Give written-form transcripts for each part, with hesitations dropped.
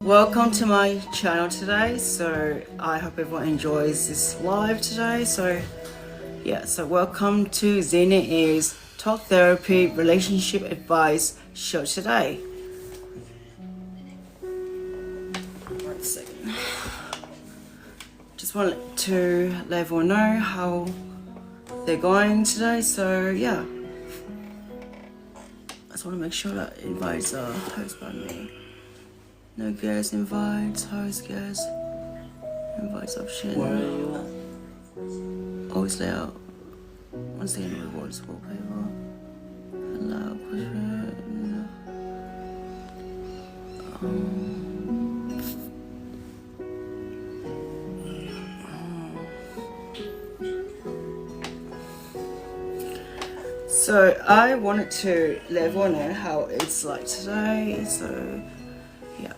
Welcome to my channel today. So I hope everyone enjoys this live today. So welcome to Xena's Talk Therapy Relationship Advice show today. One second. Just wanted to let everyone know how they're going today. So yeah, I just want to make sure that invites are hosted by me. No guest invites, host guest, invites option. Always layout. Once again, rewards wallpaper. Allow push. So I wanted to let everyone know how it's like today. So yeah.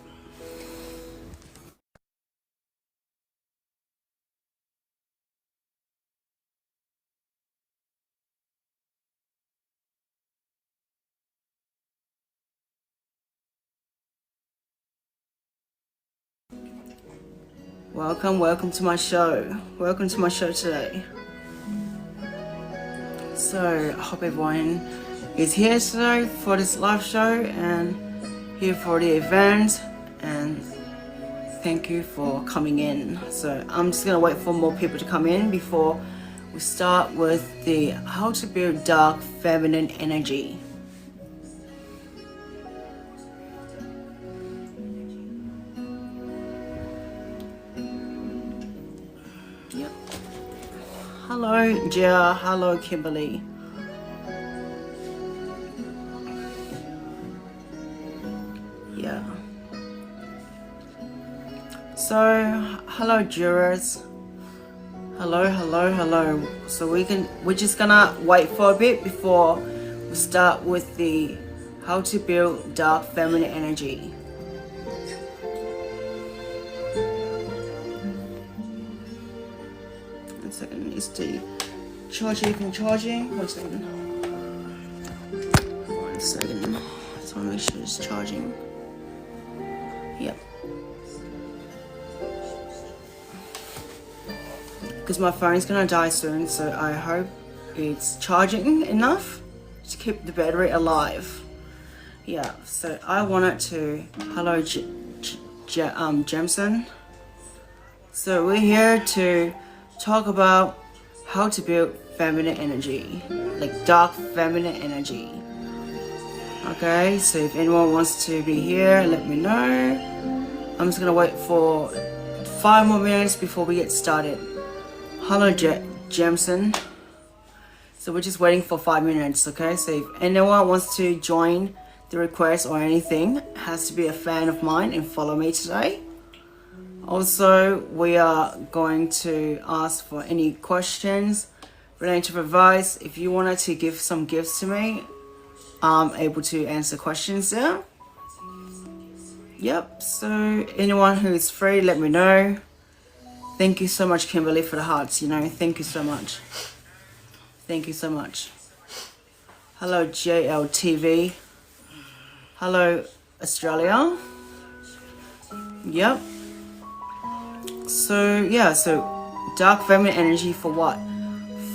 Welcome to my show. Welcome to my show today. So I hope everyone is here today for this live show and here for the event, and thank you for coming in. So I'm just gonna wait for more people to come in before we start with the how to build dark feminine energy. Yep. Hello Gia, hello Kimberly. Yeah. So hello jurors. Hello. So we're just gonna wait for a bit before we start with the how to build dark feminine energy. One second, is the charger even charging? One second. I just wanna make sure it's charging. Yep. Because my phone's gonna die soon, so I hope it's charging enough to keep the battery alive. Yeah, so I wanted to hello Jemson. So we're here to talk about how to build feminine energy, like dark feminine energy. Okay, so if anyone wants to be here, let me know. I'm just gonna wait for 5 more minutes before we get started. Hello Jemson. So we're just waiting for 5 minutes, okay? So if anyone wants to join the request or anything, has to be a fan of mine and follow me today. Also, we are going to ask for any questions relating to advice. If you wanted to give some gifts to me, I'm able to answer questions there. Yep, so anyone who is free, let me know. Thank you so much, Kimberly, for the hearts, thank you so much. Thank you so much. Hello, JLTV. Hello, Australia. Yep. So dark feminine energy for what?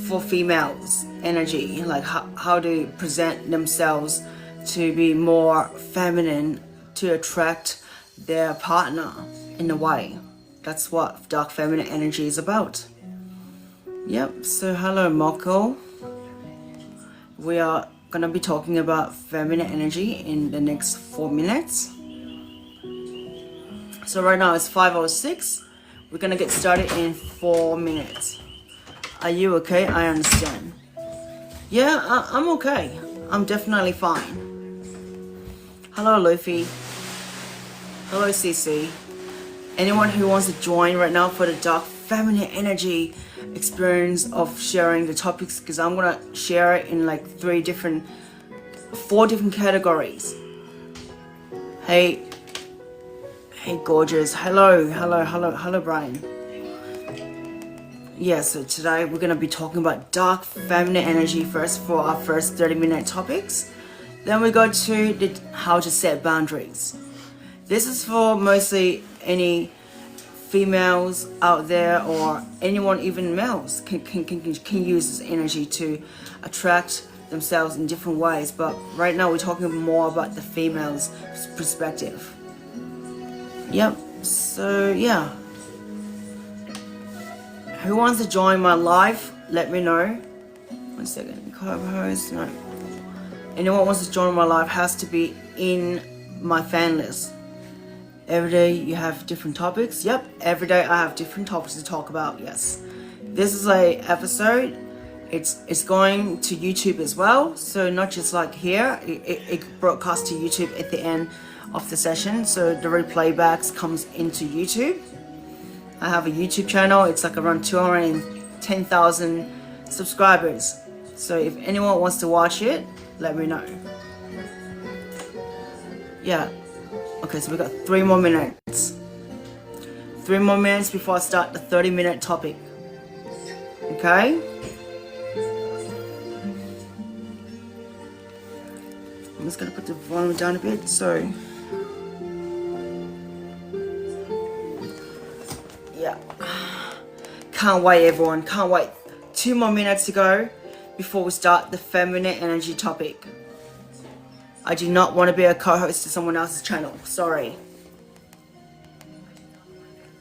For females energy, like how to present themselves to be more feminine, to attract their partner in a way. That's what dark feminine energy is about. Yep, so hello Moko. We are gonna be talking about feminine energy in the next 4 minutes. So right now it's 5:06. We're gonna get started in 4 minutes. Are you okay? I understand. Yeah, I'm okay. I'm definitely fine. Hello Luffy. Hello CC. Anyone who wants to join right now for the dark feminine energy experience of sharing the topics, because I'm gonna share it in like 4 different categories. Hey gorgeous. Hello Brian. Yeah, so today we're gonna be talking about dark feminine energy first for our first 30-minute topics. Then we go to how to set boundaries. This is for mostly any females out there, or anyone, even males can use this energy to attract themselves in different ways. But right now we're talking more about the females' perspective. Yep. So yeah, who wants to join my live? Let me know. 1 second. Co-host. No. Anyone wants to join my live has to be in my fan list. Every day you have different topics. Yep. Every day I have different topics to talk about. Yes. This is a episode. It's going to YouTube as well. So not just like here. It broadcasts to YouTube at the end of the session. So the replay backs comes into YouTube. I have a YouTube channel. It's like around 210,000 subscribers. So if anyone wants to watch it, let me know. Yeah. Okay, so we got 3 more minutes. 3 more minutes before I start the 30-minute topic. Okay? I'm just gonna put the volume down a bit, so yeah. Can't wait, everyone. Can't wait. 2 more minutes to go before we start the feminine energy topic. I do not want to be a co-host to someone else's channel. Sorry.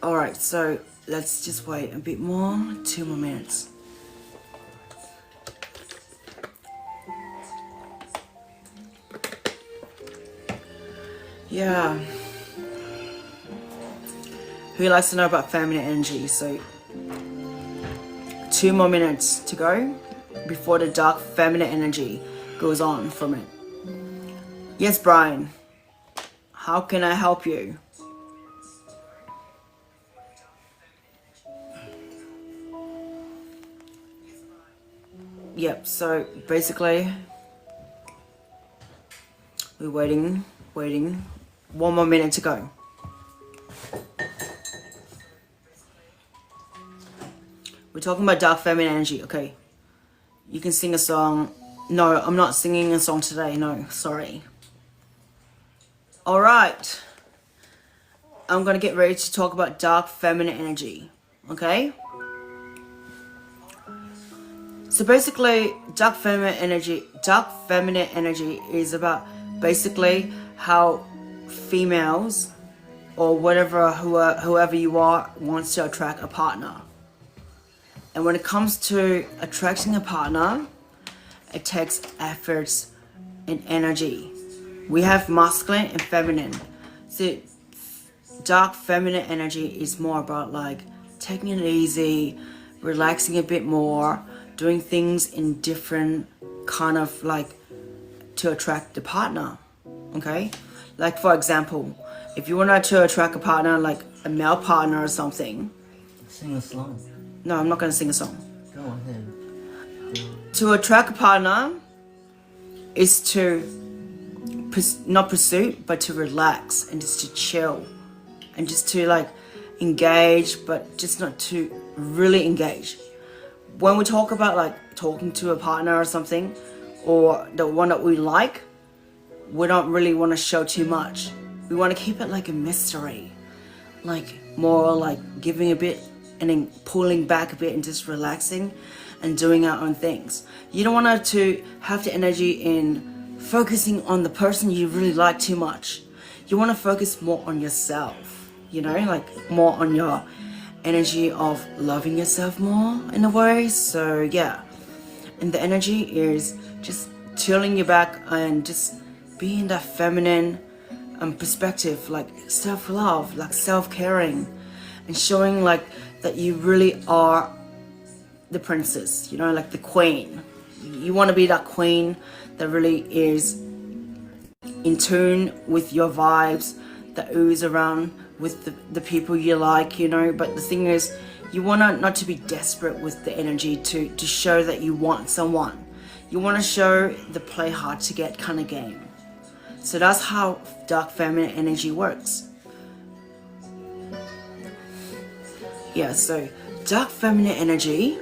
Alright, so let's just wait a bit more. 2 more minutes. Yeah. Who likes to know about feminine energy? So 2 more minutes to go before the dark feminine energy goes on from it. Yes, Brian. How can I help you? Yep, so basically we're waiting. 1 more minute to go. We're talking about dark feminine energy, okay? You can sing a song. No, I'm not singing a song today. No, sorry. Alright. I'm gonna get ready to talk about dark feminine energy, okay? So basically, dark feminine energy is about basically how females or whoever you are wants to attract a partner. And when it comes to attracting a partner, it takes efforts and energy. We have masculine and feminine. So dark feminine energy is more about like taking it easy, relaxing a bit more, doing things in different kind of like to attract the partner. Okay? Like for example, if you want to attract a partner, like a male partner or something. Sing a song. No, I'm not going to sing a song. Go ahead. To attract a partner is to not pursue, but to relax and just to chill and just to like engage, but just not to really engage. When we talk about like talking to a partner or something, or the one that we like, we don't really want to show too much. We want to keep it like a mystery, like more like giving a bit and then pulling back a bit and just relaxing and doing our own things. You don't want to have the energy in focusing on the person you really like too much. You want to focus more on yourself, you know, like more on your energy of loving yourself more in a way. So yeah, and the energy is just chilling you back and just being that feminine perspective, like self-love, like self-caring, and showing like that you really are the princess, you know, like the queen. You want to be that queen that really is in tune with your vibes, that ooze around with the people you like, you know. But the thing is, you want not to be desperate with the energy to show that you want someone. You want to show the play hard to get kind of game. So that's how dark feminine energy works. Yeah, so dark feminine energy,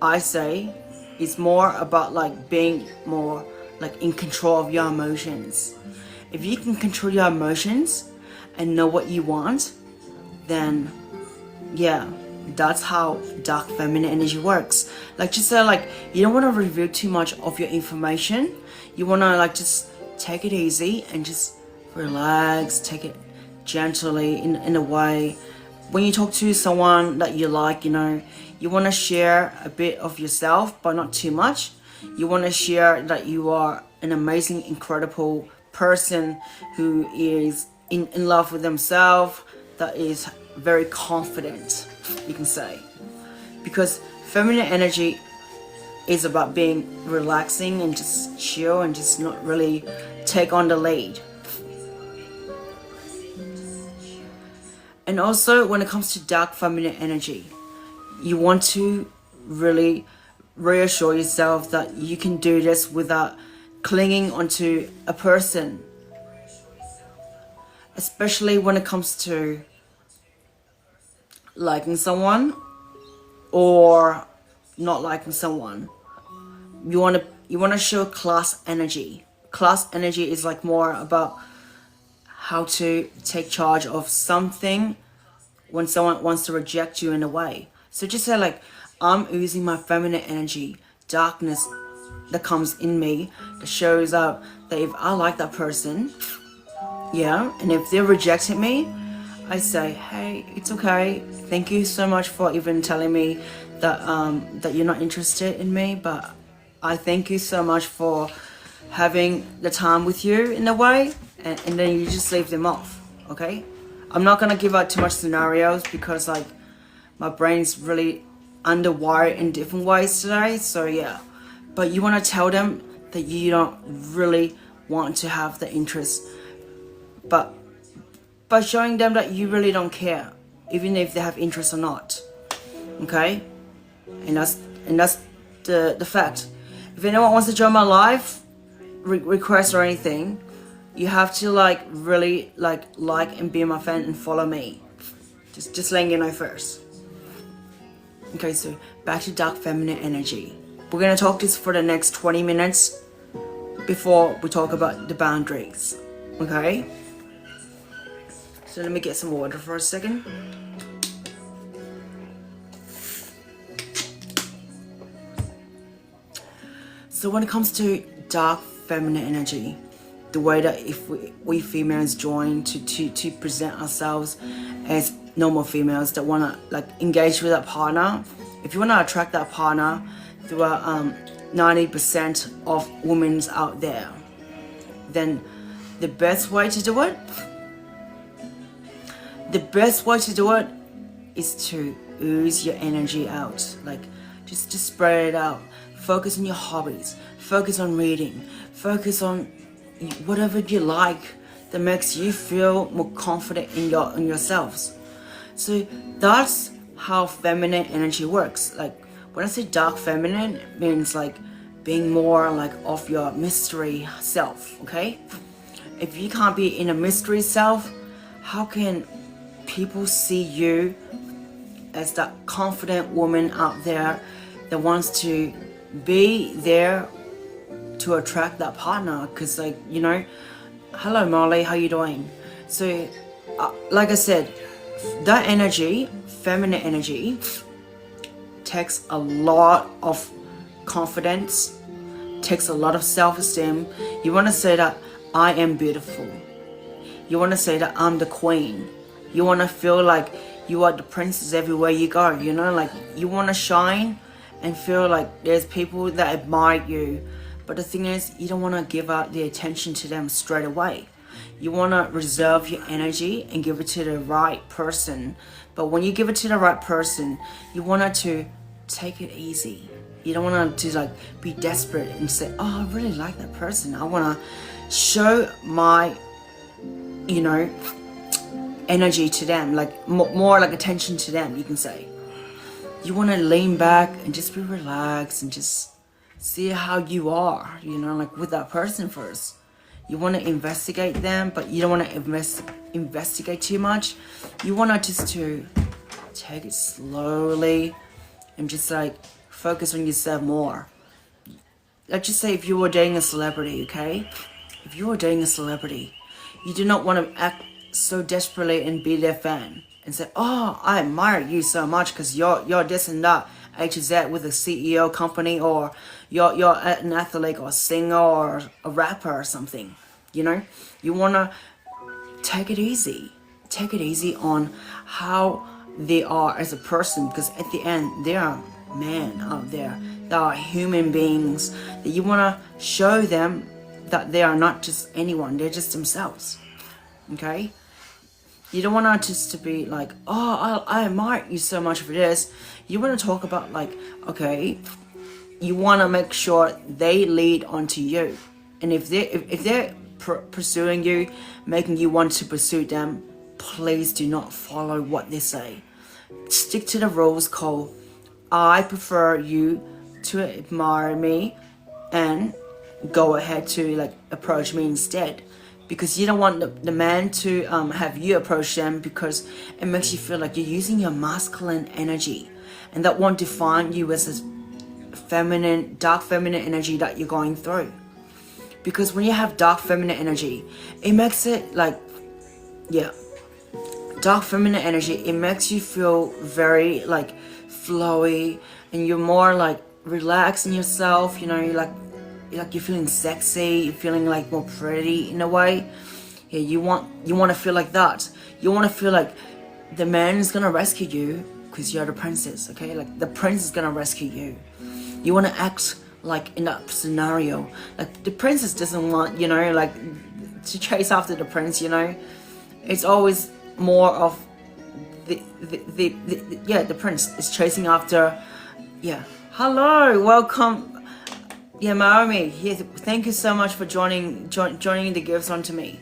I say, is more about like being more like in control of your emotions if you can control your emotions and know what you want, then yeah, that's how dark feminine energy works. Like just say like you don't want to reveal too much of your information. You want to like just take it easy and just relax, take it gently in a way. When you talk to someone that you like, you know, you want to share a bit of yourself, but not too much. You want to share that you are an amazing, incredible person who is in love with themselves, that is very confident, you can say. Because feminine energy is about being relaxing and just chill and just not really take on the lead. And also when it comes to dark feminine energy, you want to really reassure yourself that you can do this without clinging onto a person. Especially when it comes to liking someone or not liking someone. You want to show class energy. Class energy is like more about how to take charge of something when someone wants to reject you in a way. So just say like, I'm using my feminine energy, darkness that comes in me, that shows up that if I like that person, yeah, and if they rejected me, I say, hey, it's okay. Thank you so much for even telling me that that you're not interested in me, but I thank you so much for having the time with you in a way, and then you just leave them off, okay? I'm not gonna give out too much scenarios because like my brain's really underwired in different ways today, so yeah. But you want to tell them that you don't really want to have the interest, but by showing them that you really don't care, even if they have interest or not, okay? And that's the fact. If anyone wants to join my live, request or anything, you have to like really like and be my fan and follow me. Just letting you know first. Okay, so back to dark feminine energy. We're gonna talk this for the next 20 minutes before we talk about the boundaries. Okay? So let me get some water for a second. So when it comes to dark feminine energy, the way that if we females join to present ourselves as normal females that want to like engage with that partner, if you want to attract that partner, there are 90% of women out there, then the best way to do it is to ooze your energy out. Like just spread it out. Focus on your hobbies, focus on reading, focus on whatever you like that makes you feel more confident in yourselves. So that's how feminine energy works. Like when I say dark feminine, it means like being more like of your mystery self, okay? If you can't be in a mystery self, how can people see you as that confident woman out there that wants to be there to attract that partner? Because like, you know, hello Molly, how you doing? So like I said, that energy, feminine energy, takes a lot of confidence, takes a lot of self-esteem. You want to say that I am beautiful. You want to say that I'm the queen. You want to feel like you are the princess everywhere you go, you know, like you want to shine and feel like there's people that admire you. But the thing is, you don't want to give out the attention to them straight away. You want to reserve your energy and give it to the right person. But when you give it to the right person, you want it to take it easy. You don't want to like be desperate and say, oh, I really like that person. I want to show my, you know, energy to them, like more like attention to them, you can say. You want to lean back and just be relaxed and just see how you are, you know, like with that person first. You want to investigate them, but you don't want to investigate too much. You want to just to take it slowly and just like focus on yourself more. Let's just say if you were dating a celebrity, okay? If you were dating a celebrity You do not want to act so desperately and be their fan and say, oh, I admire you so much because you're this and that A to Z with a CEO company, or you're an athlete or a singer or a rapper or something. You know, you want to take it easy. Take it easy on how they are as a person, because at the end they are men out there. They are human beings that you want to show them that they are not just anyone, they're just themselves. Okay? You don't want to just to be like, oh, I admire you so much for this. You want to talk about like, okay, you want to make sure they lead onto you. And if they're pursuing you, making you want to pursue them, please do not follow what they say. Stick to the rules called, I prefer you to admire me and go ahead to like approach me instead, because you don't want the man to have you approach them, because it makes you feel like you're using your masculine energy, and that won't define you as a feminine, dark feminine energy that you're going through. Because when you have dark feminine energy, it makes it like, yeah, dark feminine energy, it makes you feel very like flowy, and you're more like relaxed in yourself, you know, you're feeling sexy, you're feeling like more pretty in a way. Yeah, you want to feel like that. You want to feel like the man is gonna rescue you because you're the princess, okay? Like the prince is gonna rescue you. You want to act like in that scenario, like the princess doesn't want, you know, like to chase after the prince, you know. It's always more of the prince is chasing after. Yeah, hello, welcome. Yeah, Naomi, yeah, thank you so much for joining the gifts onto me.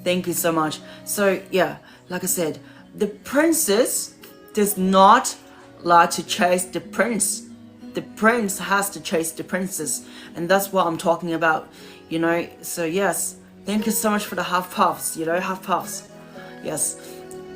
Thank you so much. So yeah, like I said, the princess does not like to chase the prince. The prince has to chase the princess, and that's what I'm talking about, you know. So yes, thank you so much for the half puffs, you know, half puffs. Yes,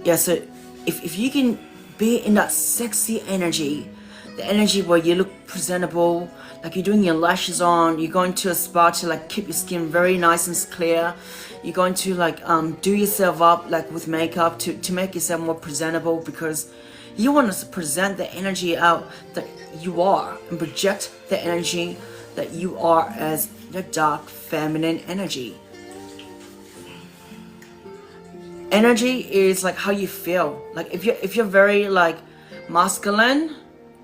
yeah. So if you can be in that sexy energy, the energy where you look presentable, like you're doing your lashes on, you're going to a spa to like keep your skin very nice and clear, you're going to like do yourself up like with makeup to make yourself more presentable, because you want to present the energy out that you are and project the energy that you are as the dark feminine energy. Energy is like how you feel. Like if you're very like masculine,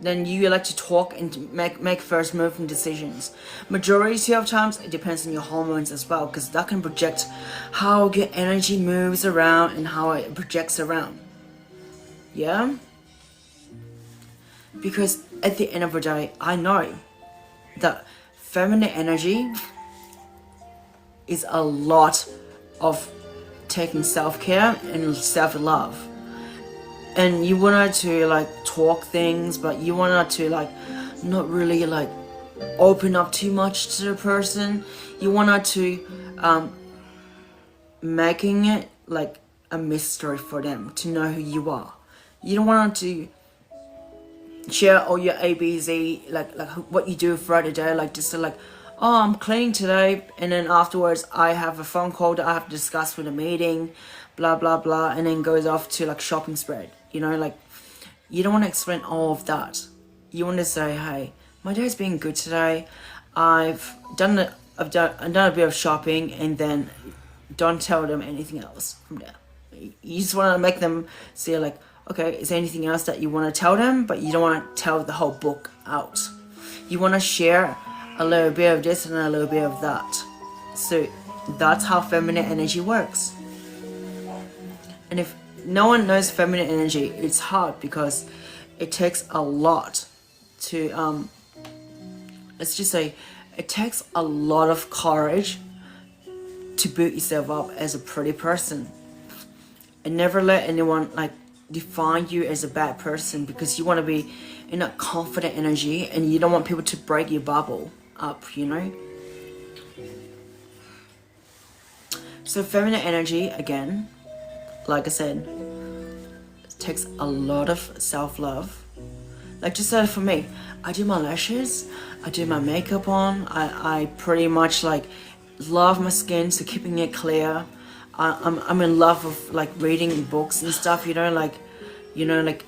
then you like to talk and make first move and decisions. Majority of times it depends on your hormones as well, because that can project how your energy moves around and how it projects around. Yeah? Because at the end of the day, I know that feminine energy is a lot of taking self-care and self-love. And you wanted to like talk things, but you wanted to like not really like open up too much to the person. You wanted to making it like a mystery for them to know who you are. You don't want to share all your ABZ, like what you do throughout the day, like just to like, oh, I'm cleaning today, and then afterwards I have a phone call that I have to discuss with a meeting, blah blah blah, and then goes off to like shopping spread. You know, like you don't want to explain all of that. You want to say, hey, my day's been good today. I've done a bit of shopping, and then don't tell them anything else from there. You just want to make them see like, okay, is there anything else that you want to tell them, but you don't want to tell the whole book out. You want to share a little bit of this and a little bit of that. So that's how feminine energy works. And if no one knows feminine energy, it's hard because it takes a lot to let's just say it takes a lot of courage to build yourself up as a pretty person, and never let anyone like define you as a bad person, because you want to be in a confident energy and you don't want people to break your bubble up, you know. So feminine energy, again, like I said, it takes a lot of self-love. Like just for me, I do my lashes, I do my makeup on, I pretty much like love my skin, so keeping it clear. I'm in love with like reading books and stuff, like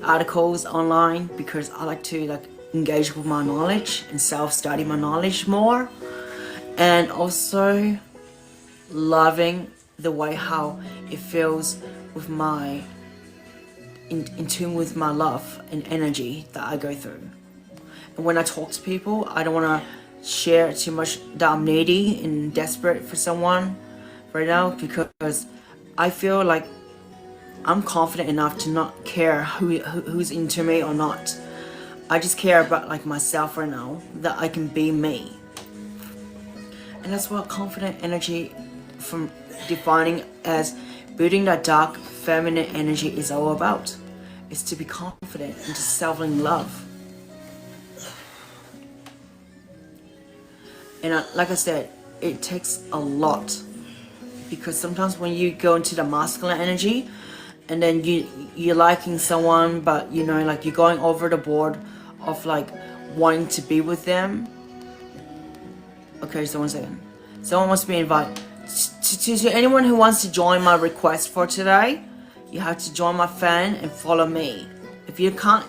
articles online, because I like to like engage with my knowledge and self-study my knowledge more, and also loving the way how it feels with my in tune with my love and energy that I go through. And when I talk to people, I don't want to share too much that I'm needy and desperate for someone right now, because I feel like I'm confident enough to not care who's into me or not. I just care about like myself right now, that I can be me. And that's what confident energy, from defining as building that dark feminine energy, is all about. It's to be confident and to self-love. And like I said, it takes a lot, because sometimes when you go into the masculine energy and then you're liking someone, but like you're going over the board of like wanting to be with them. Okay, so 1 second. Someone wants to be invited. To anyone who wants to join my request for today, you have to join my fan and follow me. If you can't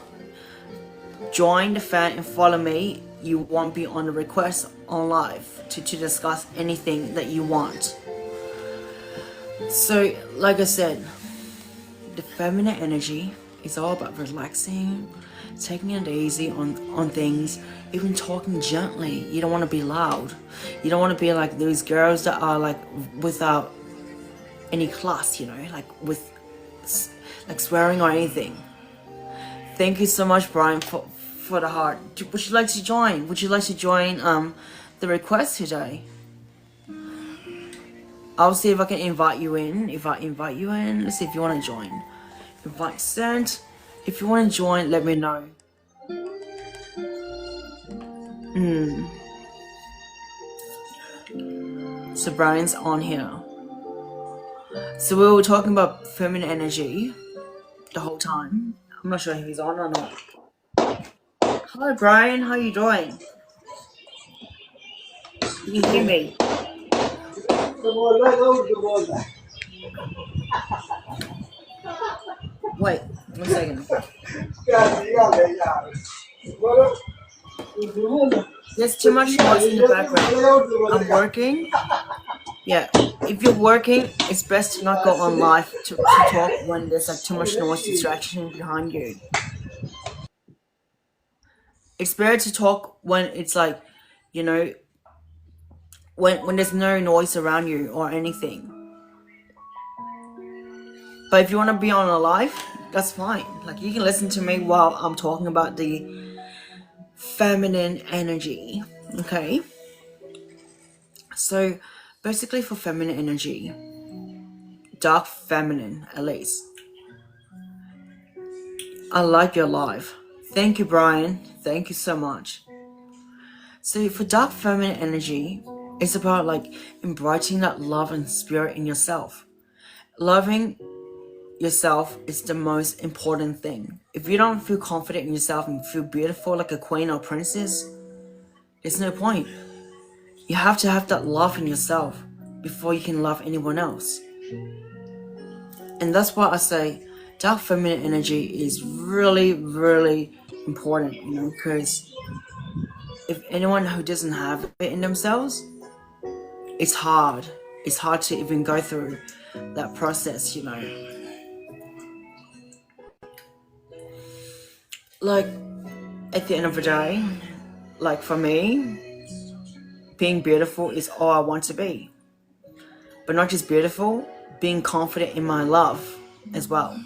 join the fan and follow me, you won't be on the request on live to discuss anything that you want. So, like I said, the feminine energy is all about relaxing, taking it easy on things, even talking gently. You don't want to be loud. You don't want to be like those girls that are like without any class, like with like swearing or anything. Thank you so much, Brian, for the heart. Would you like to join? Would you like to join the request today? I'll see if I can invite you in. If I invite you in, let's see if you want to join. Invite sent. If you want to join, let me know. So Brian's on here. So we were talking about feminine energy the whole time. I'm not sure if he's on or not. Hi Brian, how you doing? Can you hear me? Wait, 1 second. There's too much noise in the background. I'm working. Yeah, if you're working, it's best to not go on live to talk when there's like too much noise distraction behind you. It's better to talk when it's like, when there's no noise around you or anything. But if you want to be on a live, that's fine. Like, you can listen to me while I'm talking about the feminine energy. Okay? So, basically for feminine energy, dark feminine at least, I like your live. Thank you, Brian. Thank you so much. So for dark feminine energy, it's about like embracing that love and spirit in yourself. Loving yourself is the most important thing. If you don't feel confident in yourself and feel beautiful like a queen or princess, there's no point. You have to have that love in yourself before you can love anyone else. And that's why I say dark feminine energy is really, really important, because if anyone who doesn't have it in themselves, it's hard. It's hard to even go through that process, Like, at the end of the day, like for me, being beautiful is all I want to be. But not just beautiful, being confident in my love as well.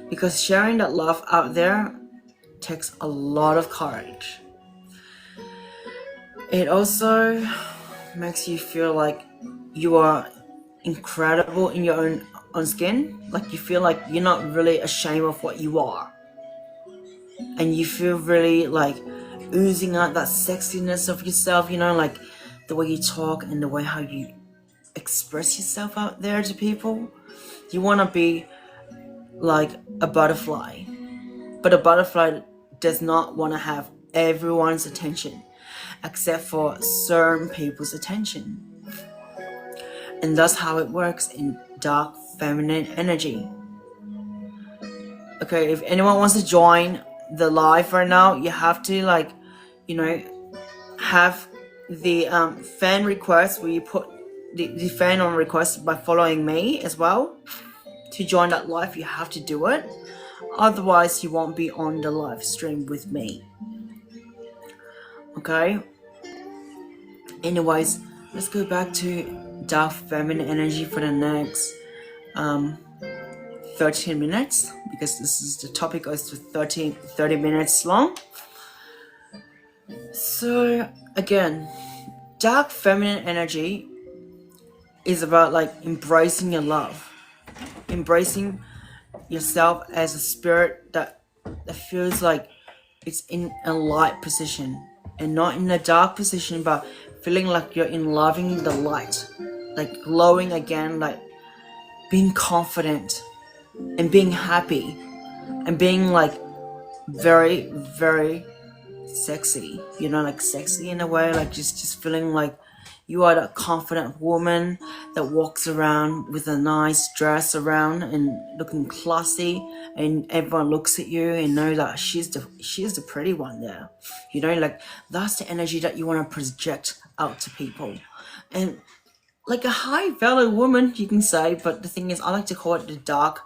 Because sharing that love out there takes a lot of courage. It also makes you feel like you are incredible in your own skin. Like, you feel like you're not really ashamed of what you are. And you feel really like oozing out that sexiness of yourself, like the way you talk and the way how you express yourself out there to people. You want to be like a butterfly. But a butterfly does not want to have everyone's attention, except for certain people's attention. And that's how it works in dark feminine energy. Okay, if anyone wants to join the live right now, you have to have the fan request where you put the fan on request by following me as well. To join that live, you have to do it. Otherwise, you won't be on the live stream with me. Okay? Anyways, let's go back to dark feminine energy for the next 13 minutes, because this is the topic goes to 30 minutes long. So again, dark feminine energy is about embracing your love, embracing yourself as a spirit that feels like it's in a light position and not in a dark position, but feeling like you're in loving the light, glowing again, being confident and being happy and being very, very sexy, sexy in a way, just feeling like you are that confident woman that walks around with a nice dress around and looking classy, and everyone looks at you and know that she's the pretty one there. That's the energy that you want to project out to people. And a high value woman, you can say, but the thing is, I like to call it the dark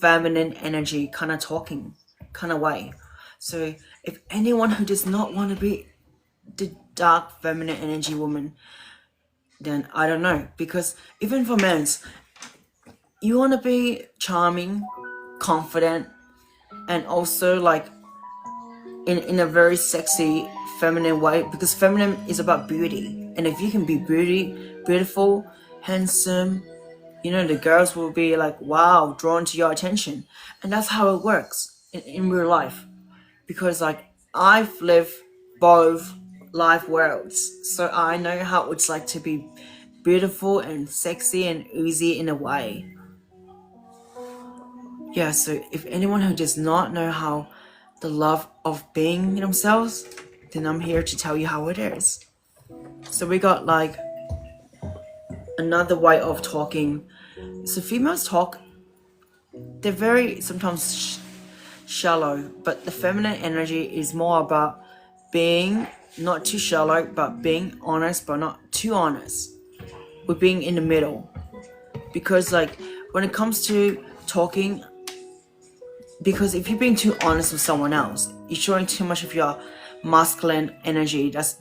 feminine energy kind of talking kind of way. So if anyone who does not want to be the dark feminine energy woman, then I don't know, because even for men, you want to be charming, confident, and also in a very sexy feminine way, because feminine is about beauty. And if you can be beautiful, handsome, the girls will be wow, drawn to your attention. And that's how it works in real life, because I've lived both life worlds, so I know how it's like to be beautiful and sexy and oozy in a way. Yeah, so if anyone who does not know how the love of being themselves, then I'm here to tell you how it is. So we got another way of talking. So females talk, they're very sometimes shallow, but the feminine energy is more about being not too shallow, but being honest, but not too honest. We're being in the middle. Because when it comes to talking, because if you're being too honest with someone else, you're showing too much of your masculine energy. That's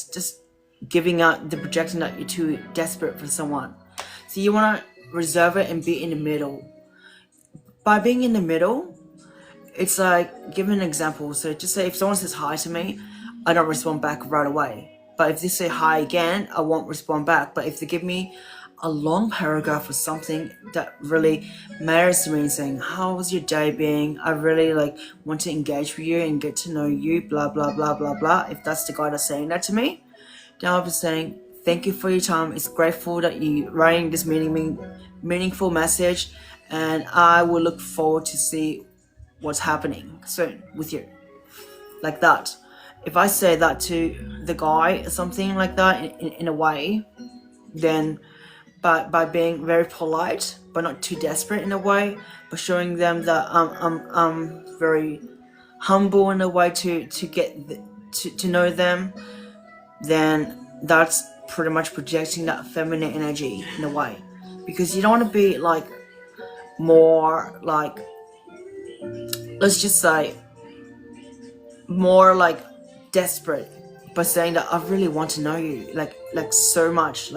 just giving out the projection that you're too desperate for someone. So you want to reserve it and be in the middle. By being in the middle, it's give an example. So just say if someone says hi to me, I don't respond back right away. But if they say hi again, I won't respond back. But if they give me a long paragraph or something that really matters to me, saying, how was your day being? I really want to engage with you and get to know you, blah, blah, blah, blah, blah. If that's the guy that's saying that to me, then I'll be saying, thank you for your time. It's grateful that you writing this meaningful message, and I will look forward to see what's happening soon with you. Like that. If I say that to the guy or something like that in a way, then by being very polite but not too desperate in a way, but showing them that I'm very humble in a way to get to know them, then that's pretty much projecting that feminine energy in a way, because you don't want to be more let's just say more desperate by saying that I really want to know you so much.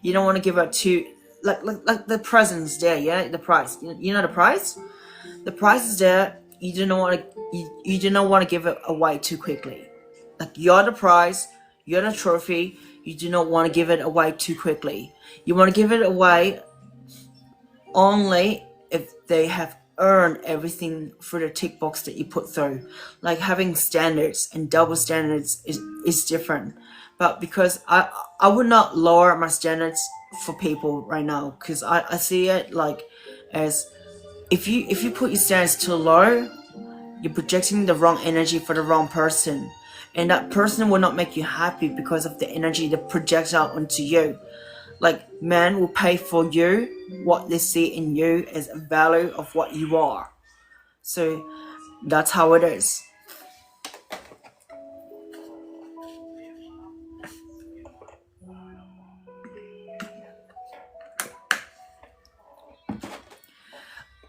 You don't want to give out too the present's there, yeah, the price, you know, the price is there. You do not want to give it away too quickly. You're the prize, you're the trophy. You do not want to give it away too quickly. You want to give it away only if they have earned everything through the tick box that you put through. Having standards and double standards is different. But because I would not lower my standards for people right now, because I see it as if you put your standards too low, you're projecting the wrong energy for the wrong person, and that person will not make you happy because of the energy that projects out onto you. Like men will pay for you what they see in you as a value of what you are. So that's how it is.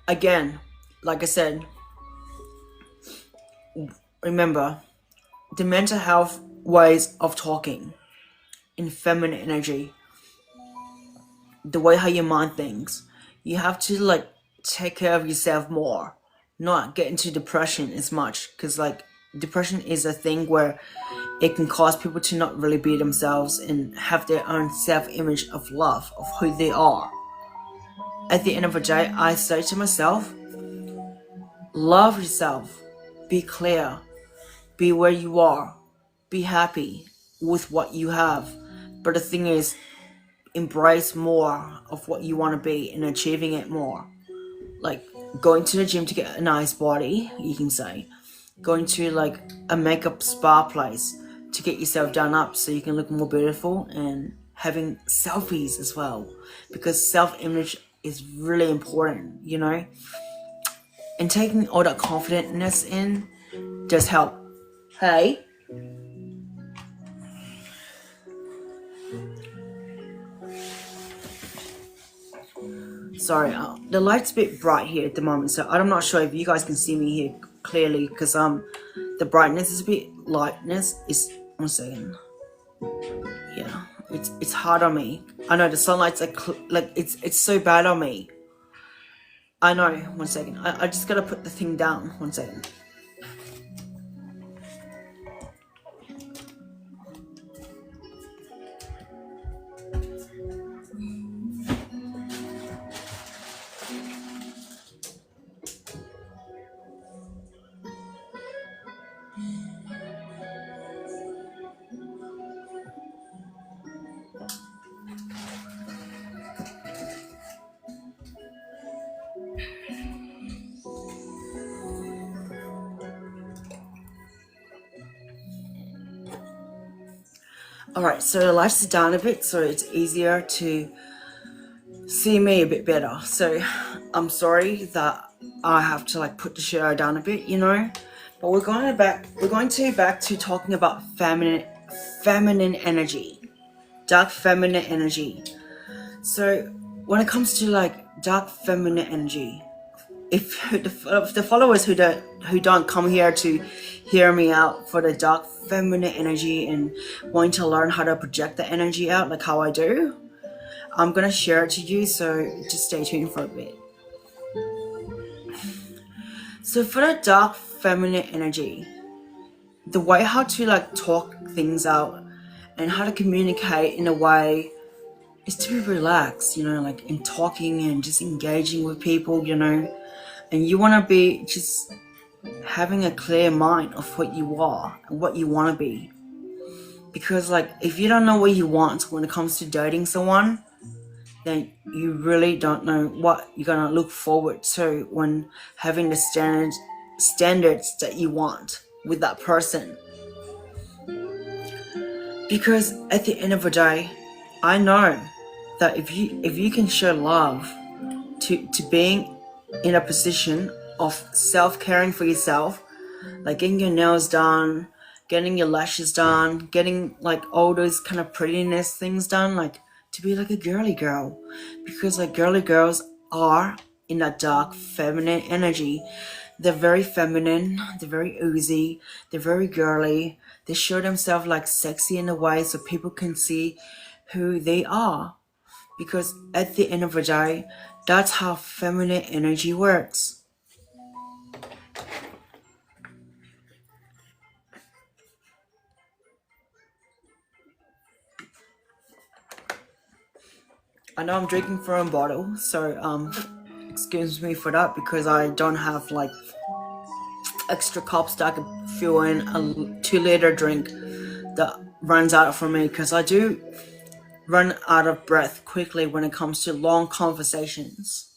Again, like I said, remember the mental health ways of talking in feminine energy, the way how you mind things. You have to like take care of yourself more, not get into depression as much, because like depression is a thing where it can cause people to not really be themselves and have their own self-image of love of who they are. At the end of the day, I say to myself, love yourself, be clear, be where you are, be happy with what you have. But the thing is, embrace more of what you want to be and achieving it more. Like going to the gym to get a nice body, you can say. Going to like a makeup spa place to get yourself done up so you can look more beautiful, and having selfies as well, because self-image is really important, you know? And taking all that confidence in does help. Hey? Sorry, the light's a bit bright here at the moment, so I'm not sure if you guys can see me here clearly, because the brightness is a bit lightness is 1 second. Yeah, it's hard on me. I know the sunlight's like it's so bad on me. I know. 1 second. I just gotta put the thing down. 1 second. Alright, so the lights is down a bit, so it's easier to see me a bit better. So I'm sorry that I have to like put the shadow down a bit, you know. But we're going back to talking about feminine energy, dark feminine energy. So when it comes to like dark feminine energy, if the followers who don't come here to hear me out for the dark feminine energy and wanting to learn how to project the energy out like how I do, I'm gonna share it to you, so just stay tuned for a bit. So for the dark feminine energy, the way how to like talk things out and how to communicate in a way is to be relaxed, you know, like in talking and just engaging with people, you know. And you want to be just having a clear mind of what you are and what you want to be. Because like if you don't know what you want when it comes to dating someone, then you really don't know what you're going to look forward to when having the standards that you want with that person. Because at the end of the day, I know that if you can show love to being in a position of self-caring for yourself, like getting your nails done, getting your lashes done, getting like all those kind of prettiness things done, like to be like a girly girl. Because like girly girls are in that dark feminine energy. They're very feminine, they're very oozy, they're very girly. They show themselves like sexy in a way so people can see who they are. Because at the end of the day, that's how feminine energy works. I know I'm drinking from a bottle, so excuse me for that, because I don't have like extra cups that I can fill in a 2-liter drink that runs out for me, because I do run out of breath quickly when it comes to long conversations.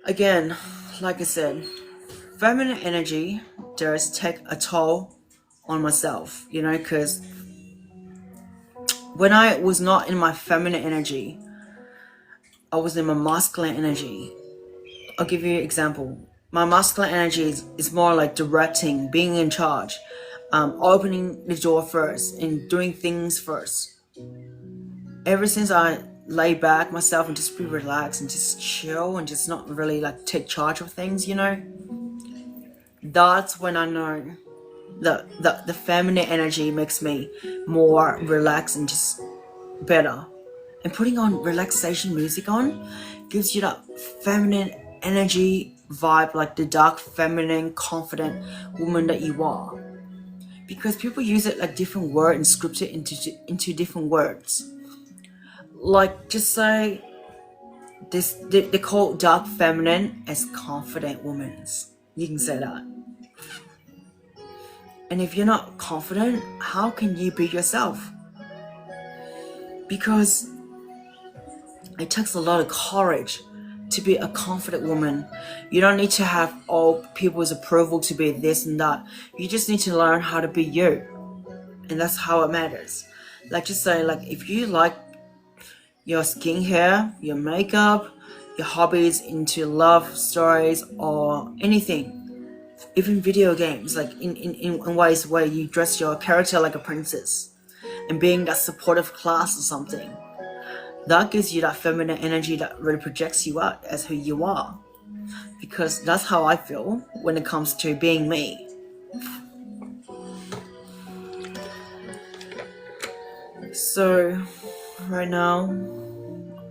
Again, like I said, feminine energy does take a toll on myself, you know, because when I was not in my feminine energy, I was in my masculine energy. I'll give you an example. My masculine energy is more like directing, being in charge, opening the door first and doing things first. Ever since I lay back myself and just be relaxed and just chill and just not really like take charge of things, that's when I know the feminine energy makes me more relaxed and just better. And putting on relaxation music on gives you that feminine energy vibe, like the dark feminine confident woman that you are, because people use it like different word and script it into different words. Like just say this, they call dark feminine as confident women's. You can say that. And if you're not confident, how can you be yourself? Because it takes a lot of courage to be a confident woman. You don't need to have all people's approval to be this and that. You just need to learn how to be you. And that's how it matters. Like just say, like if you like your skincare, your makeup, your hobbies, into love stories or anything, even video games, like in ways where you dress your character like a princess and being that supportive class or something, that gives you that feminine energy that really projects you out as who you are. Because that's how I feel when it comes to being me. So right now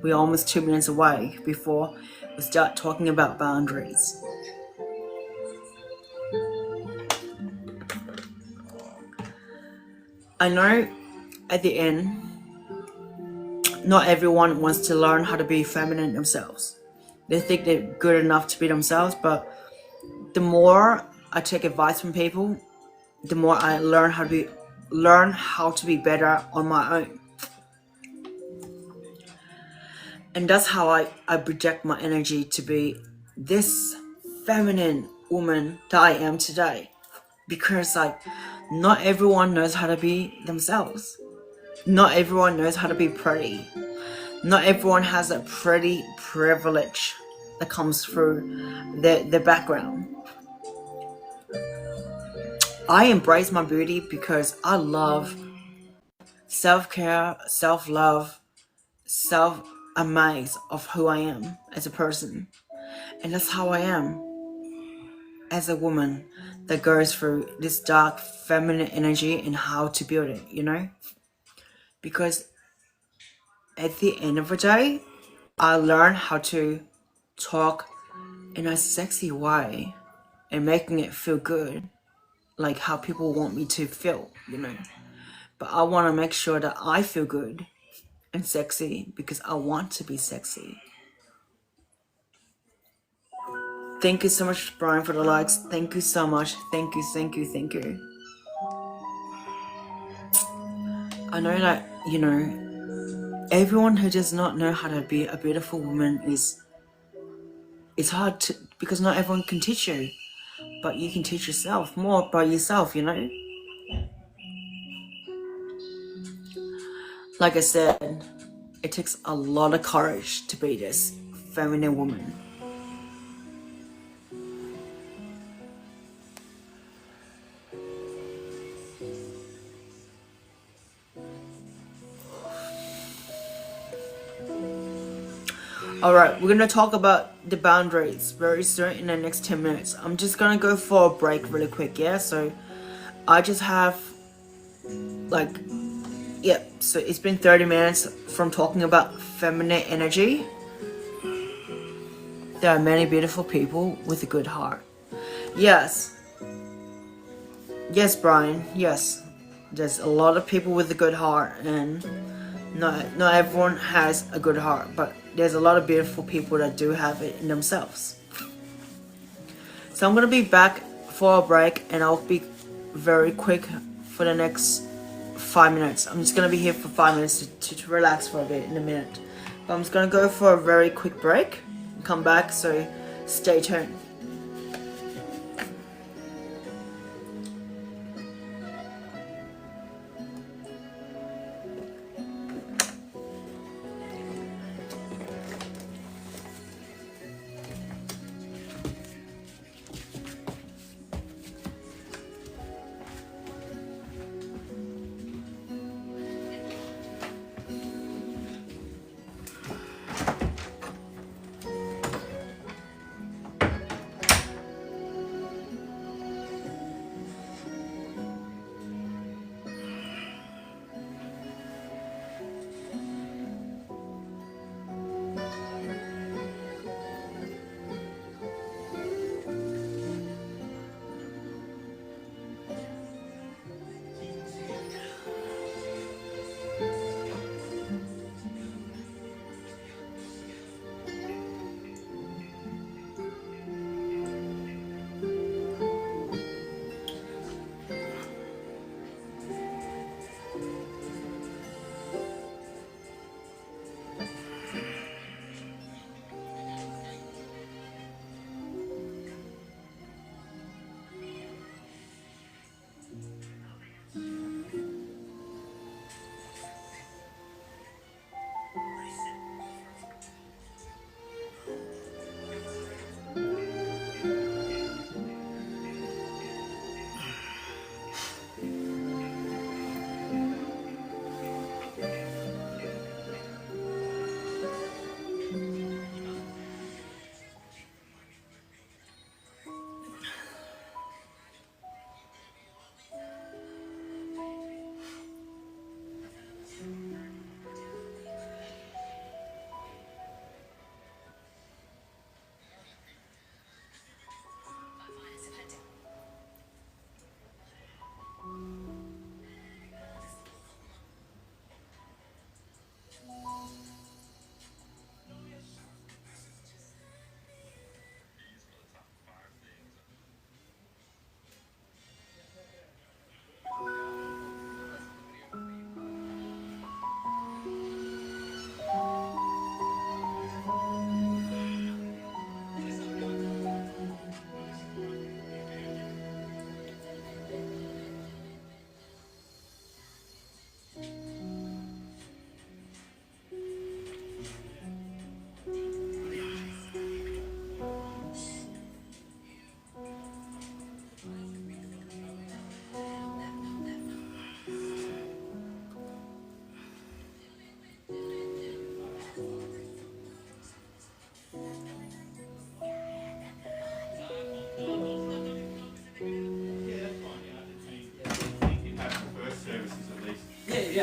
we're almost 2 minutes away before we start talking about boundaries. I know at the end, not everyone wants to learn how to be feminine themselves. They think they're good enough to be themselves, but the more I take advice from people, the more I learn how to be better on my own. And that's how I project my energy to be this feminine woman that I am today. Because like not everyone knows how to be themselves. Not everyone knows how to be pretty. Not everyone has a pretty privilege that comes through their background. I embrace my beauty because I love self-care, self-love, self-amaze of who I am as a person. And that's how I am as a woman that goes through this dark feminine energy and how to build it. Because at the end of the day, I learned how to talk in a sexy way and making it feel good, like how people want me to feel. But I want to make sure that I feel good and sexy because I want to be sexy. Thank you so much, Brian, for the likes. Thank you so much. Thank you, thank you, thank you. I know that, everyone who does not know how to be a beautiful woman it's hard to, because not everyone can teach you. But you can teach yourself more by yourself. Like I said, it takes a lot of courage to be this feminine woman. Alright, we're gonna talk about the boundaries very soon in the next 10 minutes. I'm just gonna go for a break really quick, yeah? So I just have so it's been 30 minutes from talking about feminine energy. There are many beautiful people with a good heart. Yes, Brian, yes. There's a lot of people with a good heart, and not everyone has a good heart, but there's a lot of beautiful people that do have it in themselves. So I'm gonna be back for a break, and I'll be very quick for the next 5 minutes. I'm just gonna be here for 5 minutes to relax for a bit in a minute. But I'm just gonna go for a very quick break and come back, so stay tuned.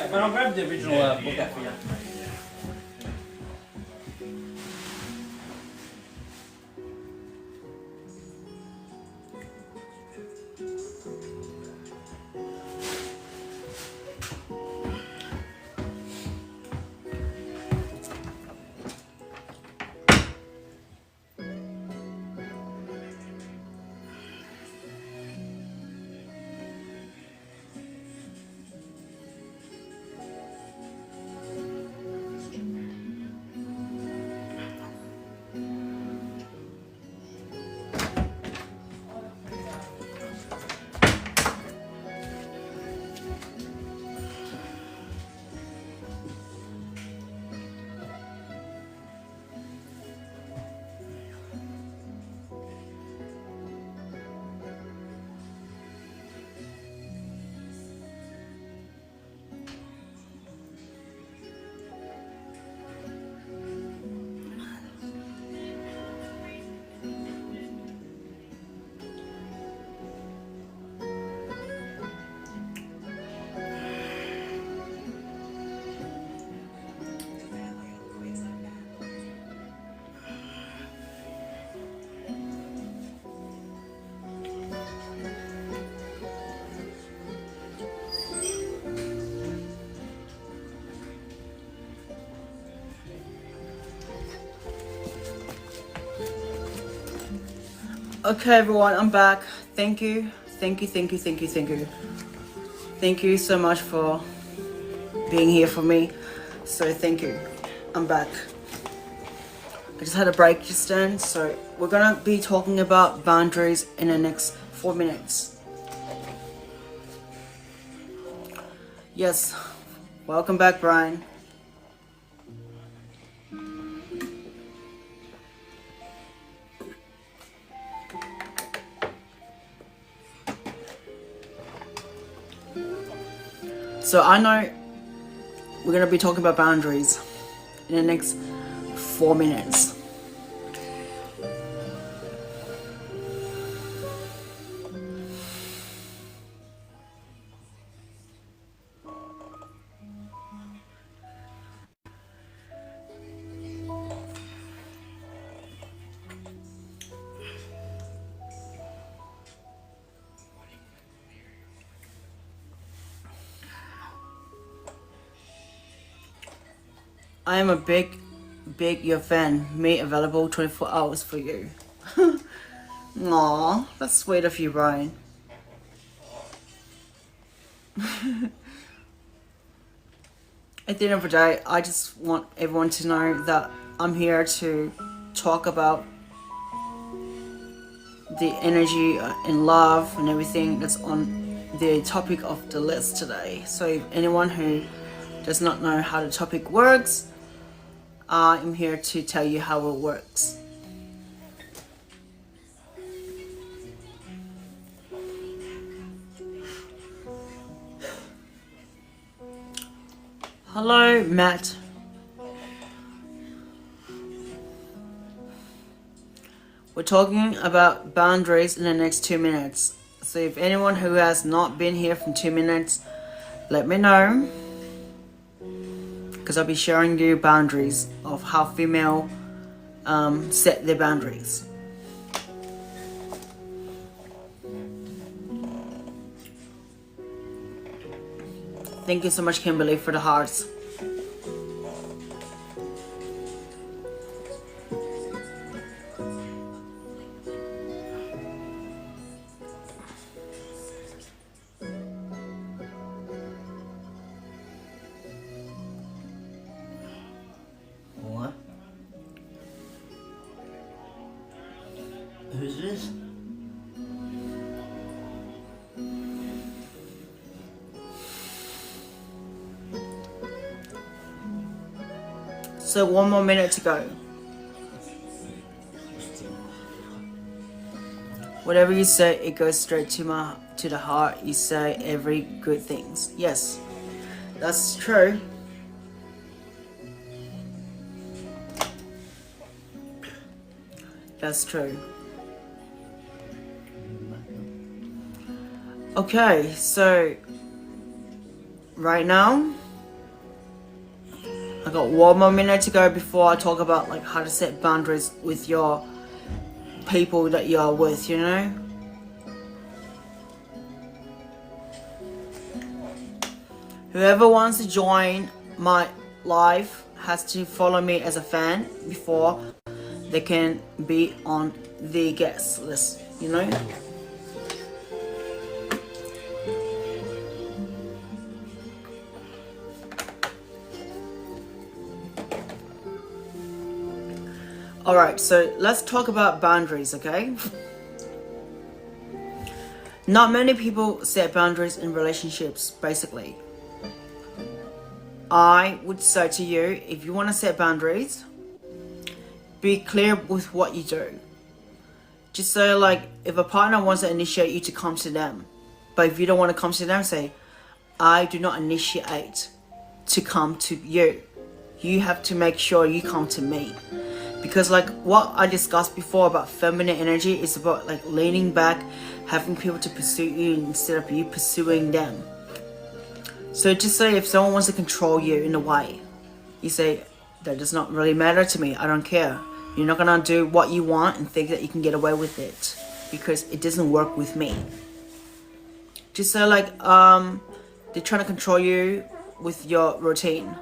Yeah, but I'll grab the original book out for you. Okay, everyone, I'm back. Thank you. Thank you, thank you, thank you, thank you. Thank you so much for being here for me. So thank you. I'm back. I just had a break just then, so we're gonna be talking about boundaries in the next 4 minutes. Yes, welcome back, Brian. So I know we're gonna be talking about boundaries in the next 4 minutes. I am a big your fan. Me available 24 hours for you. Aw, that's sweet of you, Brian. At the end of the day, I just want everyone to know that I'm here to talk about the energy and love and everything that's on the topic of the list today. So if anyone who does not know how the topic works, I'm here to tell you how it works. Hello, Matt. We're talking about boundaries in the next 2 minutes. So if anyone who has not been here from 2 minutes, let me know. Because I'll be sharing you boundaries of how female set their boundaries. Thank you so much, Kimberly, for the hearts. What? Who's this? So 1 more minute to go. Whatever you say, it goes straight to the heart. You say every good things. Yes, that's true. That's true. Okay, so right now I got one more minute to go before I talk about like how to set boundaries with your people that you're with, you know? Whoever wants to join my live has to follow me as a fan before they can be on the guest list, you know? Alright, so let's talk about boundaries, okay? Not many people set boundaries in relationships, basically. I would say to you, if you want to set boundaries, be clear with what you do. Just say like, if a partner wants to initiate you to come to them, but if you don't want to come to them, say, I do not initiate to come to you. You have to make sure you come to me. Because like what I discussed before about feminine energy is about like leaning back, having people to pursue you instead of you pursuing them. So just say if someone wants to control you in a way, you say, that does not really matter to me, I don't care. You're not gonna do what you want and think that you can get away with it because it doesn't work with me. Just say like, they're trying to control you with your routine.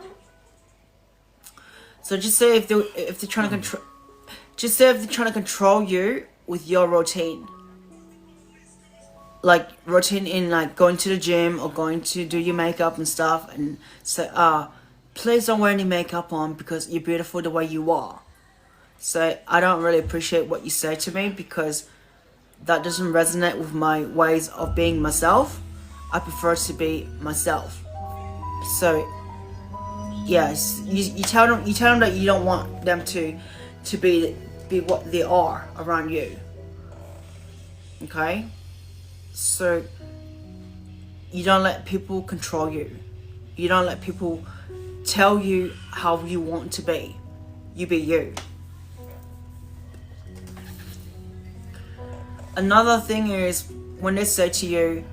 So just say if they're trying to control, just say if they're trying to control you with your routine, like routine in like going to the gym or going to do your makeup and stuff, and say, please don't wear any makeup on because you're beautiful the way you are. So I don't really appreciate what you say to me because that doesn't resonate with my ways of being myself. I prefer to be myself. So yes, you tell them that you don't want them to be what they are around you. Okay? So you don't let people control you. You don't let people tell you how you want to be. You be you. Another thing is when they say to you,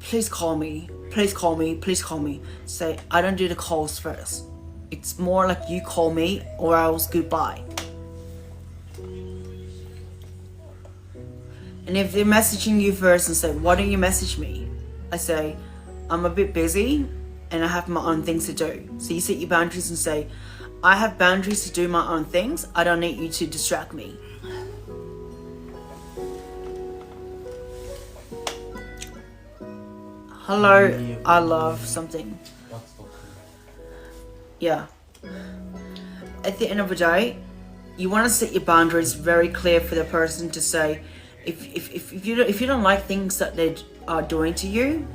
please call me, please call me, please call me. Say, I don't do the calls first. It's more like you call me or else goodbye. And if they're messaging you first and say, why don't you message me? I say, I'm a bit busy and I have my own things to do. So you set your boundaries and say, I have boundaries to do my own things. I don't need you to distract me. Hello, I love something. Yeah. At the end of the day, you want to set your boundaries very clear for the person to say, if you don't like things that they are doing to you,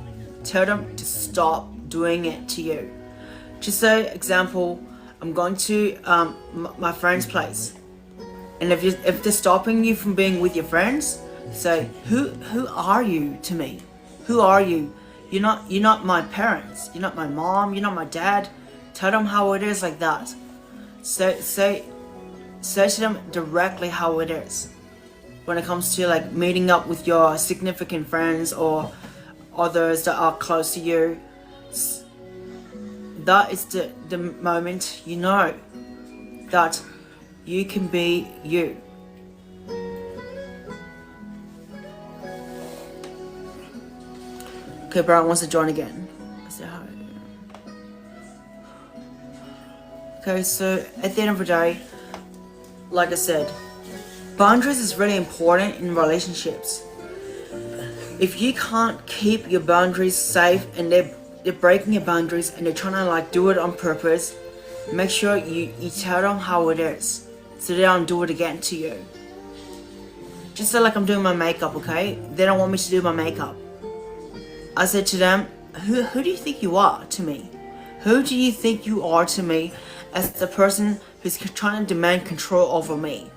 tell them to stop doing it to you. Just say, example, I'm going to my friend's place, and if they're stopping you from being with your friends, say, who are you to me? Who are you? You're not my parents. You're not my mom. You're not my dad. Tell them how it is like that. Say to them directly how it is. When it comes to like meeting up with your significant friends or others that are close to you, that is the moment you know that you can be you. Okay, Brian wants to join again. Say hi. Okay, so at the end of the day, like I said, boundaries is really important in relationships. If you can't keep your boundaries safe and they're breaking your boundaries and they're trying to like do it on purpose, make sure you tell them how it is so they don't do it again to you. Just say like I'm doing my makeup, okay? They don't want me to do my makeup. I said to them, who do you think you are to me? Who do you think you are to me as the person who's trying to demand control over me?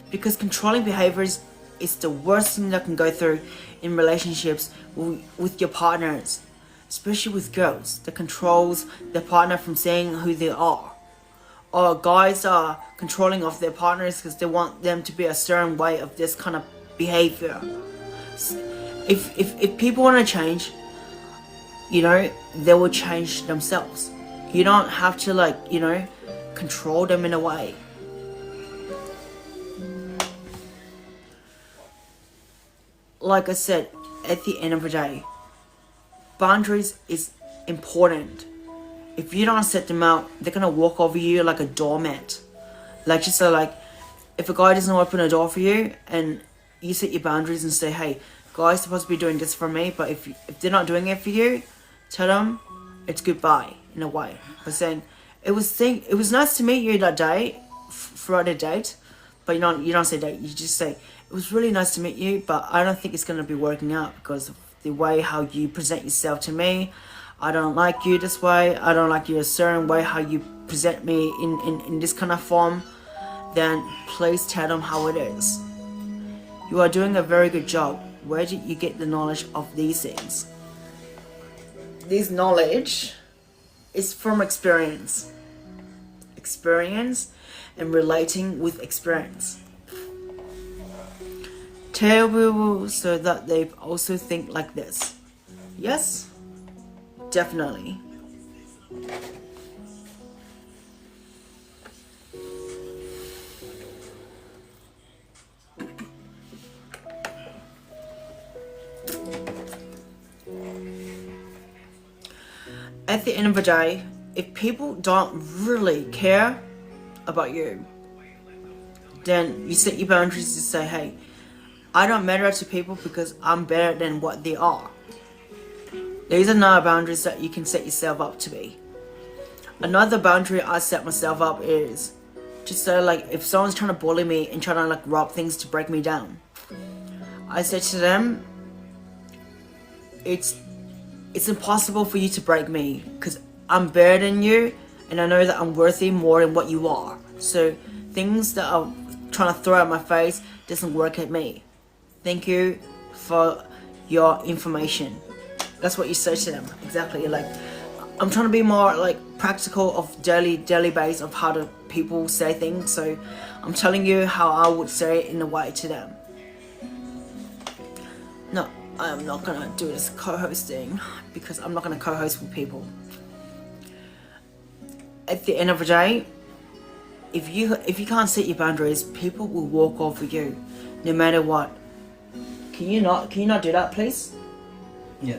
Because controlling behaviors is the worst thing that can go through in relationships with your partners, especially with girls that controls their partner from saying who they are. Or guys are controlling of their partners because they want them to be a certain way of this kind of behavior. If people want to change, you know, they will change themselves. You don't have to like, you know, control them in a way. Like I said, at the end of the day, boundaries is important. If you don't set them out, they're gonna walk over you like a doormat. Like just so like, if a guy doesn't open a door for you and you set your boundaries and say, hey, guy's supposed to be doing this for me, but if they're not doing it for you, tell them it's goodbye in a way. By saying, it was nice to meet you that day, throughout the date, but you don't say date, you just say, it was really nice to meet you, but I don't think it's gonna be working out because of the way how you present yourself to me. I don't like you this way. I don't like you a certain way how you present me in this kind of form. Then please tell them how it is. You are doing a very good job. Where did you get the knowledge of these things? This knowledge is from experience. Experience and relating with experience. Tell people so that they also think like this. Yes? Definitely. At the end of the day, if people don't really care about you, then you set your boundaries to say, hey, I don't matter to people because I'm better than what they are. These are not boundaries that you can set yourself up to be. Another boundary I set myself up is just so like if someone's trying to bully me and trying to like rob things to break me down, I said to them, it's impossible for you to break me because I'm better than you and I know that I'm worthy more than what you are. So things that are trying to throw at my face doesn't work at me. Thank you for your information. That's what you say to them. Exactly. Like, I'm trying to be more like practical of daily base of how do people say things. So I'm telling you how I would say it in a way to them. No, I am not gonna do this co-hosting because I'm not gonna co-host with people. At the end of the day, if you can't set your boundaries, people will walk over you, no matter what. Can you not do that, please? Yeah.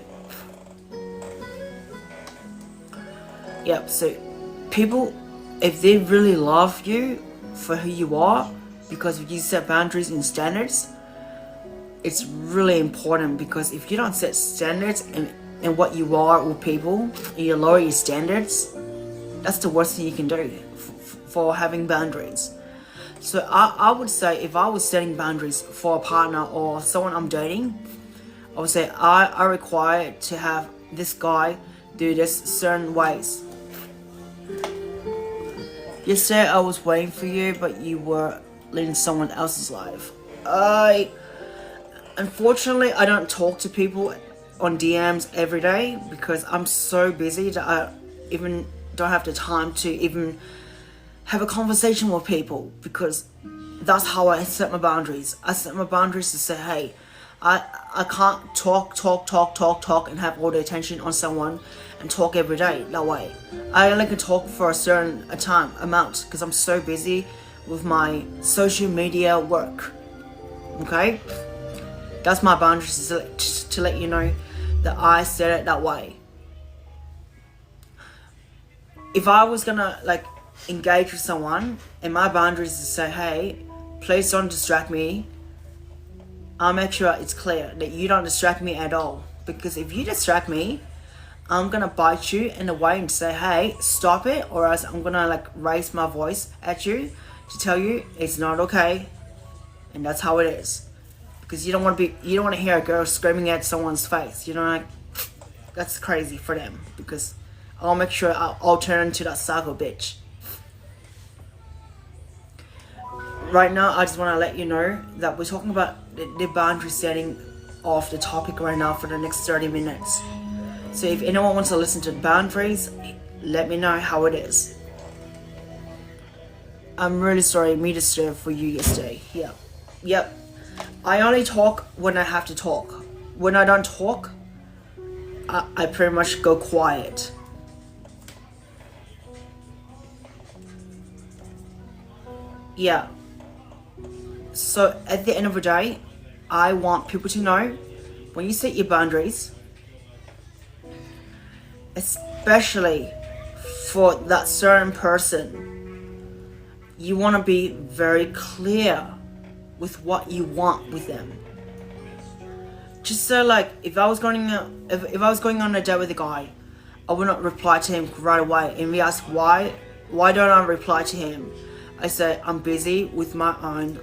Yep. So, people, if they really love you for who you are, because you set boundaries and standards, it's really important because if you don't set standards and what you are with people, and you lower your standards, that's the worst thing you can do for having boundaries. So I would say if I was setting boundaries for a partner or someone I'm dating, I would say I require to have this guy do this certain ways. Yesterday I was waiting for you, but you were leading someone else's life. Unfortunately, I don't talk to people on DMs every day because I'm so busy that I even don't have the time to even have a conversation with people because that's how I set my boundaries. I set my boundaries to say, hey, I can't talk and have all the attention on someone and talk every day that way. I only can talk for a certain amount because I'm so busy with my social media work. Okay? That's my boundaries to let you know that I set it that way. If I was gonna like engage with someone and my boundaries to say, hey, please don't distract me, I'll make sure it's clear that you don't distract me at all. Because if you distract me, I'm gonna bite you in a way and say, hey, stop it, or else I'm gonna like raise my voice at you to tell you it's not okay. And that's how it is. Because you don't want to hear a girl screaming at someone's face. You know, like, that's crazy for them. Because I'll make sure I'll turn into that psycho bitch. Right now, I just want to let you know that we're talking about the boundary setting of the topic right now for the next 30 minutes. So if anyone wants to listen to boundaries, let me know how it is. I'm really sorry, me disturb for you yesterday. Yep. I only talk when I have to talk. When I don't talk, I pretty much go quiet. yeah. So at the end of the day, I want people to know when you set your boundaries, especially for that certain person, you want to be very clear with what you want with them. Just so like if I was going on a date with a guy, I would not reply to him right away. And we ask why don't I reply to him? I say I'm busy with my own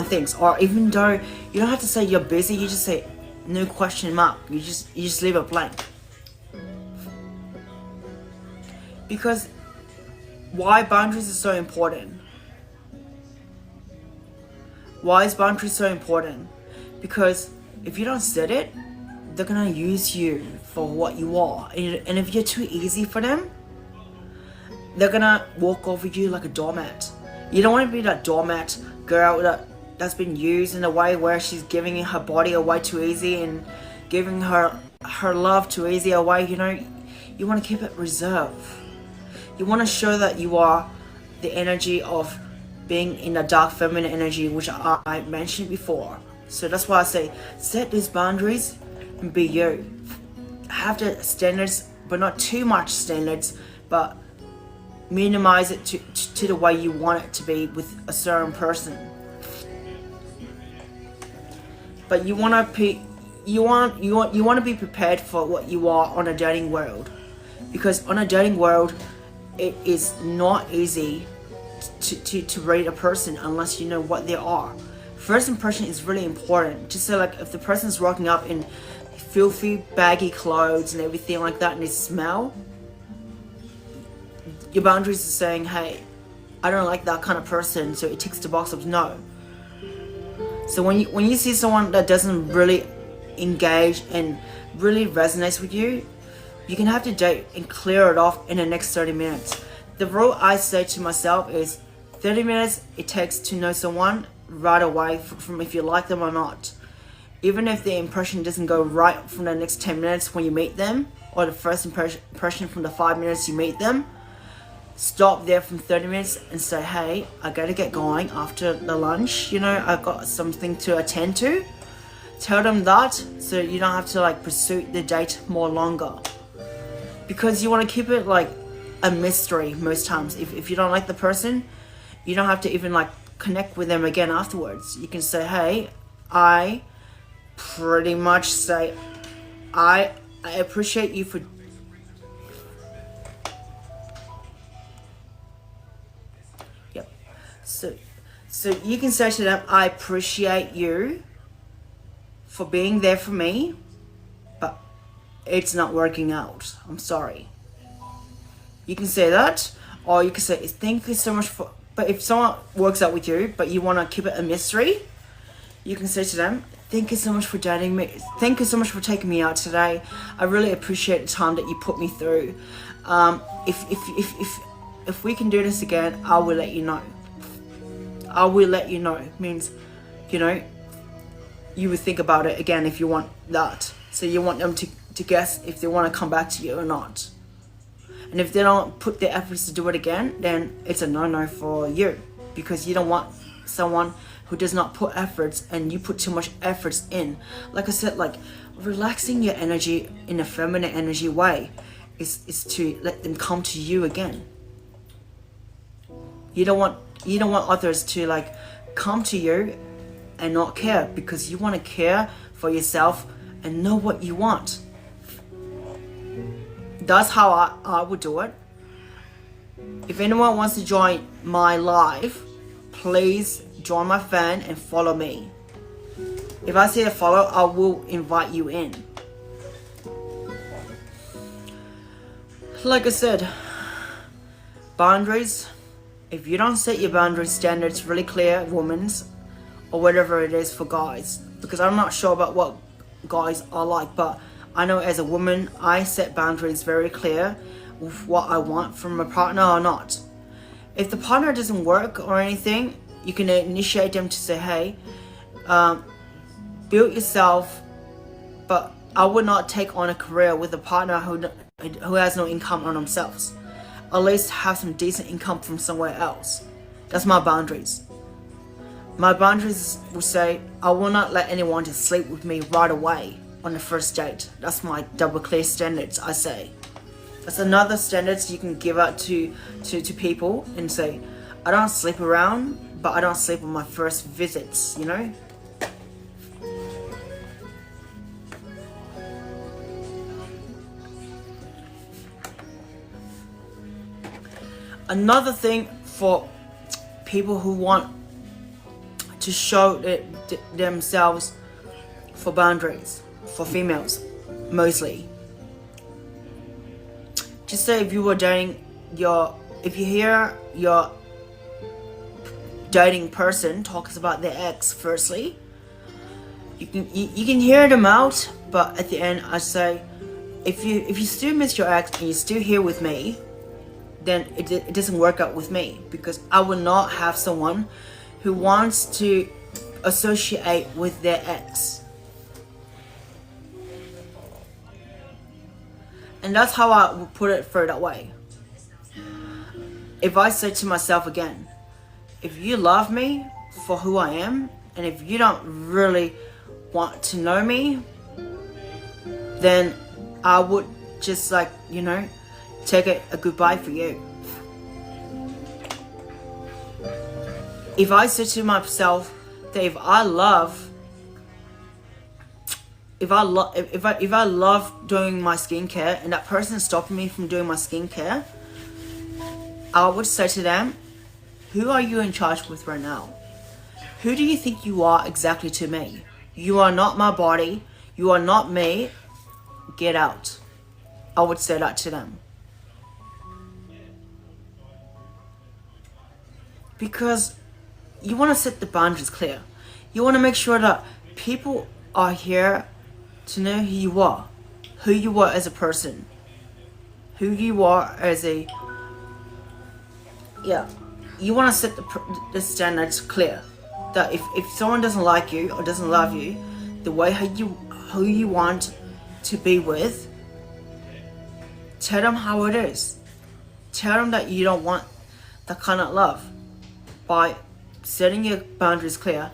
things. Or even though you don't have to say you're busy, you just say no question mark. You just leave it blank. Because why boundaries are so important? Why is boundaries so important? Because if you don't set it, they're gonna use you for what you are. And if you're too easy for them, they're gonna walk over you like a doormat. You don't want to be that doormat girl that's been used in a way where she's giving her body away too easy and giving her love too easy away. You know, you want to keep it reserved. You want to show that you are the energy of being in the dark feminine energy, which I mentioned before. So that's why I say set these boundaries and be you. Have the standards, but not too much standards, but minimize it to the way you want it to be with a certain person. But you want to be prepared for what you are on a dating world, because on a dating world, it is not easy to read a person unless you know what they are. First impression is really important. Just so like if the person's rocking up in filthy, baggy clothes and everything like that, and they smell, your boundaries are saying, hey, I don't like that kind of person, so it ticks the box of no. So when you see someone that doesn't really engage and really resonates with you, you can have the date and clear it off in the next 30 minutes. The rule I say to myself is 30 minutes it takes to know someone right away from if you like them or not. Even if the impression doesn't go right from the next 10 minutes when you meet them, or the first impression from the 5 minutes you meet them, stop there from 30 minutes and say, hey, I gotta get going after the lunch, you know, I've got something to attend to. Tell them that so you don't have to like pursue the date more longer, because you want to keep it like a mystery most times. If you don't like the person, you don't have to even like connect with them again afterwards. You can say, hey, I pretty much say I appreciate you for So you can say to them, I appreciate you for being there for me, but it's not working out. I'm sorry. You can say that, or you can say, thank you so much for, but if someone works out with you, but you want to keep it a mystery, you can say to them, thank you so much for dating me. Thank you so much for taking me out today. I really appreciate the time that you put me through. If we can do this again, I will let you know. I will let you know. Means, you know, you would think about it again if you want that. So you want them to guess if they want to come back to you or not. And if they don't put their efforts to do it again, then it's a no-no for you, because you don't want someone who does not put efforts and you put too much efforts in. Like I said, like relaxing your energy in a feminine energy way is to let them come to you again. You don't want others to like come to you and not care, because you want to care for yourself and know what you want. That's how I would do it. If anyone wants to join my live, please join my fan and follow me. If I see a follow, I will invite you in. Like I said, boundaries. If you don't set your boundary standards really clear, women's, or whatever it is for guys, because I'm not sure about what guys are like, but I know as a woman, I set boundaries very clear with what I want from a partner or not. If the partner doesn't work or anything, you can initiate them to say, hey, build yourself, but I would not take on a career with a partner who has no income on themselves. At least have some decent income from somewhere else. That's my boundaries. My boundaries will say, I will not let anyone to sleep with me right away on the first date. That's my double clear standards, I say. That's another standards you can give out to people and say, I don't sleep around, but I don't sleep on my first visits, you know? Another thing for people who want to show themselves for boundaries, for females, mostly. Just say if you were dating if you hear your dating person talks about their ex, firstly, you can hear them out, but at the end I say, if you still miss your ex and you're still here with me, then it doesn't work out with me, because I will not have someone who wants to associate with their ex. And that's how I would put it further away. If I say to myself again, if you love me for who I am, and if you don't really want to know me, then I would just take a goodbye for you. If I say to myself that if I love doing my skincare and that person is stopping me from doing my skincare, I would say to them, who are you in charge with right now? Who do you think you are exactly to me? You are not my body. You are not me. Get out. I would say that to them. Because you want to set the boundaries clear. You want to make sure that people are here to know who you are as a person, who you are as a, you want to set the standards clear, that if someone doesn't like you or doesn't love you the way who you want to be with, tell them how it is. Tell them that you don't want that kind of love. By setting your boundaries clear,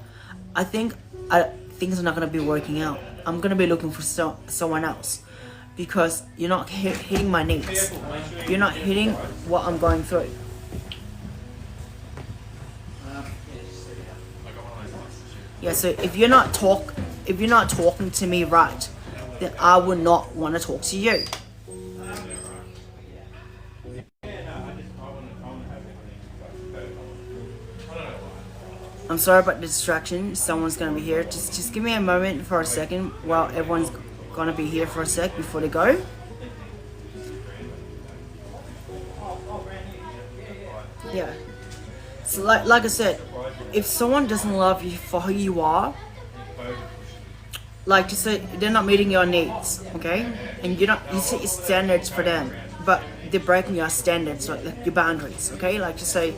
I think things are not going to be working out. I'm going to be looking for someone else, because you're not hitting my needs. You're not hitting what I'm going through. Yeah, so if you're not talking to me right, then I would not want to talk to you. I'm sorry about the distraction. Someone's gonna be here. Just give me a moment for a second while everyone's gonna be here for a sec before they go. Yeah. So like I said, if someone doesn't love you for who you are, like just say they're not meeting your needs, okay? And you set your standards for them, but they're breaking your standards, like your boundaries, okay? Like just say,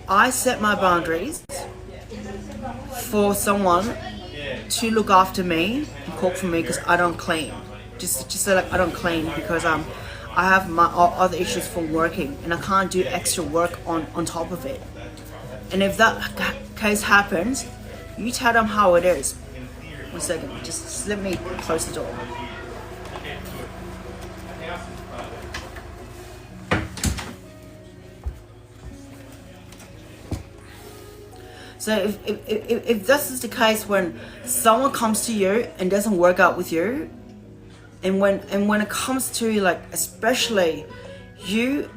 I set my boundaries for someone to look after me and cook for me because I don't clean. Just say like I don't clean because I have my other issues from working and I can't do extra work on top of it. And if that case happens, you tell them how it is. 1 second, just let me close the door. So if this is the case when someone comes to you and doesn't work out with you, and when it comes to like, especially you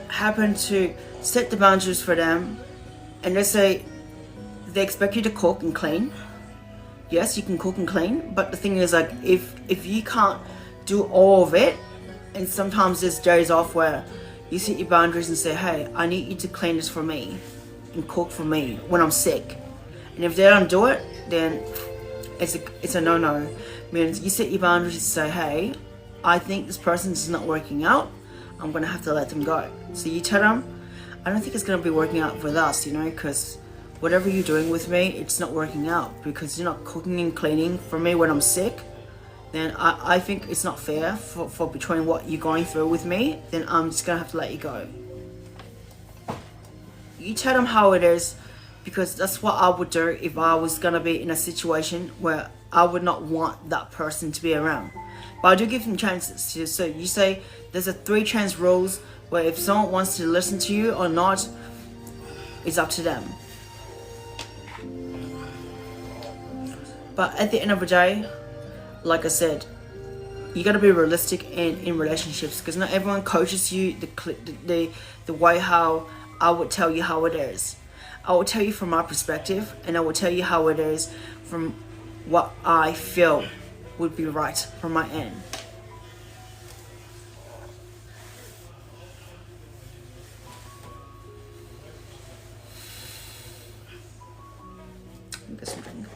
happen to set the boundaries for them, and they say they expect you to cook and clean. Yes, you can cook and clean, but the thing is like if you can't do all of it, and sometimes there's days off where you set your boundaries and say, hey, I need you to clean this for me and cook for me when I'm sick. And if they don't do it, then it's a no-no. Means you set your boundaries and say, hey, I think this person is not working out. I'm gonna have to let them go. So you tell them, I don't think it's gonna be working out with us, because whatever you're doing with me, it's not working out because you're not cooking and cleaning for me when I'm sick. Then I think it's not fair for between what you're going through with me. Then I'm just gonna have to let you go. You tell them how it is, because that's what I would do if I was gonna be in a situation where I would not want that person to be around. But I do give them chances. So you say there's a 3 chance rules where if someone wants to listen to you or not, it's up to them. But at the end of the day, like I said, you gotta be realistic in relationships, because not everyone coaches you the way how I would tell you how it is. I will tell you from my perspective, and I will tell you how it is from what I feel would be right from my end. Get some drink.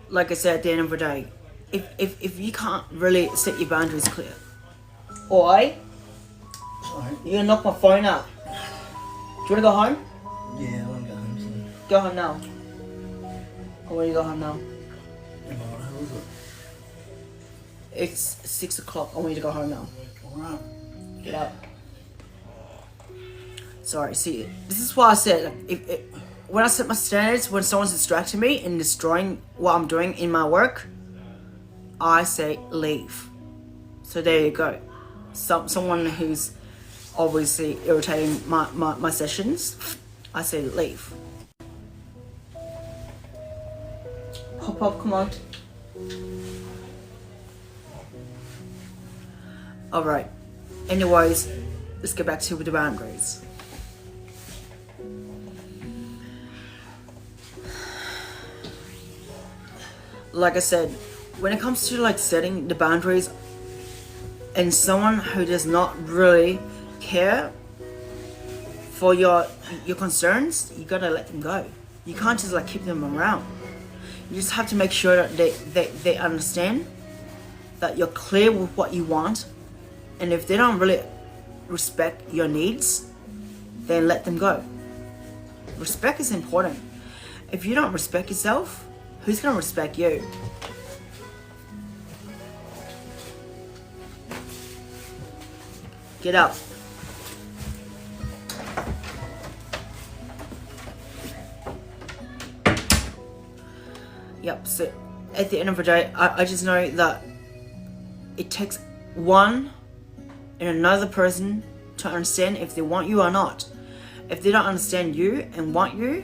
Like I said, at the end of the day, if you can't really set your boundaries clear, oi, Sorry. you're gonna knock my phone out. Do you wanna go home? Yeah, I want to go home soon. Go home now. I want you to go home now. Alright, how was it? It's 6 o'clock. I want you to go home now. Alright. Get up. Sorry, see, this is why I said, when I set my standards, when someone's distracting me and destroying what I'm doing in my work, I say leave. So there you go. Someone who's obviously irritating my sessions, I say leave. Hop up, come on. Alright. Anyways, let's get back to the boundaries. Like I said, when it comes to like setting the boundaries and someone who does not really care for your concerns, you gotta let them go. You can't just like keep them around. You just have to make sure that they understand that you're clear with what you want, and if they don't really respect your needs, then let them go. Respect is important. If you don't respect yourself, who's gonna respect you? Get up. Yep, so at the end of the day, I just know that it takes one and another person to understand if they want you or not. If they don't understand you and want you,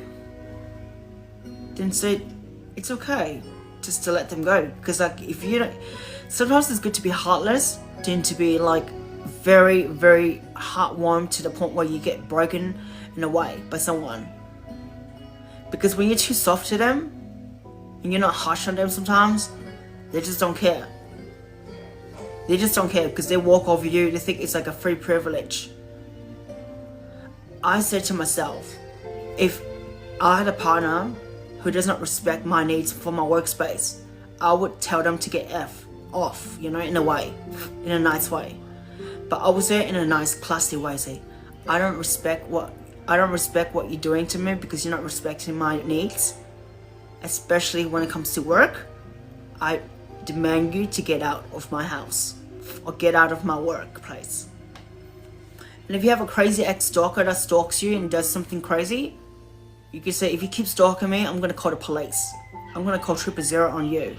then say it's okay just to let them go. Because like if you don't, sometimes it's good to be heartless than to be like very, very heartwarmed to the point where you get broken in a way by someone. Because when you're too soft to them and you're not harsh on them sometimes, they just don't care. They just don't care because they walk over you. They think it's like a free privilege. I said to myself, if I had a partner who does not respect my needs for my workspace, I would tell them to get off, you know, in a way, in a nice way. But I would say it in a nice, classy way. Say, I don't respect what you're doing to me because you're not respecting my needs, especially when it comes to work. I demand you to get out of my house or get out of my workplace. And if you have a crazy ex-stalker that stalks you and does something crazy, you can say, if you keep stalking me, I'm gonna call the police. I'm gonna call 000 on you.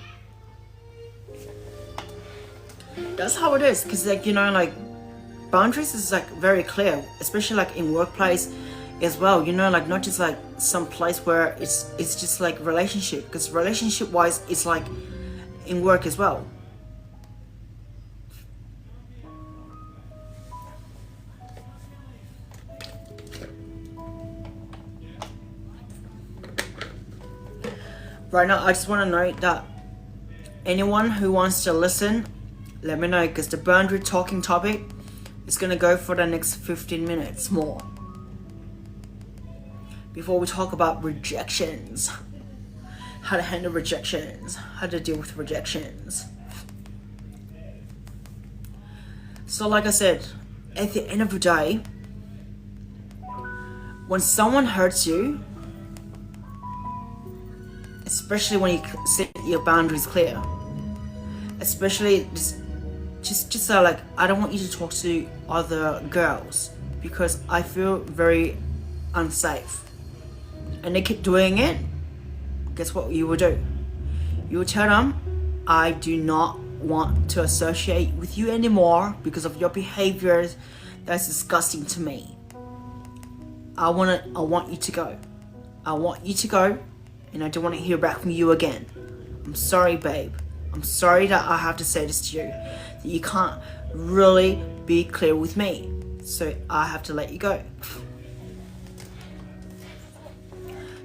That's how it is, because like, you know, like boundaries is like very clear, especially like in workplace as well, you know, like not just like some place where it's just like relationship, because relationship wise it's like in work as well. Right now, I just want to note that anyone who wants to listen, let me know, because the boundary talking topic is going to go for the next 15 minutes more. Before we talk about rejections, how to handle rejections, how to deal with rejections. So like I said, at the end of the day, when someone hurts you, especially when you set your boundaries clear. Especially just like, I don't want you to talk to other girls because I feel very unsafe. And they keep doing it. Guess what you will do? You will tell them, I do not want to associate with you anymore because of your behaviors. That's disgusting to me. I want you to go. I want you to go, and I don't want to hear back from you again. I'm sorry, babe. I'm sorry that I have to say this to you, that you can't really be clear with me, so I have to let you go.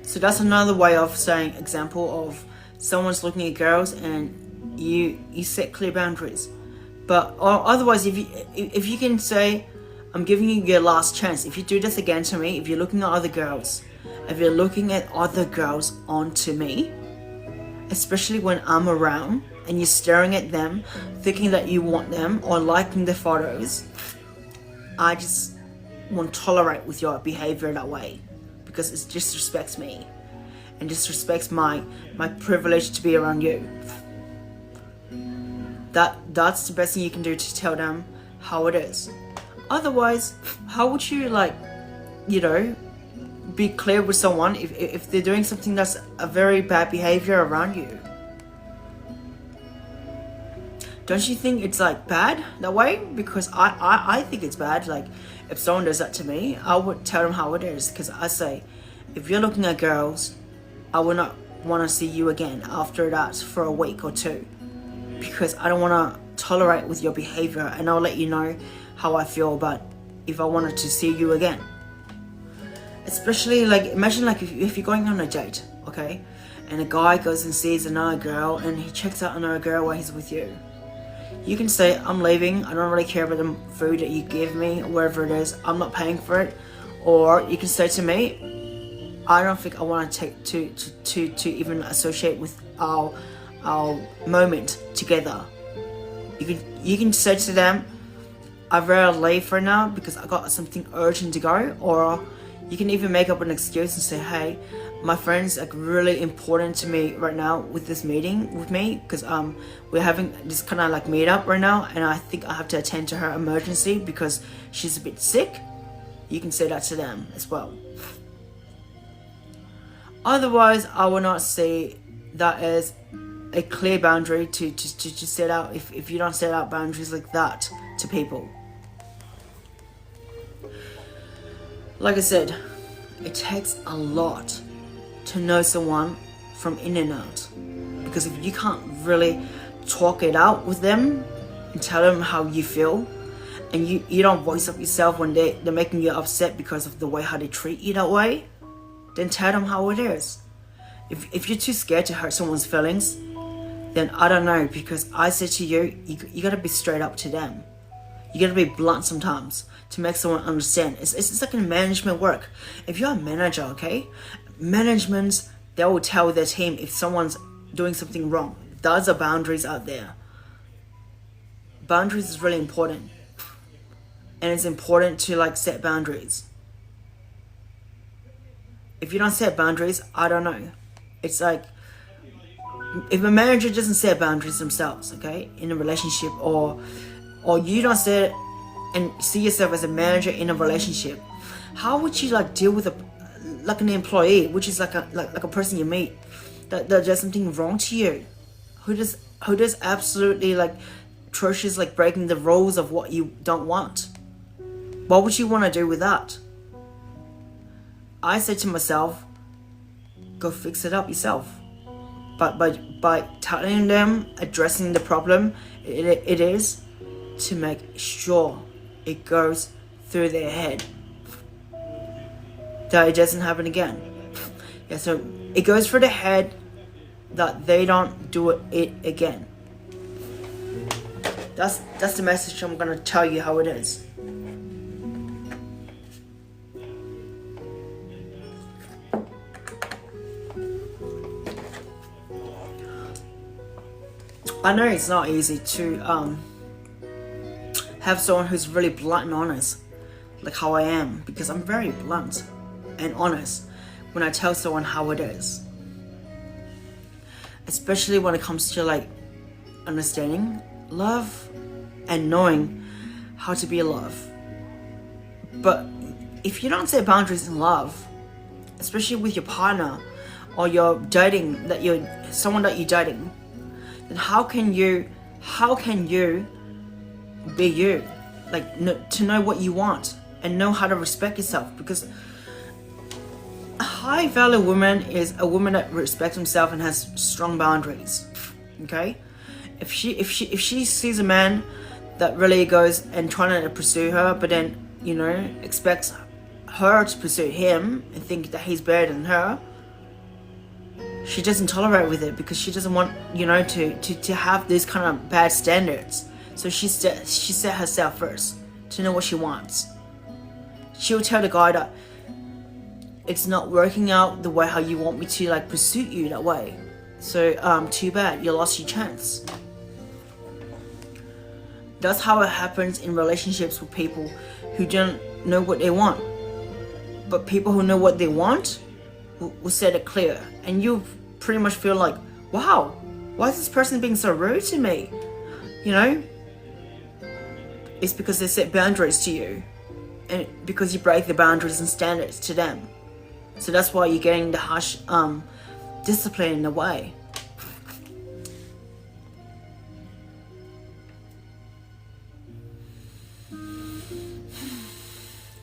So that's another way of saying, example of someone's looking at girls and you set clear boundaries. But or otherwise, if you can say, I'm giving you your last chance. If you do this again to me, if you're looking at other girls onto me, especially when I'm around and you're staring at them, thinking that you want them or liking the photos, I just won't tolerate with your behavior that way because it disrespects me and disrespects my privilege to be around you. That's the best thing you can do to tell them how it is. Otherwise, how would you be clear with someone if they're doing something that's a very bad behavior around you? Don't you think it's like bad that way? Because I think it's bad. Like, if someone does that to me, I would tell them how it is. Because I say, if you're looking at girls, I would not want to see you again after that for a week or two. Because I don't want to tolerate with your behavior, and I'll let you know how I feel about if I wanted to see you again. Especially, like, imagine like if you're going on a date, okay? And a guy goes and sees another girl and he checks out another girl while he's with you. You can say, I'm leaving, I don't really care about the food that you give me, or whatever it is, I'm not paying for it. Or you can say to me, I don't think I want to take to even associate with our moment together. You can say to them, I'd rather leave for now because I got something urgent to go. Or you can even make up an excuse and say, hey, my friend's like really important to me right now with this meeting with me because we're having this kind of like meet up right now, and I think I have to attend to her emergency because she's a bit sick. You can say that to them as well. Otherwise, I will not see that as a clear boundary to set out if you don't set out boundaries like that to people. Like I said, it takes a lot to know someone from in and out, because if you can't really talk it out with them and tell them how you feel, and you don't voice up yourself when they're making you upset because of the way how they treat you that way, then tell them how it is. If you're too scared to hurt someone's feelings, then I don't know, because I said to you, you gotta be straight up to them. You gotta be blunt sometimes to make someone understand. It's like in management work. If you're a manager, okay, management, they will tell their team if someone's doing something wrong. Those are boundaries out there. Boundaries is really important, and it's important to like set boundaries. If you don't set boundaries, I don't know. It's like if a manager doesn't set boundaries themselves, okay, in a relationship, or you don't set and see yourself as a manager in a relationship, how would you like deal with an employee, which is like a person you meet that does something wrong to you, who does absolutely like atrocious, like breaking the rules of what you don't want? What would you want to do with that? I said to myself, go fix it up yourself. But by telling them, addressing the problem, it is to make sure it goes through their head, that it doesn't happen again. Yeah, so it goes through the head that they don't do it again. That's the message I'm gonna tell you how it is. I know it's not easy to have someone who's really blunt and honest, like how I am, because I'm very blunt and honest when I tell someone how it is. especially when it comes to like understanding love and knowing how to be love. But if you don't set boundaries in love, especially with your partner or you're dating, someone that you're dating, then how can you be you? Like, to know what you want and know how to respect yourself. Because a high value woman is a woman that respects herself and has strong boundaries. Okay? If she sees a man that really goes and trying to pursue her, but then, expects her to pursue him and think that he's better than her, she doesn't tolerate with it, because she doesn't want, to have these kind of bad standards. So she set herself first to know what she wants. She'll tell the guy that it's not working out the way how you want me to like pursue you that way. So too bad, you lost your chance. That's how it happens in relationships with people who don't know what they want. But people who know what they want will set it clear, and you pretty much feel like, wow, why is this person being so rude to me? It's because they set boundaries to you, and because you break the boundaries and standards to them. So that's why you're getting the harsh discipline in a way.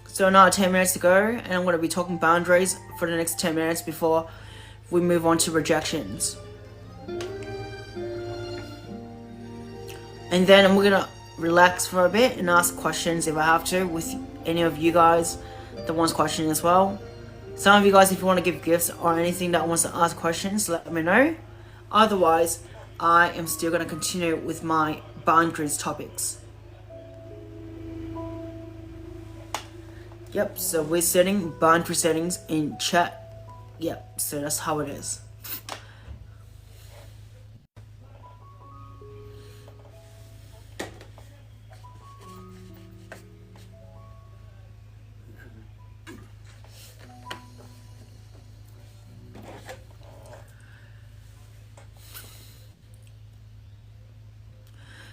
So now 10 minutes to go, and I'm going to be talking boundaries for the next 10 minutes before we move on to rejections. And then we're going to relax for a bit and ask questions if I have to with any of you guys that wants questions as well. Some of you guys, if you want to give gifts or anything that wants to ask questions, let me know. Otherwise, I am still going to continue with my boundaries topics. Yep, so we're setting boundary settings in chat. Yep, so that's how it is.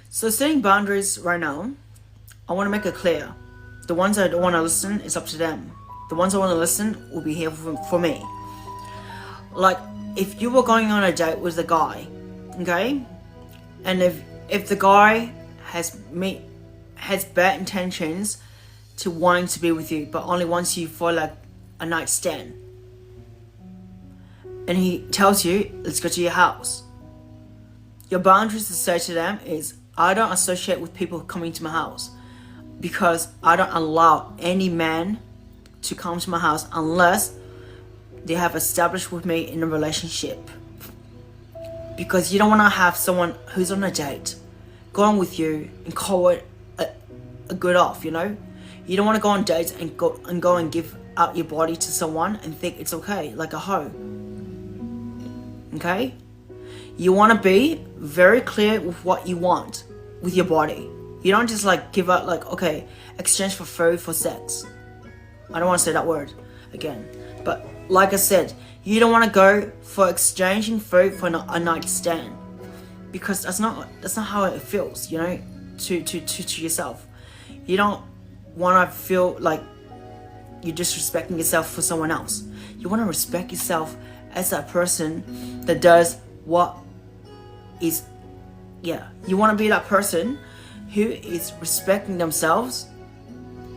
So setting boundaries right now, I want to make it clear. The ones that don't want to listen, it's up to them. The ones that want to listen will be here for me. Like, if you were going on a date with a guy, okay? And if the guy has bad intentions to wanting to be with you, but only wants you for like a night stand, and he tells you, let's go to your house, your boundaries to say to them is, I don't associate with people coming to my house, because I don't allow any man to come to my house unless they have established with me in a relationship. Because you don't want to have someone who's on a date going with you and call it a good off, You don't want to go on dates and go and give out your body to someone and think it's okay, like a hoe. Okay? You want to be very clear with what you want with your body. You don't just like give out like, okay, exchange for food for sex. I don't want to say that word again. But like I said, you don't want to go for exchanging food for a night stand. Because that's not how it feels, to yourself. You don't want to feel like you're disrespecting yourself for someone else. You want to respect yourself as that person that does what is, you want to be that person who is respecting themselves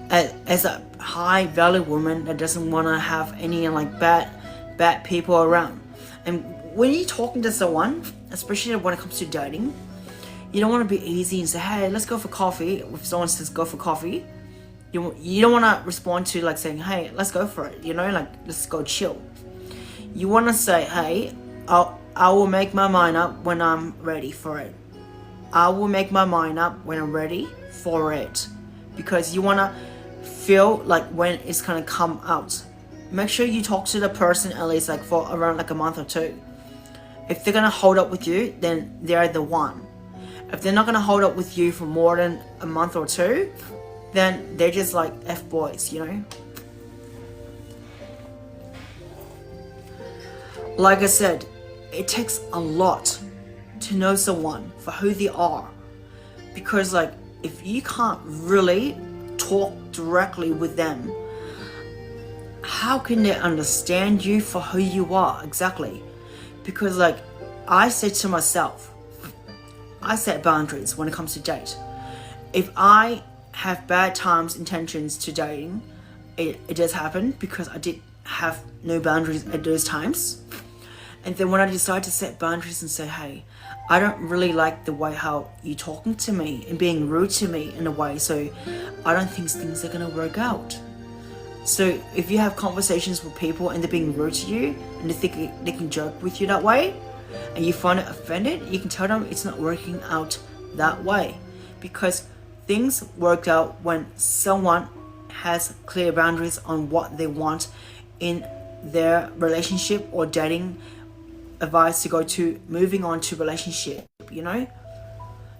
as a high value woman that doesn't want to have any like bad people around. And when you're talking to someone, especially when it comes to dating, you don't want to be easy and say, hey, let's go for coffee. If someone says go for coffee, you don't want to respond to like saying, hey, let's go for it, like let's go chill. You want to say, hey, I will make my mind up when I'm ready for it. I will make my mind up when I'm ready for it. Because you want to feel like when it's going to come out. Make sure you talk to the person at least like for around like a month or two. If they're going to hold up with you, then they're the one. If they're not going to hold up with you for more than a month or two, then they're just like F-boys, Like I said, it takes a lot to know someone for who they are, because like if you can't really talk directly with them, how can they understand you for who you are exactly? Because like I said to myself, I set boundaries when it comes to date. If I have bad times, intentions to dating, it does happen because I did have no boundaries at those times. And then when I decide to set boundaries and say, hey, I don't really like the way how you're talking to me and being rude to me in a way, so I don't think things are gonna work out. So if you have conversations with people and they're being rude to you and they think they can joke with you that way and you find it offended, you can tell them it's not working out that way, because things work out when someone has clear boundaries on what they want in their relationship or dating advice to go to moving on to relationship, you know?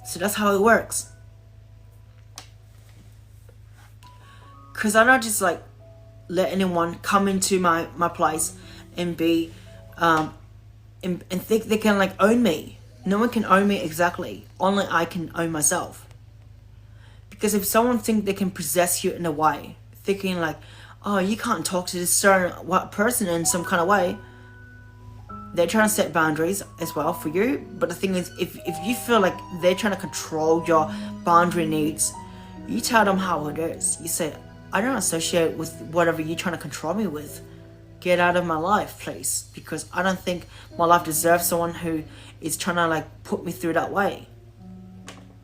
So that's how it works. Because I don't just like let anyone come into my place and be and think they can like own me. No one can own me exactly. Only I can own myself. Because if someone think they can possess you in a way, thinking like, oh, you can't talk to this certain person in some kind of way, they're trying to set boundaries as well for you. But the thing is, if you feel like they're trying to control your boundary needs, you tell them how it is. You say, I don't associate with whatever you're trying to control me with. Get out of my life, please. Because I don't think my life deserves someone who is trying to like put me through that way.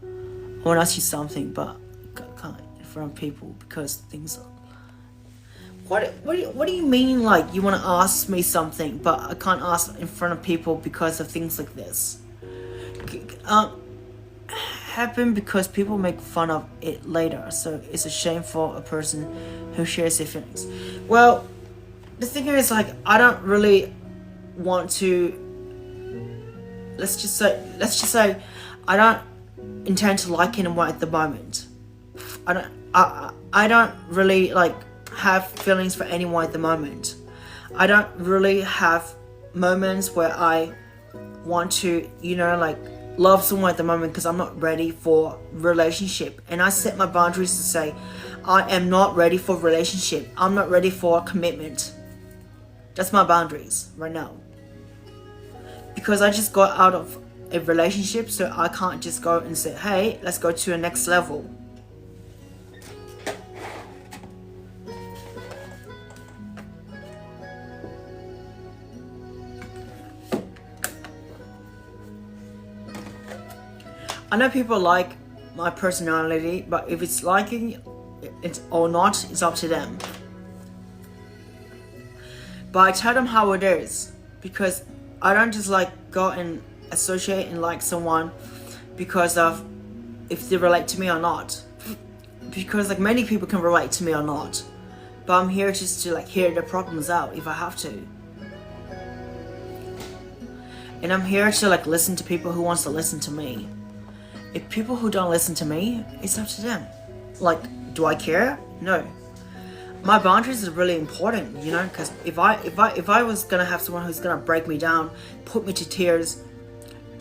I want to ask you something, but I can't in front of people because things are... What do you mean like you want to ask me something but I can't ask in front of people because of things like this? Happen because people make fun of it later, so it's a shame for a person who shares their feelings. Well, the thing is like I don't really want to... Let's just say I don't intend to like anyone at the moment. I don't really like have feelings for anyone at the moment. I don't really have moments where I want to, you know, like love someone at the moment because I'm not ready for relationship. And I set my boundaries to say I am not ready for relationship. I'm not ready for commitment. That's my boundaries right now. Because I just got out of a relationship, so I can't just go and say, hey, let's go to a next level. I know people like my personality, but if it's liking it or not, it's up to them. But I tell them how it is, because I don't just like go and associate and like someone because of if they relate to me or not. Because like many people can relate to me or not, but I'm here just to like hear their problems out if I have to. And I'm here to like listen to people who wants to listen to me. If people who don't listen to me, it's up to them. Like, do I care? No. My boundaries are really important, you know, because if I was gonna have someone who's gonna break me down, put me to tears,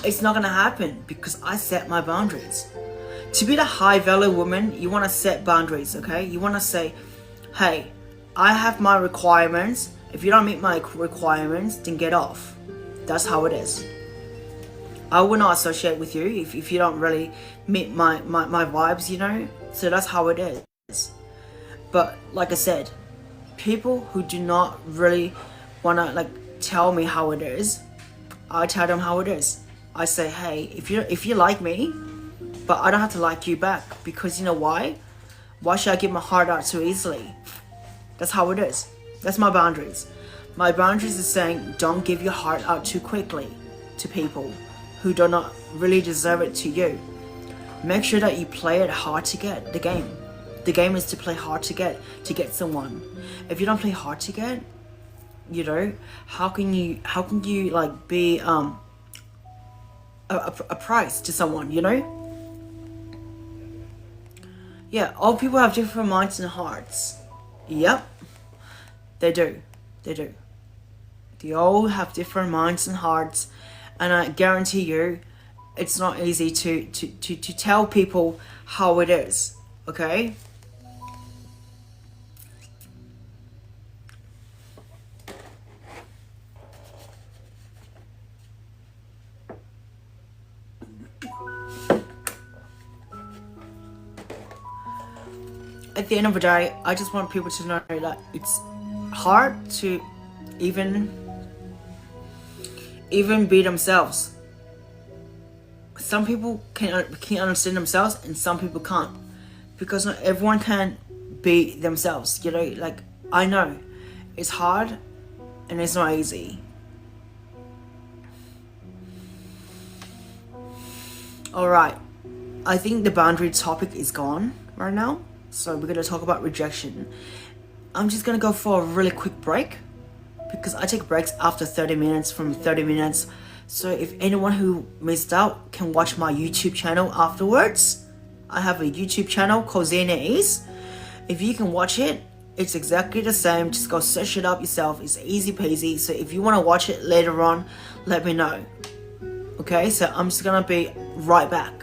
it's not gonna happen because I set my boundaries. To be the high value woman, you wanna set boundaries, okay? You wanna say, hey, I have my requirements. If you don't meet my requirements, then get off. That's how it is. I will not associate with you if you don't really meet my vibes, you know? So that's how it is. But like I said, people who do not really want to like tell me how it is, I tell them how it is. I say, hey, if you like me, but I don't have to like you back, because you know why? Why should I give my heart out so easily? That's how it is. That's my boundaries. My boundaries is saying don't give your heart out too quickly to people who do not really deserve it to you. Make sure that you play it hard to get the game. The game is to play hard to get someone. If you don't play hard to get, you know, how can you like be a price to someone, you know? Yeah, all people have different minds and hearts. Yep, they do. They all have different minds and hearts, And I guarantee you, it's not easy to tell people how it is, okay? At the end of the day, I just want people to know that it's hard to even be themselves. Some people can understand themselves and some people can't, because not everyone can be themselves, you know. Like, I know it's hard and it's not easy. Alright, I think the boundary topic is gone right now, so we're gonna talk about rejection. I'm just gonna go for a really quick break, because I take breaks after 30 minutes, from 30 minutes. So if anyone who missed out can watch my YouTube channel afterwards. I have a YouTube channel called Xena. If you can watch it, it's exactly the same. Just go search it up yourself. It's easy peasy. So if you want to watch it later on, let me know. Okay, so I'm just gonna be right back.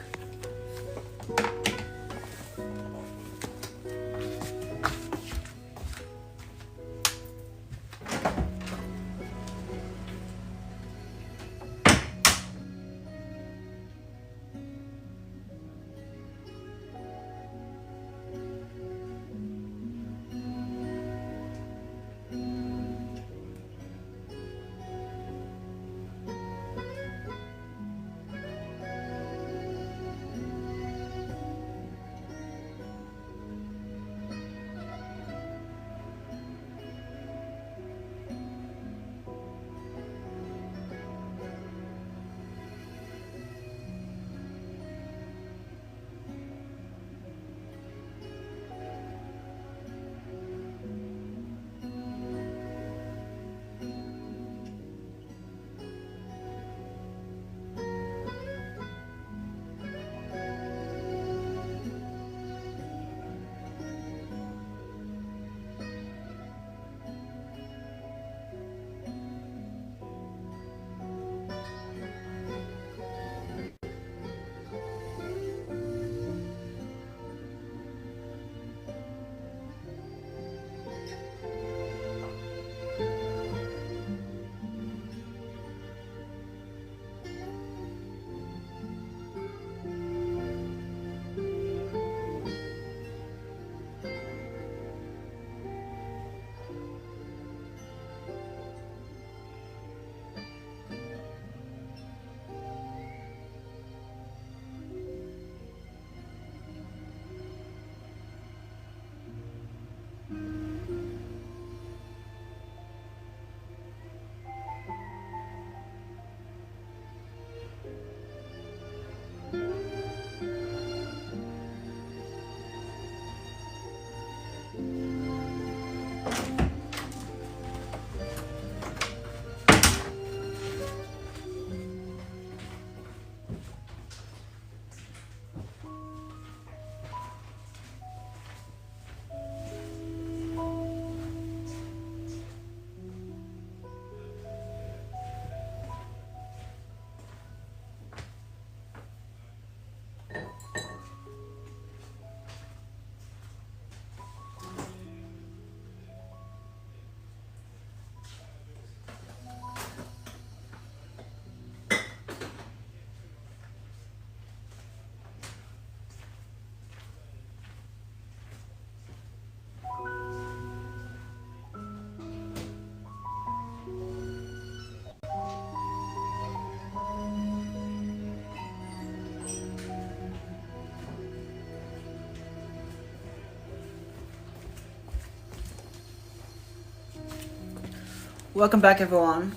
Welcome back, everyone.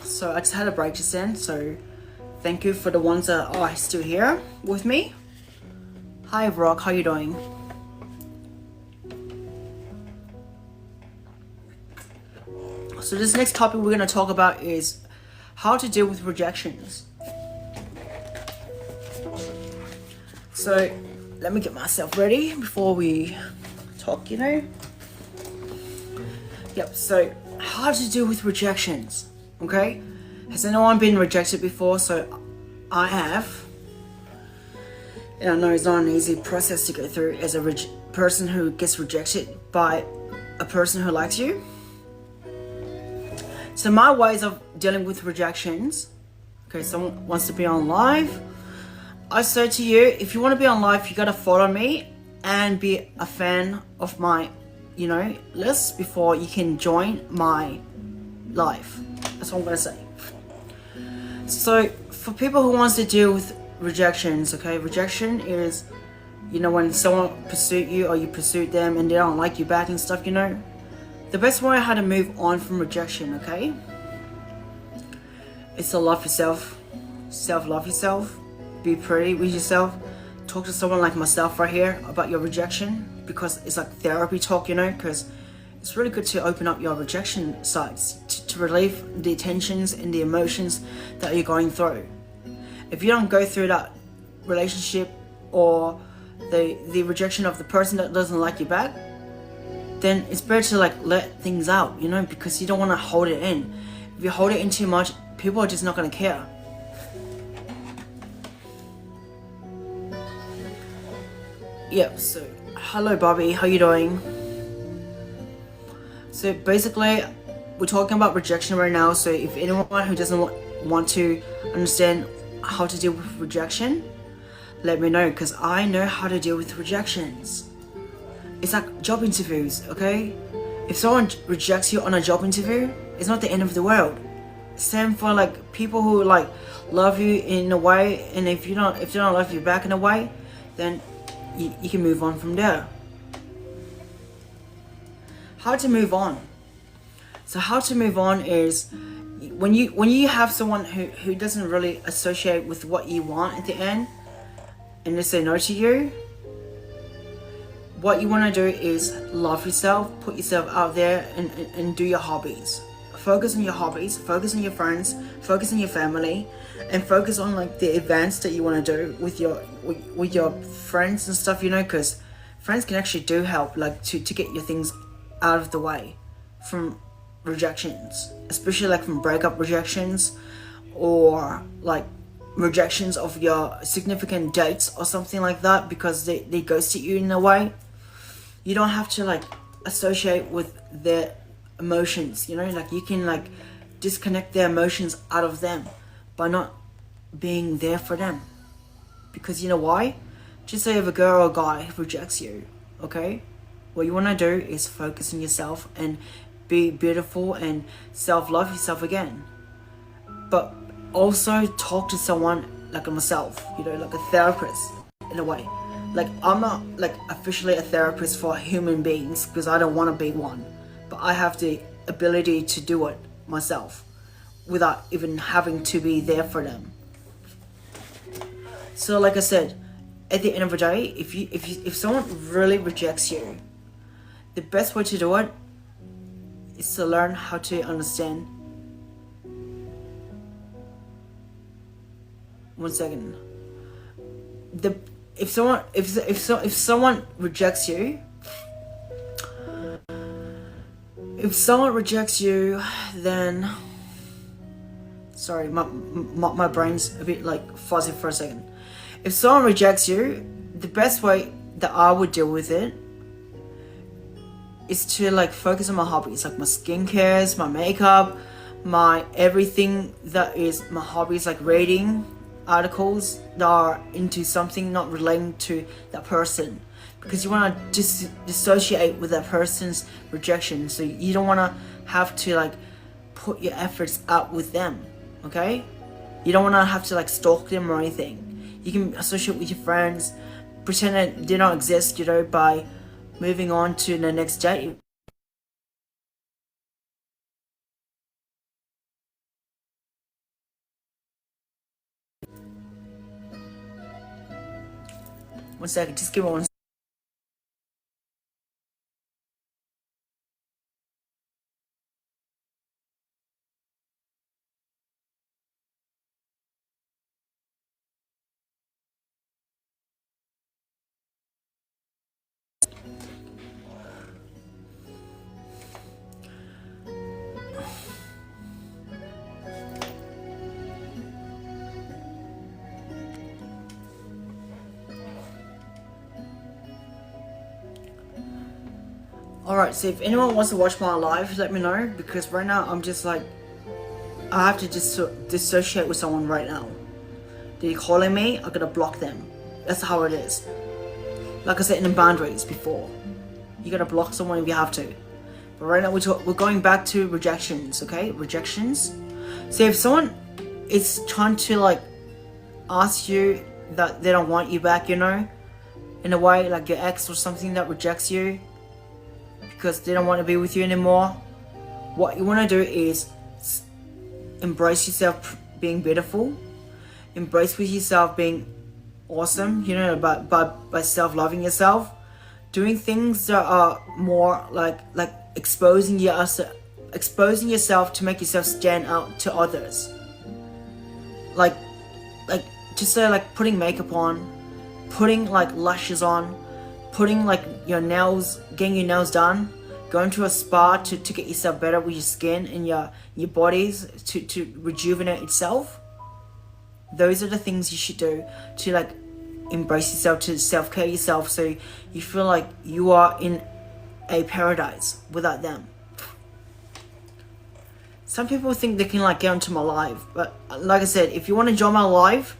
So I just had a break just then, so thank you for the ones that are still here with me. Hi Rock, how you doing? So this next topic we're going to talk about is how to deal with rejections. So let me get myself ready before we talk, you know. Yep, so how to deal with rejections, okay? Has anyone been rejected before? So I have. And I know it's not an easy process to go through as a person who gets rejected by a person who likes you. So my ways of dealing with rejections. Okay, someone wants to be on live. I say to you, if you want to be on live, you gotta follow me and be a fan of my, list before you can join my live. That's what I'm gonna say. So for people who wants to deal with rejections, okay, rejection is, when someone pursued you or you pursued them and they don't like you back and stuff, the best way how to move on from rejection, okay, is to love yourself, self-love yourself, be pretty with yourself, talk to someone like myself right here about your rejection, because it's like therapy talk, because it's really good to open up your rejection sides to relieve the tensions and the emotions that you're going through. If you don't go through that relationship or the rejection of the person that doesn't like you back, then it's better to let things out, because you don't want to hold it in. If you hold it in too much, people are just not going to care. Yep, so hello Bobby, how you doing? So basically, we're talking about rejection right now, so if anyone who doesn't want to understand how to deal with rejection, let me know, because I know how to deal with rejections. It's like job interviews, okay? If someone rejects you on a job interview, it's not the end of the world. Same for people who love you in a way, and if they don't love you back in a way, then you can move on from there. How to move on? So how to move on is when you have someone who doesn't really associate with what you want at the end, and they say no to you, what you want to do is love yourself, put yourself out there and do your hobbies. Focus on your hobbies, focus on your friends, focus on your family, and focus on the events that you want to do with your friends and stuff, because friends can actually do help to get your things out of the way from rejections, especially from breakup rejections or rejections of your significant dates or something like that, because they ghosted you in a way. You don't have to associate with their emotions, you can disconnect their emotions out of them by not being there for them. Because you know why? Just say if a girl or a guy rejects you, okay, what you want to do is focus on yourself and be beautiful and self-love yourself again. But also talk to someone like myself, like a therapist in a way. I'm not officially a therapist for human beings, because I don't want to be one, but I have the ability to do it myself without even having to be there for them. So like I said, at the end of the day, if someone really rejects you, the best way to do it is to learn how to understand. One second. If someone rejects you, then sorry, my brain's a bit fuzzy for a second. If someone rejects you, the best way that I would deal with it is to focus on my hobbies, my skincares, my makeup, my everything that is my hobbies, reading articles that are into something not relating to that person, because you want to dissociate with that person's rejection, so you don't want to have to put your efforts out with them, okay? You don't want to have to stalk them or anything. You can associate with your friends, pretend that they don't exist, by moving on to the next date. One second, just give me one. Alright, so if anyone wants to watch my live, let me know, because right now I'm just like, I have to just dissociate with someone right now. They're calling me, I'm gonna block them. That's how it is. Like I said in the boundaries before, you gotta block someone if you have to. But right now we're going back to rejections, okay? Rejections. So if someone is trying to like ask you that they don't want you back, you know, in a way, like your ex or something that rejects you because they don't want to be with you anymore, what you want to do is embrace yourself being beautiful, embrace with yourself being awesome, you know, by self-loving yourself, doing things that are more like exposing yourself to make yourself stand out to others, like just say like putting makeup on, putting like lashes on, putting like your nails, getting your nails done, going to a spa to get yourself better with your skin and your bodies to rejuvenate itself. Those are the things you should do to like embrace yourself, to self-care yourself, so you feel like you are in a paradise without them. Some people think they can like get onto my live, but like I said, if you want to join my live,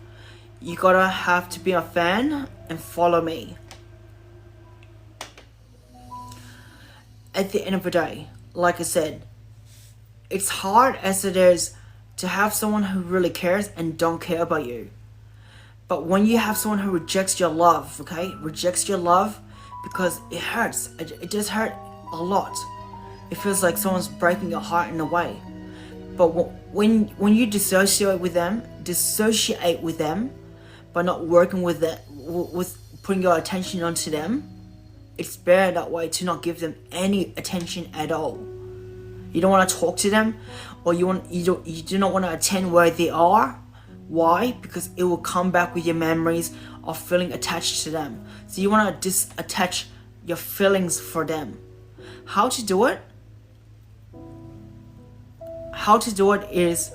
you gotta have to be a fan and follow me. At the end of the day, like I said, it's hard as it is to have someone who really cares and don't care about you. But when you have someone who rejects your love, okay, rejects your love, because it hurts. It does hurt a lot. It feels like someone's breaking your heart in a way. But when you dissociate with them by not working with it, with putting your attention onto them, it's better that way to not give them any attention at all. You don't want to talk to them, or you do not want to attend where they are. Why? Because it will come back with your memories of feeling attached to them. So you want to disattach your feelings for them. How to do it? How to do it is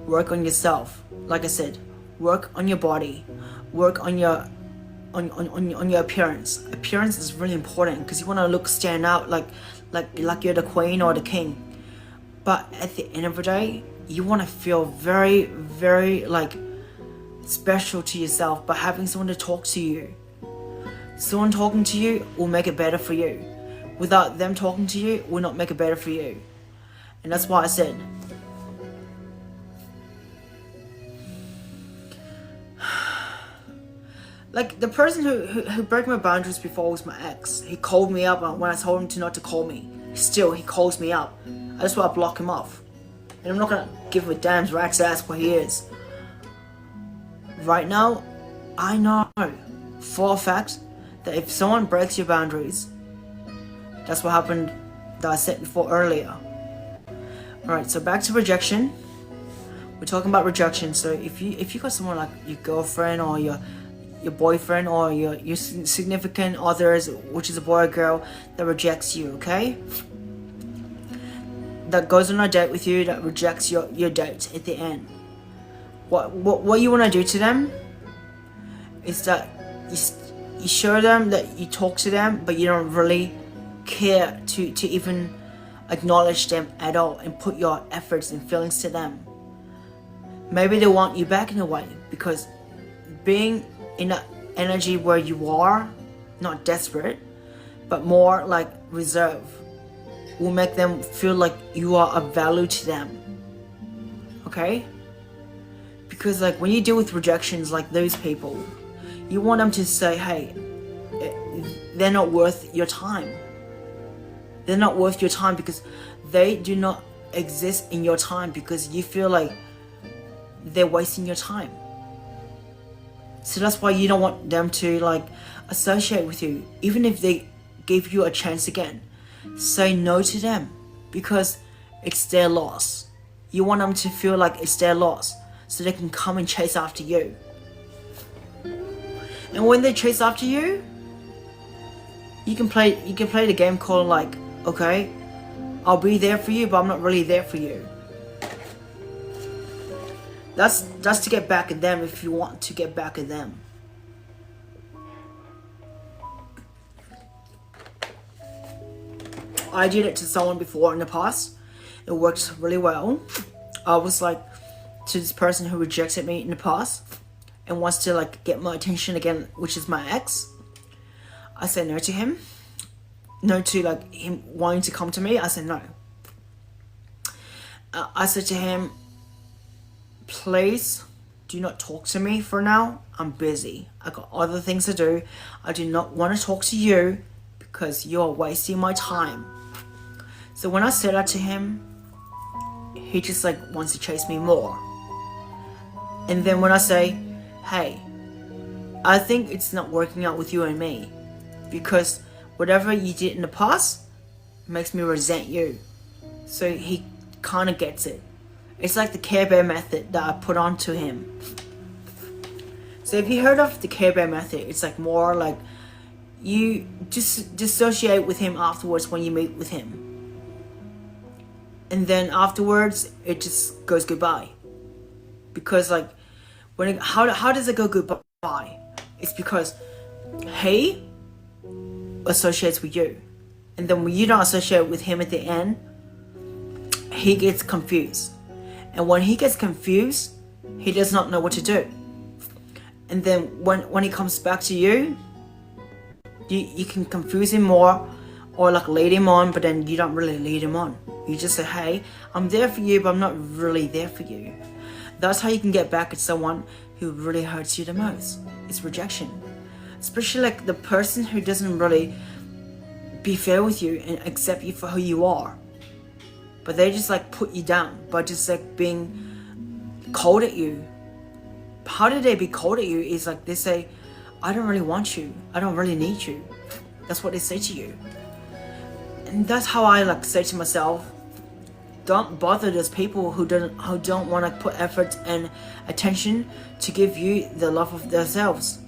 work on yourself. Like I said, work on your body, work on your appearance. Appearance is really important because you want to stand out like you're the queen or the king. But at the end of the day, you want to feel very, very like special to yourself by having someone to talk to you. Someone talking to you will make it better for you. Without them talking to you, will not make it better for you. And that's why I said, like the person who broke my boundaries before was my ex. He called me up when I told him not to call me. Still, he calls me up. I just want to block him off. And I'm not gonna give him a damn rat's ass where he is. Right now, I know for a fact that if someone breaks your boundaries, that's what happened that I said before earlier. Alright, so back to rejection. We're talking about rejection. So if you got someone like your girlfriend or your boyfriend or your significant others, which is a boy or girl, that rejects you, okay? That goes on a date with you, that rejects your date at the end. What you want to do to them is that you show them that you talk to them, but you don't really care to even acknowledge them at all and put your efforts and feelings to them. Maybe they want you back in a way, because being in that energy where you are not desperate but more like reserve will make them feel like you are of value to them, okay? Because like when you deal with rejections like those people, you want them to say, hey, they're not worth your time. They're not worth your time because they do not exist in your time, because you feel like they're wasting your time. So that's why you don't want them to like associate with you. Even if they give you a chance again, say no to them, because it's their loss. You want them to feel like it's their loss so they can come and chase after you. And when they chase after you, you can play the game called like, okay, I'll be there for you, but I'm not really there for you. That's to get back at them if you want to get back at them. I did it to someone before in the past. It worked really well. I was like, to this person who rejected me in the past and wants to like get my attention again, which is my ex. I said no to him. No to like him wanting to come to me. I said no. I said to him, please do not talk to me for now. I'm busy. I got other things to do. I do not want to talk to you because you're wasting my time. So when I said that to him, he just like wants to chase me more. And then when I say, hey, I think it's not working out with you and me because whatever you did in the past makes me resent you. So he kind of gets it. It's like the Care Bear method that I put on to him. So if you heard of the Care Bear method, it's like more like you just dissociate with him afterwards when you meet with him. And then afterwards, it just goes goodbye. Because like, how does it go goodbye? It's because he associates with you. And then when you don't associate with him at the end, he gets confused. And when he gets confused, he does not know what to do. And then when he comes back to you, you can confuse him more or like lead him on, but then you don't really lead him on. You just say, hey, I'm there for you, but I'm not really there for you. That's how you can get back at someone who really hurts you the most. It's rejection. Especially like the person who doesn't really be fair with you and accept you for who you are. But they just like put you down by just like being cold at you. How did they be cold at you is like they say, I don't really want you. I don't really need you. That's what they say to you. And that's how I like say to myself, don't bother those people who don't want to put effort and attention to give you the love of themselves.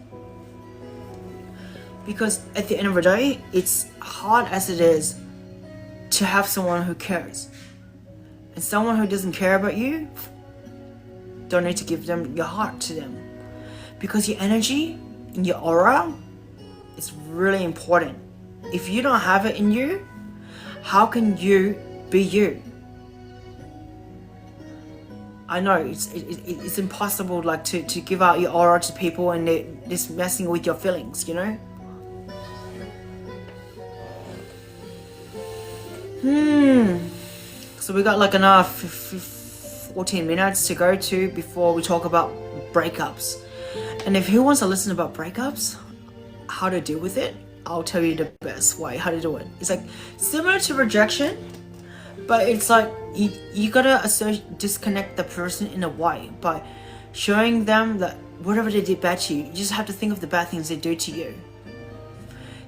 Because at the end of the day, it's hard as it is to have someone who cares. And someone who doesn't care about you, don't need to give them your heart to them. Because your energy and your aura is really important. If you don't have it in you, how can you be you? I know it's impossible like to give out your aura to people and they're just messing with your feelings, you know? So we got like another 14 minutes to go to before we talk about breakups. And if who wants to listen about breakups, how to deal with it, I'll tell you the best way how to do it. It's like similar to rejection, but it's like you gotta disconnect the person in a way by showing them that whatever they did bad to you, you just have to think of the bad things they do to you.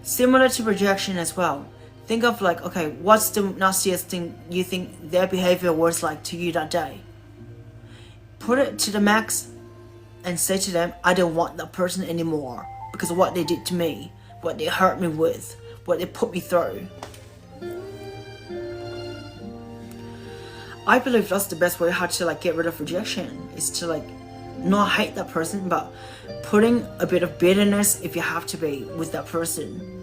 Similar to rejection as well. Think of like, okay, what's the nastiest thing you think their behavior was like to you that day? Put it to the max and say to them, I don't want that person anymore because of what they did to me, what they hurt me with, what they put me through. I believe that's the best way how to like get rid of rejection is to like not hate that person, but putting a bit of bitterness if you have to be with that person.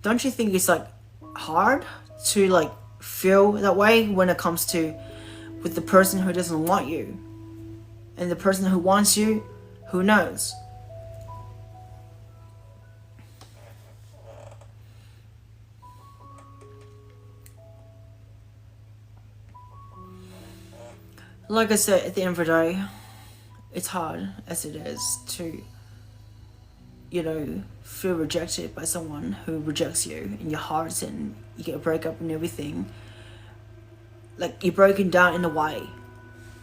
Don't you think it's like hard to like feel that way when it comes to with the person who doesn't want you and the person who wants you, who knows? Like I said, at the end of the day, it's hard as it is to, you know, feel rejected by someone who rejects you in your heart and you get a breakup and everything. Like, you're broken down in a way.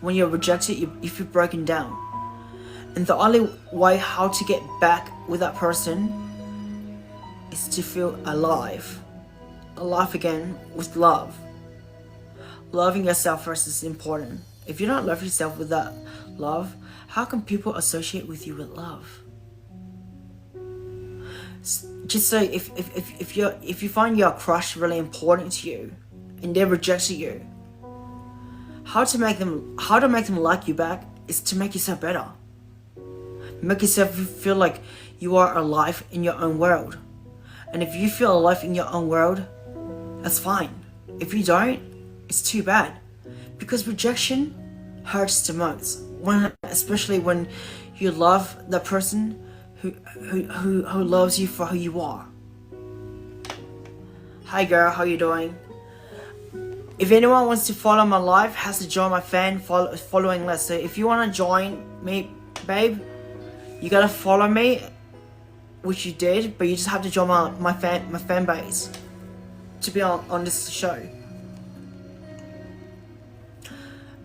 When you're rejected, you feel broken down. And the only way how to get back with that person is to feel alive. Alive again with love. Loving yourself first is important. If you don't love yourself with that love, how can people associate with you with love? Just so if you find your crush really important to you and they rejected you, how to make them like you back is to make yourself better. Make yourself feel like you are alive in your own world. And if you feel alive in your own world, that's fine. If you don't, it's too bad. Because rejection hurts the most. Especially when you love the person who loves you for who you are. Hi girl, how you doing? If anyone wants to follow my life, has to join my fan following list. So if you want to join me, babe, you gotta follow me, which you did, but you just have to join my fan base to be on this show.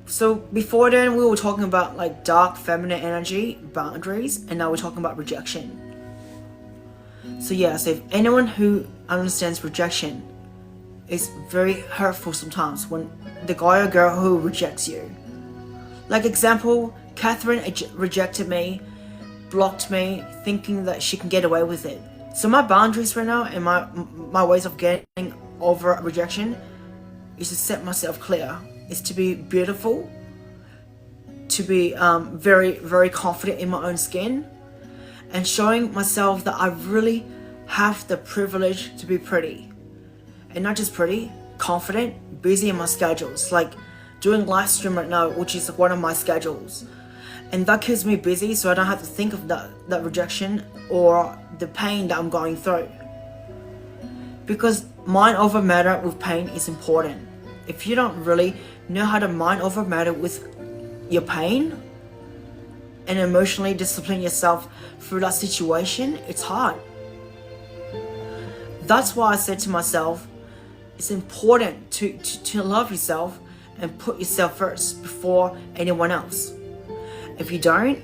So before then, we were talking about like dark feminine energy, boundaries, and now we're talking about rejection. So yeah, so if anyone who understands rejection, it's very hurtful sometimes when the guy or girl who rejects you. Like example, Catherine rejected me, blocked me, thinking that she can get away with it. So my boundaries right now and my ways of getting over rejection is to set myself clear. Is to be beautiful, to be very, very confident in my own skin, and showing myself that I really have the privilege to be pretty. And not just pretty, confident, busy in my schedules. Like doing live stream right now, which is one of my schedules. And that keeps me busy so I don't have to think of that rejection or the pain that I'm going through. Because mind over matter with pain is important. If you don't really know how to mind over matter with your pain and emotionally discipline yourself through that situation, it's hard. That's why I said to myself, it's important to love yourself and put yourself first before anyone else. If you don't,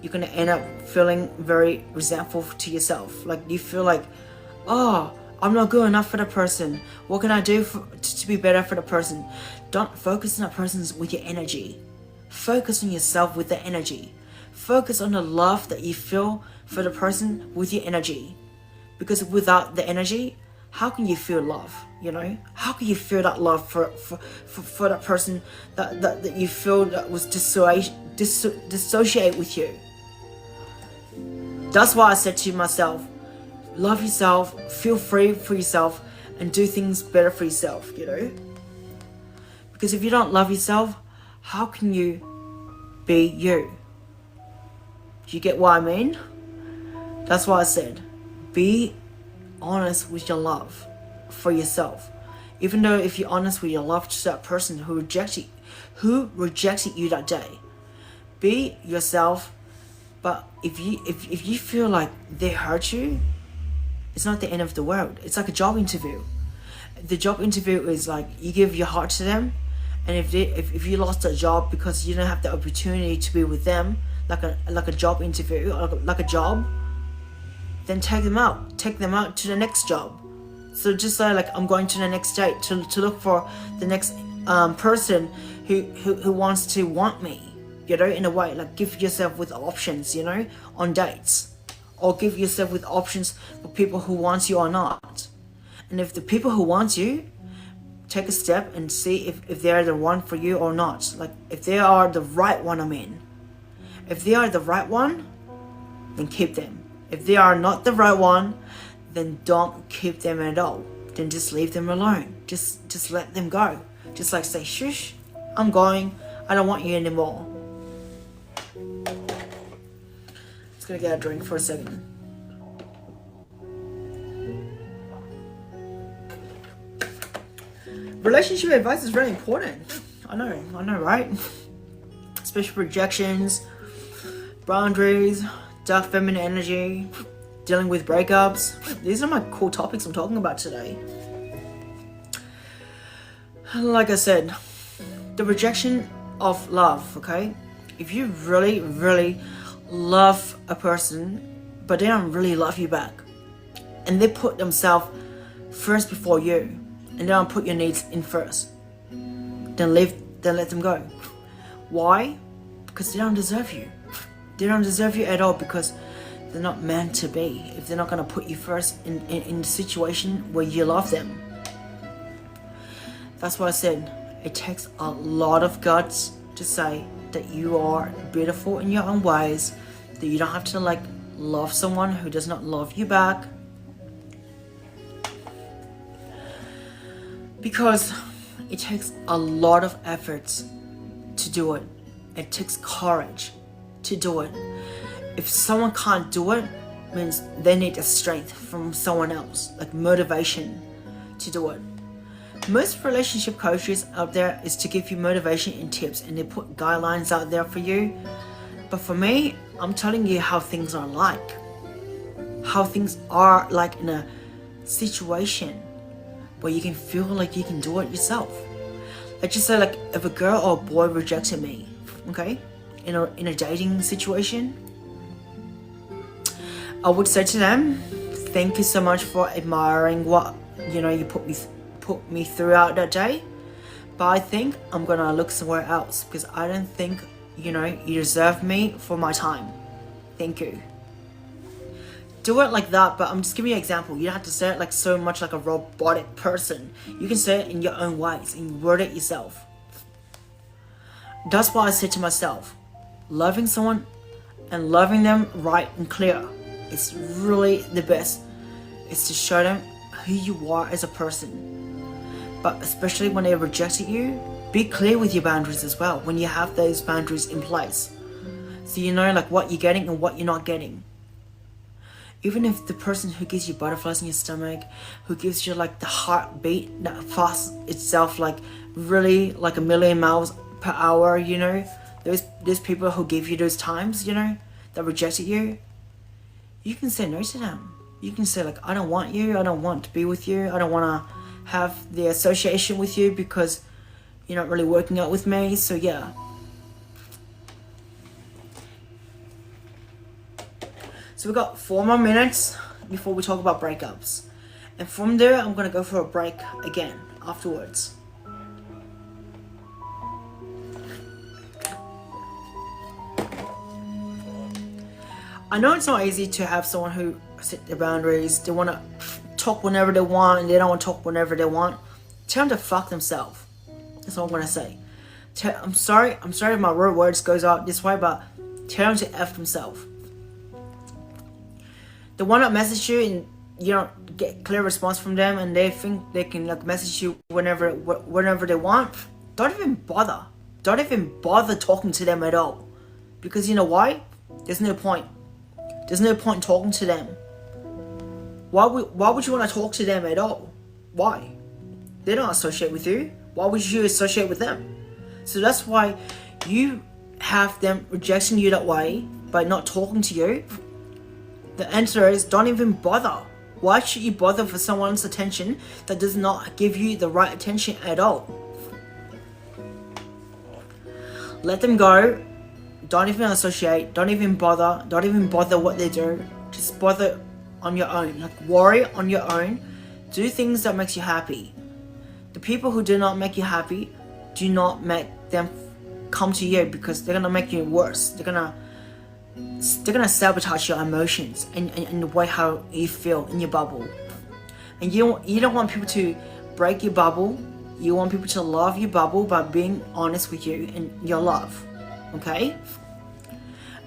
you're going to end up feeling very resentful to yourself. Like you feel like, oh, I'm not good enough for the person. What can I do to be better for the person? Don't focus on that person with your energy. Focus on yourself with the energy. Focus on the love that you feel for the person with your energy. Because without the energy, how can you feel love? You know, how can you feel that love for that person that you feel that was dissociate with you? That's why I said to myself, love yourself, feel free for yourself, and do things better for yourself, you know? Because if you don't love yourself, how can you be you? Do you get what I mean? That's why I said, be honest with your love for yourself. Even though if you're honest with your love to that person who rejected you that day, be yourself. But if you feel like they hurt you, it's not the end of the world. It's like a job interview. The job interview is like you give your heart to them, and if you lost a job because you don't have the opportunity to be with them, like a job interview, like a job, then take them out to the next job. So just say like I'm going to the next date to look for the next person who wants to want me, you know, in a way. Like give yourself with options, you know, on dates, or give yourself with options for people who want you or not. And if the people who want you, take a step and see if they're the one for you or not. Like if they are the right one, I mean. If they are the right one, then keep them. If they are not the right one, then don't keep them at all. Then just leave them alone. Just let them go. Just like say, shush, I'm going. I don't want you anymore. Just gonna get a drink for a second. Relationship advice is very important. I know, right? Especially rejections, boundaries, dark feminine energy, dealing with breakups. These are my cool topics I'm talking about today. Like I said, the rejection of love, okay? If you really, really love a person, but they don't really love you back, and they put themselves first before you, and they don't put your needs in first, then let them go. Why? Because they don't deserve you. They don't deserve you at all because they're not meant to be. If they're not going to put you first in the situation where you love them. That's why I said it takes a lot of guts to say that you are beautiful in your own ways, that you don't have to like love someone who does not love you back. Because it takes a lot of efforts to do it. It takes courage to do it. If someone can't do it, means they need the strength from someone else, like motivation to do it. Most relationship coaches out there is to give you motivation and tips, and they put guidelines out there for you. But for me, I'm telling you how things are like. How things are like in a situation where you can feel like you can do it yourself. Let's just say, like, if a girl or a boy rejected me, okay, in a dating situation, I would say to them, thank you so much for admiring what, you put me throughout that day, but I think I'm gonna look somewhere else because I don't think, you deserve me for my time. Thank you. Do it like that, but I'm just giving you an example. You don't have to say it like so much like a robotic person. You can say it in your own ways and word it yourself. That's why I said to myself, loving someone and loving them right and clear, it's really the best. It's to show them who you are as a person. But especially when they rejected you, be clear with your boundaries as well when you have those boundaries in place. So you know like what you're getting and what you're not getting. Even if the person who gives you butterflies in your stomach, who gives you like the heartbeat that fast itself like really like 1,000,000 miles per hour, those people who give you those times, that rejected you, you can say no to them. You can say like, I don't want you, I don't want to be with you, I don't want to have the association with you because you're not really working out with me, so yeah. So we got 4 more minutes before we talk about breakups. And from there, I'm going to go for a break again afterwards. I know it's not easy to have someone who set their boundaries. They want to talk whenever they want and they don't want to talk whenever they want. Tell them to fuck themselves. That's all I'm going to say. I'm sorry if my words goes out this way, but tell them to F themselves. The one that message you and you don't get clear response from them and they think they can like message you whenever they want, don't even bother. Don't even bother talking to them at all. Because you know why? There's no point. There's no point in talking to them. Why would you want to talk to them at all? Why? They don't associate with you. Why would you associate with them? So that's why you have them rejecting you that way by not talking to you. The answer is don't even bother. Why should you bother for someone's attention that does not give you the right attention at all? Let them go. Don't even associate. Don't even bother. Don't even bother what they do. Just bother on your own. Like worry on your own. Do things that makes you happy. The people who do not make you happy, do not make them come to you because they're gonna make you worse. They're gonna sabotage your emotions and the way how you feel in your bubble. And you don't want people to break your bubble. You want people to love your bubble by being honest with you and your love. Okay?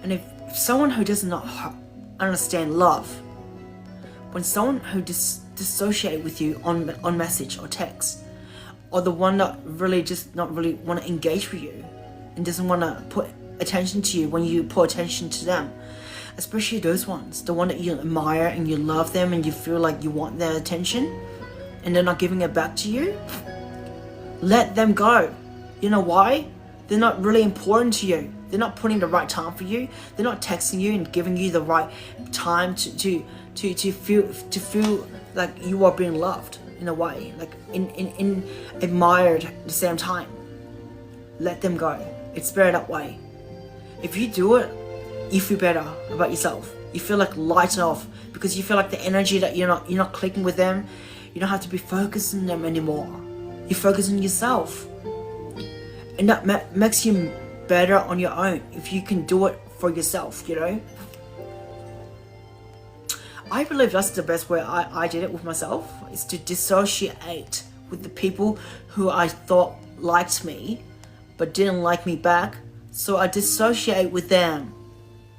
And if someone who does not understand love, when someone who dissociate with you on message or text, or the one that really just not really want to engage with you and doesn't want to put attention to you when you put attention to them, especially those ones, the one that you admire and you love them and you feel like you want their attention and they're not giving it back to you, let them go. You know why? They're not really important to you. They're not putting the right time for you. They're not texting you and giving you the right time to feel like you are being loved in a way, like in admired at the same time. Let them go. It's better that way. If you do it, you feel better about yourself. You feel like lighten off because you feel like the energy that you're not clicking with them. You don't have to be focused on them anymore. You focus on yourself, and that makes you better on your own if you can do it for yourself. I believe that's the best way I did it with myself, is to dissociate with the people who I thought liked me but didn't like me back. So I dissociate with them.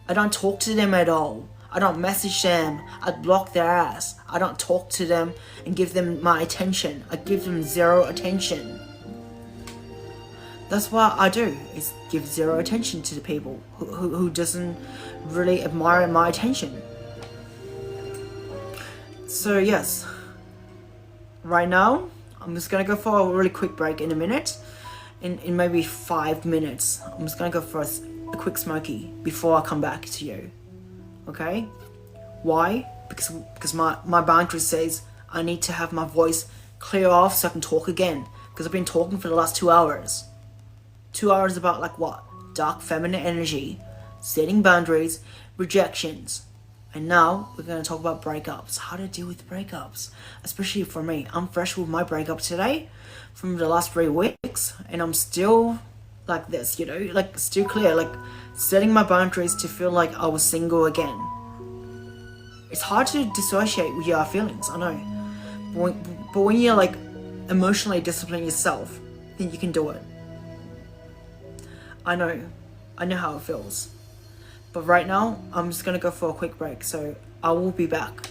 I don't talk to them at all. I don't message them. I block their ass. I don't talk to them and give them my attention. I give them zero attention. That's what I do, is give zero attention to the people who doesn't really admire my attention. So yes, right now, I'm just gonna go for a really quick break in a minute. In maybe 5 minutes, I'm just gonna go for a quick smoky before I come back to you. Okay? Why? Because my boundary says I need to have my voice clear off so I can talk again. Because I've been talking for the last 2 hours. 2 hours about like what? Dark feminine energy, setting boundaries, rejections. And now we're going to talk about breakups. How to deal with breakups. Especially for me. I'm fresh with my breakup today from the last 3 weeks. And I'm still like this, you know, like still clear. Like setting my boundaries to feel like I was single again. It's hard to dissociate with your feelings, I know. But when you're like emotionally disciplining yourself, then you can do it. I know how it feels. But right now, I'm just gonna go for a quick break, so I will be back.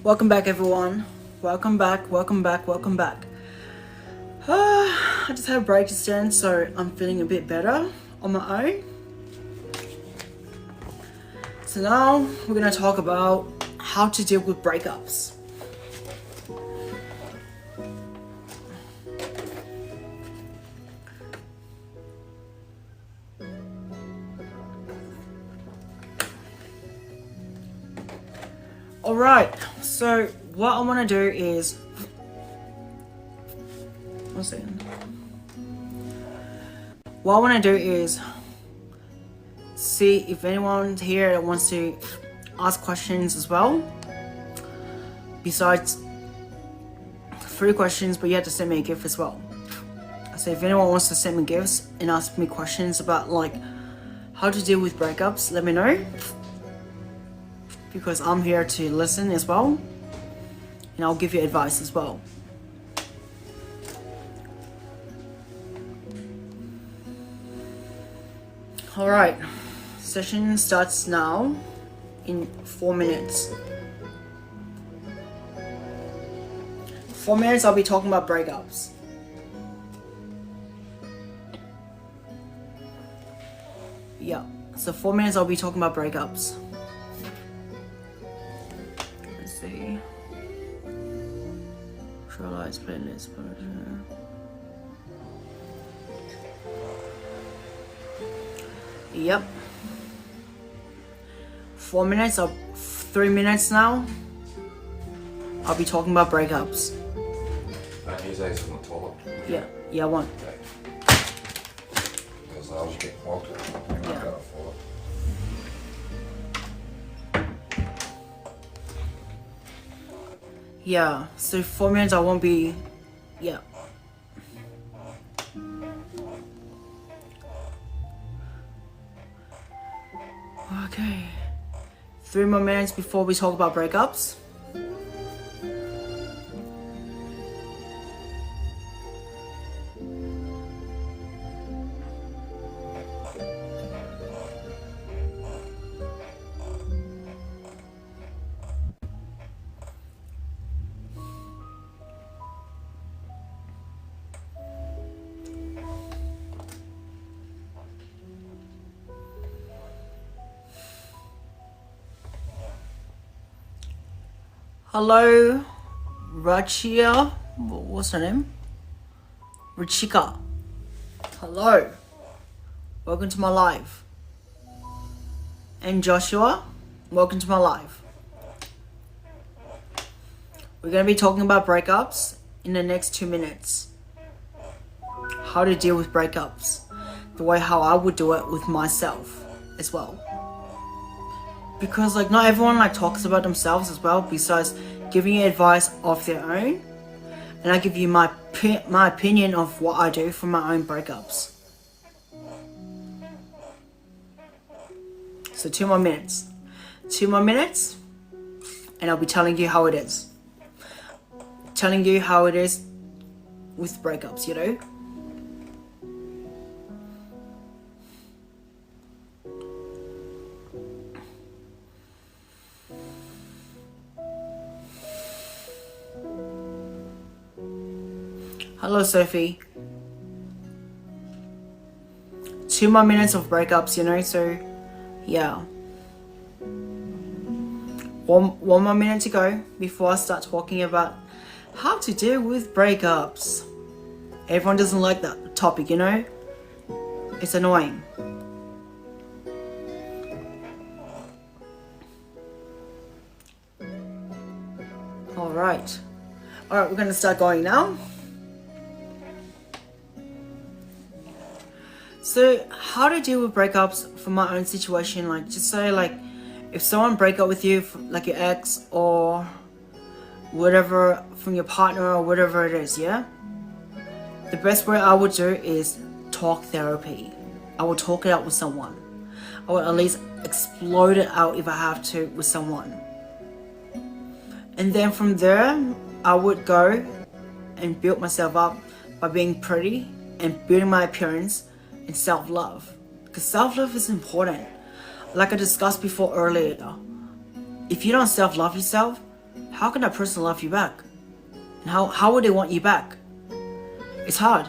Welcome back, everyone. Welcome back, welcome back, welcome back. I just had a break just then, so I'm feeling a bit better on my own. So now we're gonna talk about how to deal with breakups. Alright, so what I want to do is... One second. What I want to do is see if anyone here that wants to ask questions as well. Besides 3 questions, but you have to send me a gift as well. So if anyone wants to send me gifts and ask me questions about like how to deal with breakups, let me know. Because I'm here to listen as well, and I'll give you advice as well. Alright, session starts now in 4 minutes. 4 minutes I'll be talking about breakups. Yeah, so 4 minutes I'll be talking about breakups. See. Shoreline playlist. Yep. 4 minutes or 3 minutes now. I'll be talking about breakups. He's out on the toilet. Yeah, I want. Because I was getting clogged. I'm not gonna afford it. Yeah, so 4 minutes I won't be. Yeah. Okay. 3 more minutes before we talk about breakups. Hello, Rachia. What's her name? Rachika. Hello. Welcome to my live. And Joshua, welcome to my live. We're going to be talking about breakups in the next 2 minutes. How to deal with breakups. The way how I would do it with myself as well. Because like not everyone like talks about themselves as well, besides giving you advice of their own, and I give you my opinion of what I do for my own breakups. So 2 more minutes, 2 more minutes, and I'll be telling you how it is. Telling you how it is with breakups, you know. Hello, Sophie. 2 more minutes of breakups, you know, so yeah. One more minute to go before I start talking about how to deal with breakups. Everyone doesn't like that topic, you know? It's annoying. Alright, we're gonna start going now. So how to deal with breakups from my own situation, like just say like if someone break up with you, like your ex or whatever, from your partner or whatever it is, yeah? The best way I would do is talk therapy. I would talk it out with someone. I would at least explode it out if I have to with someone. And then from there, I would go and build myself up by being pretty and building my appearance and self-love. Because self-love is important. Like I discussed before earlier, if you don't self-love yourself, how can that person love you back? And how would they want you back? It's hard.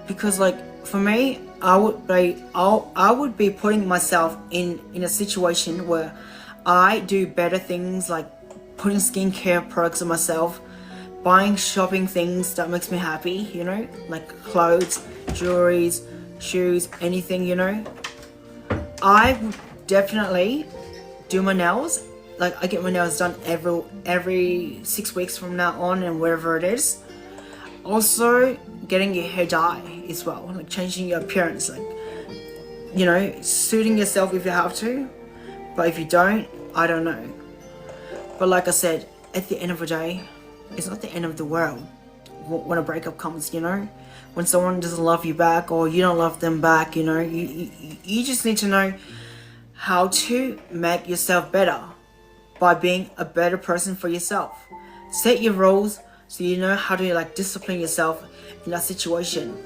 Because like for me, I would be putting myself in a situation where I do better things, like putting skincare products on myself, buying shopping things that makes me happy, you know, like clothes, jewelries, shoes, anything, you know. I would definitely do my nails. Like I get my nails done every 6 weeks from now on, and wherever it is. Also getting your hair dye as well, like changing your appearance, like, you know, suiting yourself if you have to, but if you don't, I don't know. But like I said, at the end of the day, it's not the end of the world when a breakup comes, you know. When someone doesn't love you back, or you don't love them back, you know, you just need to know how to make yourself better by being a better person for yourself. Set your rules so you know how to like discipline yourself in that situation.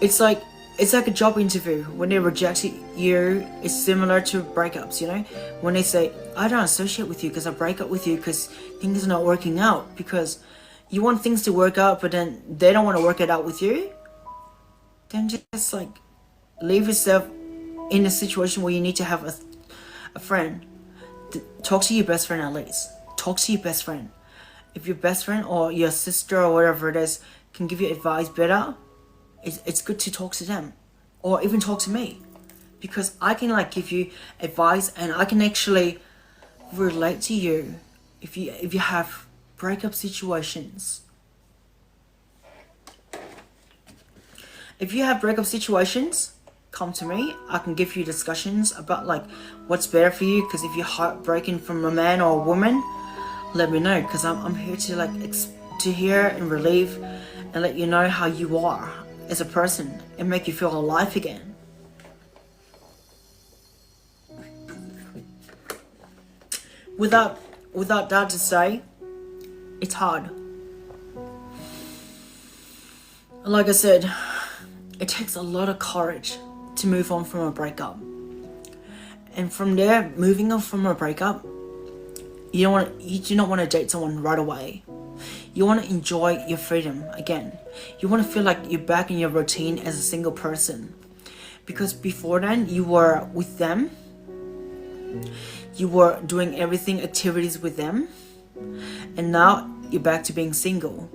It's like a job interview. When they reject you, it's similar to breakups, you know. When they say, I don't associate with you because I break up with you because things are not working out, because you want things to work out, but then they don't want to work it out with you, then just like leave yourself in a situation where you need to have a friend. Talk to your best friend at least. Talk to your best friend. If your best friend or your sister or whatever it is can give you advice better, it's good to talk to them, or even talk to me, because I can like give you advice and I can actually relate to you if you have breakup situations. If you have breakup situations, come to me. I can give you discussions about like what's better for you, because if you're heartbroken from a man or a woman, let me know, because I'm here to like to hear and relieve and let you know how you are as a person and make you feel alive again. Without that to say, it's hard. Like I said, it takes a lot of courage to move on from a breakup. And from there, moving on from a breakup, you do not want to date someone right away. You want to enjoy your freedom again. You want to feel like you're back in your routine as a single person. Because before then, you were with them. You were doing everything, activities with them. And now you're back to being single.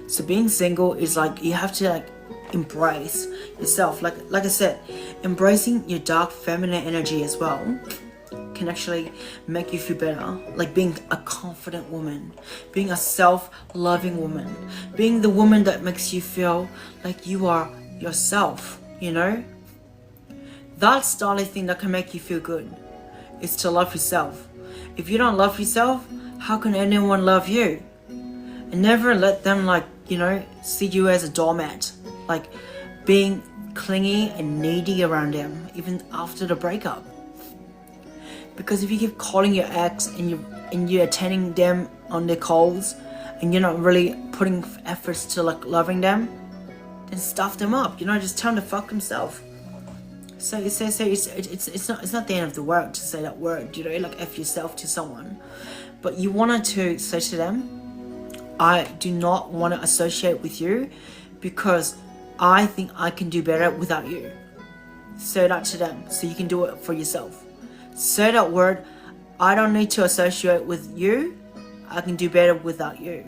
So being single is like, you have to like embrace yourself. Like I said, embracing your dark feminine energy as well can actually make you feel better. Like being a confident woman, being a self-loving woman, being the woman that makes you feel like you are yourself, you know. That's the only thing that can make you feel good, is to love yourself. If you don't love yourself, how can anyone love you? And never let them like, you know, see you as a doormat, like being clingy and needy around them even after the breakup. Because if you keep calling your ex and you're attending them on their calls and you're not really putting efforts to like loving them, then stuff them up, you know, just tell them to fuck themselves. So it's not the end of the world to say that word, you know, like F yourself to someone. But you wanted to say to them, I do not want to associate with you because I think I can do better without you. Say that to them so you can do it for yourself. Say that word, I don't need to associate with you, I can do better without you.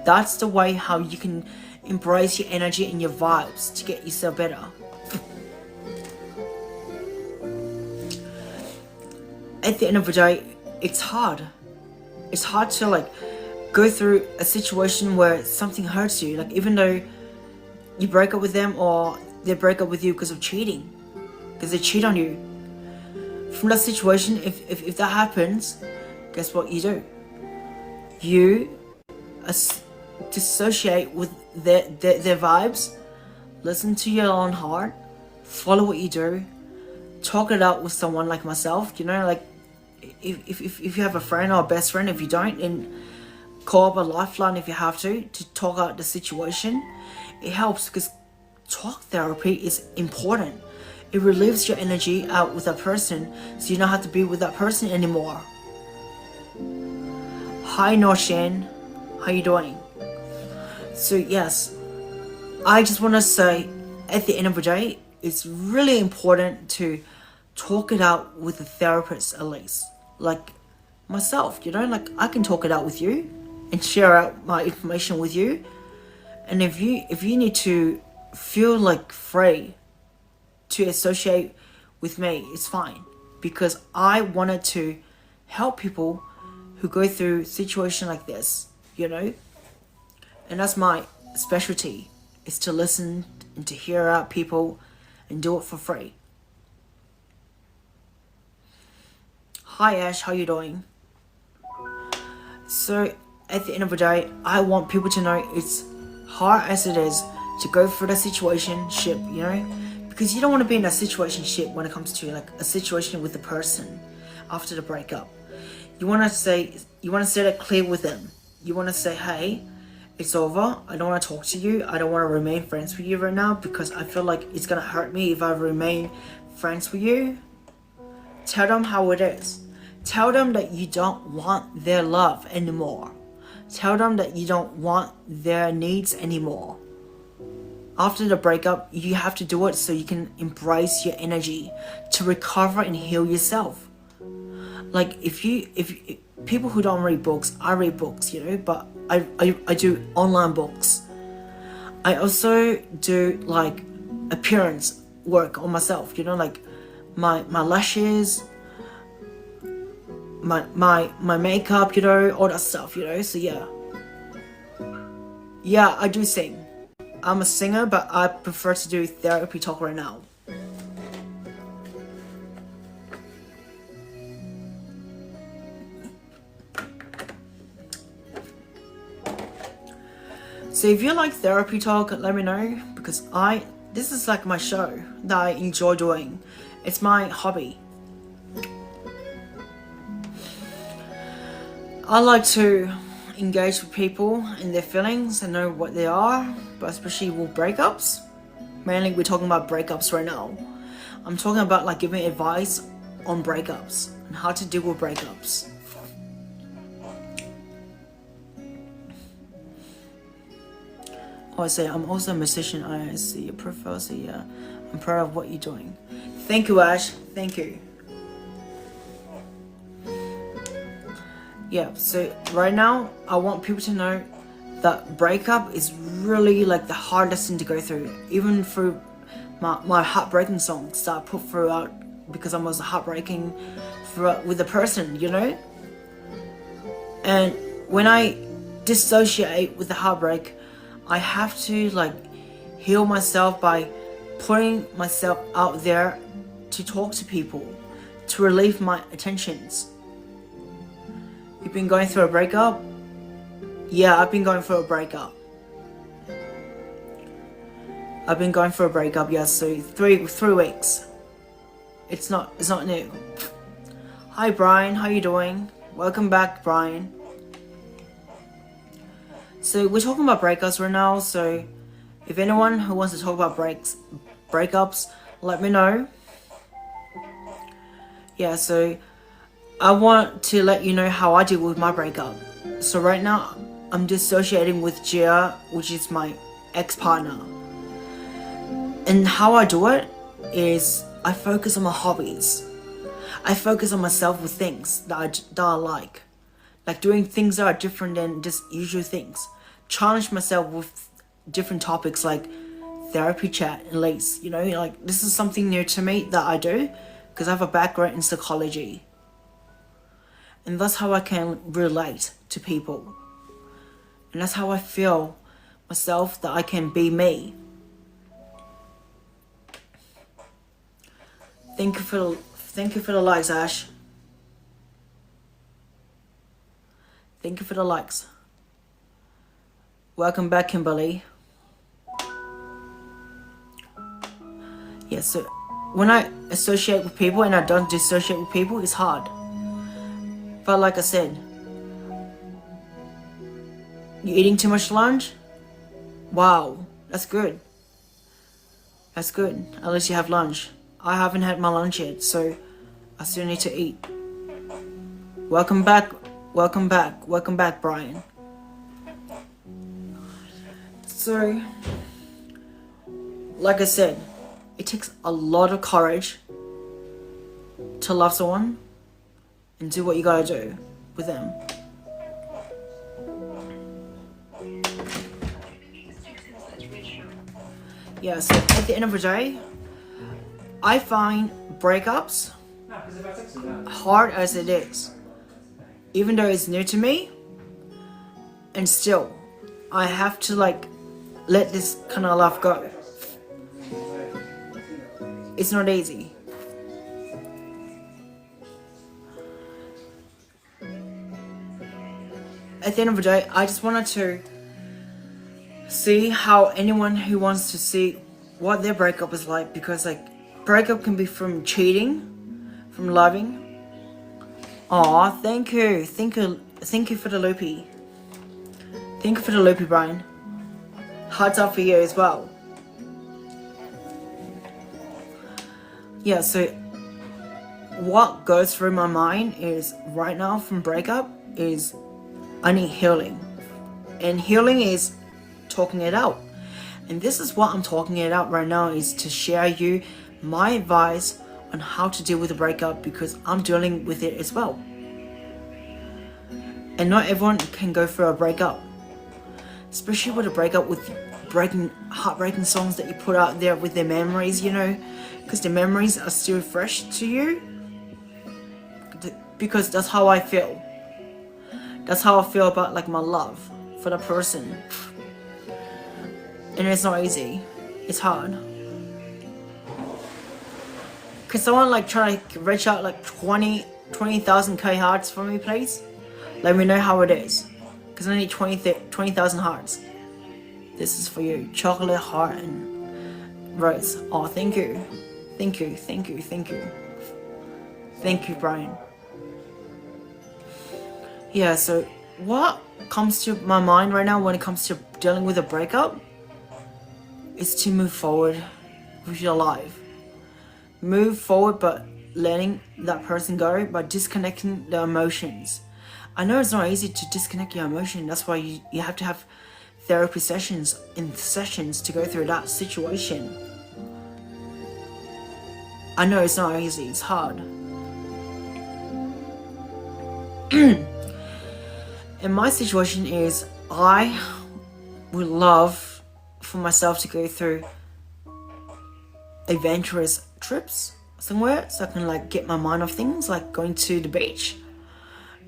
That's the way how you can embrace your energy and your vibes to get yourself better. At the end of the day, it's hard. It's hard to like go through a situation where something hurts you. Like even though you break up with them or they break up with you because of cheating, because they cheat on you. From that situation, if that happens, guess what you do? You dissociate with their vibes, listen to your own heart, follow what you do, talk it out with someone like myself, you know, like if you have a friend or a best friend, if you don't, and call up a lifeline if you have to talk out the situation. It helps because talk therapy is important. It relieves your energy out with that person, so you don't have to be with that person anymore. Hi Norshan, how you doing? So yes, I just want to say, at the end of the day, it's really important to talk it out with a therapist at least. Like myself, like I can talk it out with you and share out my information with you. And if you need to feel like free to associate with me, it's fine. Because I wanted to help people who go through situation like this, And that's my specialty, is to listen and to hear out people and do it for free. Hi Ash, how you doing? So at the end of the day, I want people to know it's hard as it is to go through the situationship, because you don't want to be in a situationship when it comes to like a situation with a person after the breakup. You want to set it clear with them. You want to say, hey, it's over. I don't want to talk to you. I don't want to remain friends with you right now because I feel like it's going to hurt me if I remain friends with you. Tell them how it is. Tell them that you don't want their love anymore. Tell them that you don't want their needs anymore. After the breakup, you have to do it so you can embrace your energy to recover and heal yourself. Like if people who don't read books, I read books, but I do online books. I also do like appearance work on myself, like my lashes, my makeup, all that stuff, so yeah, I do sing. I'm a singer, but I prefer to do therapy talk right now. So if you like therapy talk, let me know, because this is like my show that I enjoy doing. It's my hobby. I like to engage with people and their feelings and know what they are, but especially with breakups. Mainly we're talking about breakups right now. I'm talking about like giving advice on breakups and how to deal with breakups. Oh, I say I'm also a musician. I see your profile, so yeah, I'm proud of what you're doing. Thank you, Ash. Thank you. Yeah, so right now, I want people to know that breakup is really like the hardest thing to go through. Even through my heartbreaking songs that I put throughout because I was heartbreaking throughout with a person, And when I dissociate with the heartbreak, I have to like heal myself by putting myself out there to talk to people, to relieve my attentions. You've been going through a breakup? Yeah, I've been going through a breakup. Yeah, so three weeks. It's not new. Hi Brian, how you doing? Welcome back, Brian. So we're talking about breakups right now, so if anyone who wants to talk about breakups, let me know. Yeah, so I want to let you know how I deal with my breakup. So right now, I'm dissociating with Gia, which is my ex-partner. And how I do it is I focus on my hobbies. I focus on myself with things that I like. Like doing things that are different than just usual things. Challenge myself with different topics like therapy chat at least. Like this is something new to me that I do because I have a background in psychology. And that's how I can relate to people. And that's how I feel myself that I can be me. Thank you for the likes, Ash. Thank you for the likes. Welcome back, Kimberly. Yeah, so when I associate with people and I don't dissociate with people, it's hard. But like I said, you eating too much lunch? Wow, that's good. That's good. At least you have lunch. I haven't had my lunch yet, so I still need to eat. Welcome back, Brian. So, like I said, it takes a lot of courage to love someone and do what you gotta do with them. Yeah, so at the end of the day, I find breakups, hard as it is, even though it's new to me, and still, I have to like let this kind of love go. It's not easy. At the end of the day, I just wanted to see how anyone who wants to see what their breakup is like, because like breakup can be from cheating, from loving. Aw, thank you for the loopy. Thank you for the loopy, Brian. Hearts up for you as well. Yeah, so what goes through my mind is right now from breakup is I need healing. And healing is talking it out. And this is what I'm talking it out right now, is to share you my advice on how to deal with a breakup, because I'm dealing with it as well. And not everyone can go through a breakup, especially with a breakup with heartbreaking songs that you put out there with their memories, you know, because the memories are still fresh to you. Because that's how I feel. That's how I feel about like my love for the person. And it's not easy. It's hard. Could someone like try to reach out like 20,000 K hearts for me, please? Let me know how it is. Because I need 20,000 hearts. This is for you. Chocolate, heart, and rose. Oh, thank you. Thank you, thank you, thank you. Thank you, Brian. Yeah, so what comes to my mind right now when it comes to dealing with a breakup is to move forward with your life. Move forward, but letting that person go, by disconnecting the emotions. I know it's not easy to disconnect your emotion. That's why you have to have therapy sessions to go through that situation. I know it's not easy, it's hard. And my situation is, I would love for myself to go through adventurous trips somewhere, so I can like get my mind off things, like going to the beach,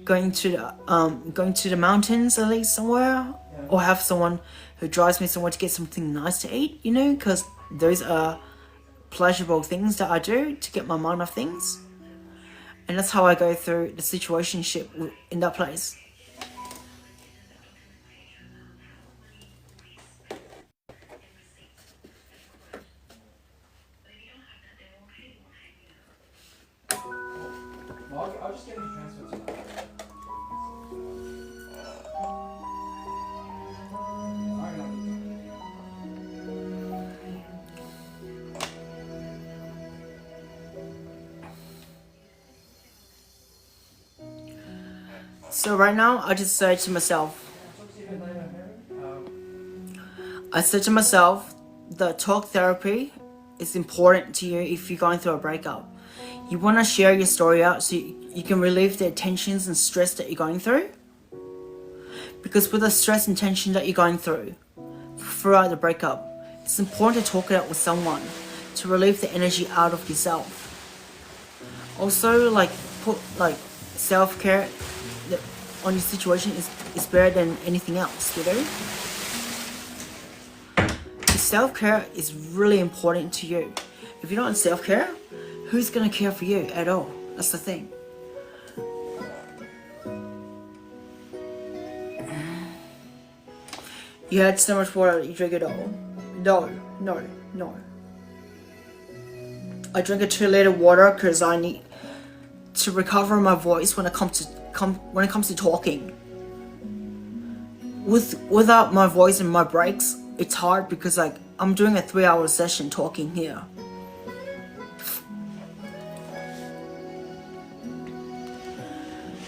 going to the mountains at least somewhere, or have someone who drives me somewhere to get something nice to eat, you know, because those are pleasurable things that I do to get my mind off things. And that's how I go through the situationship in that place. I'll just get you transferred to that. So right now, I just said to myself, that talk therapy is important to you if you're going through a breakup. You want to share your story out so you can relieve the tensions and stress that you're going through. Because with the stress and tension that you're going through throughout the breakup, it's important to talk it out with someone to relieve the energy out of yourself. Also, like, put like self-care on your situation is better than anything else, you know? Self-care is really important to you. If you're not in self-care, who's gonna care for you at all? That's the thing. You had so much water that you drink it all. No. I drink a 2-liter water because I need to recover my voice when it comes to talking. Without my voice and my breaks, it's hard because like I'm doing a 3-hour session talking here.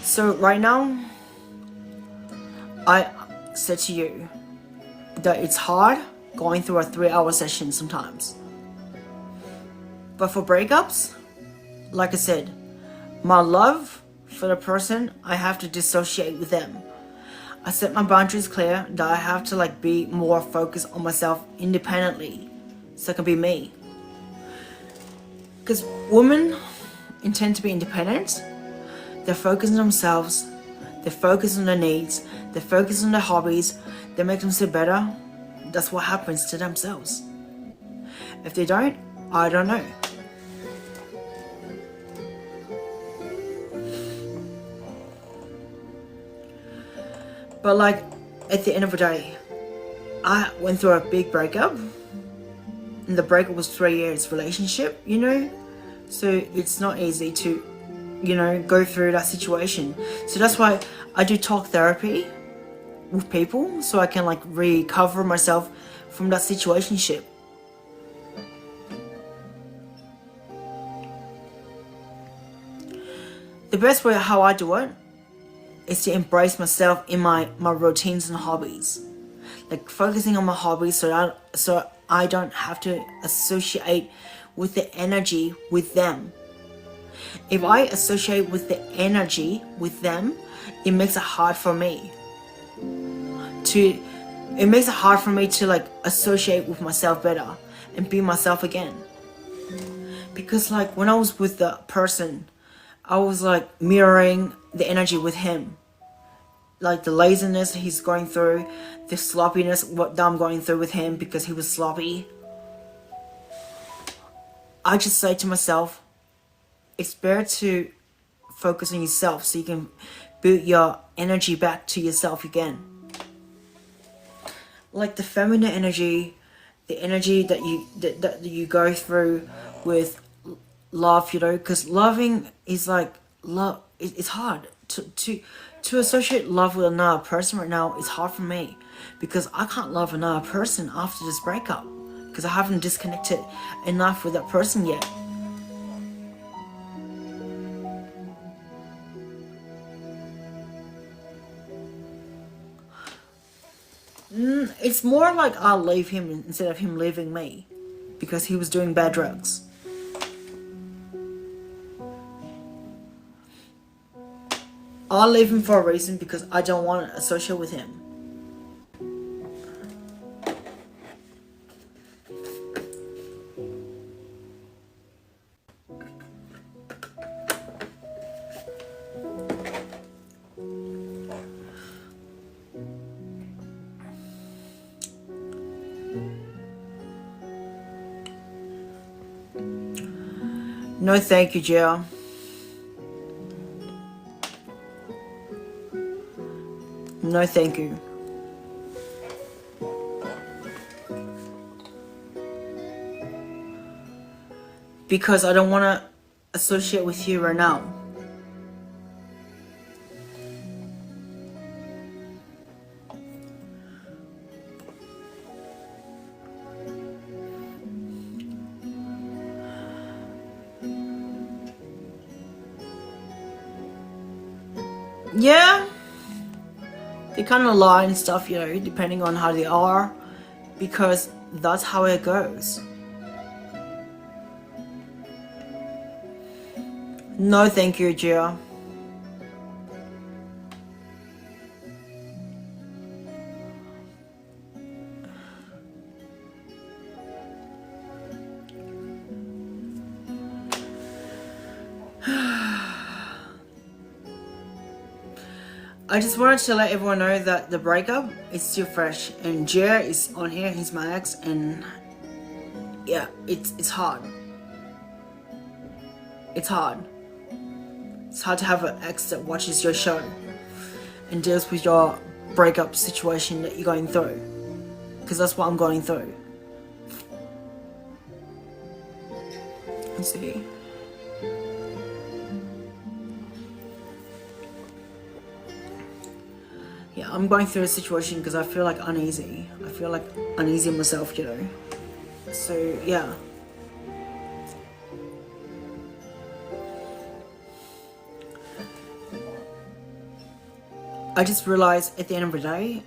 So right now, I said to you that it's hard going through a 3-hour session sometimes. But for breakups, like I said, my love for the person, I have to dissociate with them. I set my boundaries clear that I have to like be more focused on myself independently so I can be me. Because women intend to be independent. They're focused on themselves. They're focused on their needs. They're focused on their hobbies. They make them feel better. That's what happens to themselves. If they don't, I don't know. But like, at the end of the day, I went through a big breakup. And the breakup was 3 years relationship, you know? So it's not easy to, you know, go through that situation. So that's why I do talk therapy with people so I can like recover myself from that situationship. The best way how I do it is to embrace myself in my routines and hobbies. Like focusing on my hobbies so I don't have to associate with the energy with them. If I associate with the energy with them, it makes it hard for me to like associate with myself better and be myself again. Because like when I was with the person, I was like mirroring the energy with him. Like the laziness he's going through, the sloppiness what I'm going through with him because he was sloppy. I just say to myself, it's better to focus on yourself so you can build your energy back to yourself again. Like the feminine energy, the energy that you go through with love, you know, because loving is like love. It's hard to associate love with another person right now. It's hard for me because I can't love another person after this breakup because I haven't disconnected enough with that person yet. It's more like I'll leave him instead of him leaving me because he was doing bad drugs. I'll leave him for a reason because I don't want to associate with him. No thank you, Jill. No thank you. Because I don't want to associate with you right now. Yeah, they kind of lie and stuff, you know, depending on how they are, because that's how it goes. No thank you, Gia. I just wanted to let everyone know that the breakup is still fresh and Jer is on here, he's my ex, and yeah, it's hard. It's hard. It's hard to have an ex that watches your show and deals with your breakup situation that you're going through. Because that's what I'm going through. Let's see. Yeah, I'm going through a situation because I feel like uneasy. I feel like uneasy myself, you know. So, yeah. I just realized at the end of the day,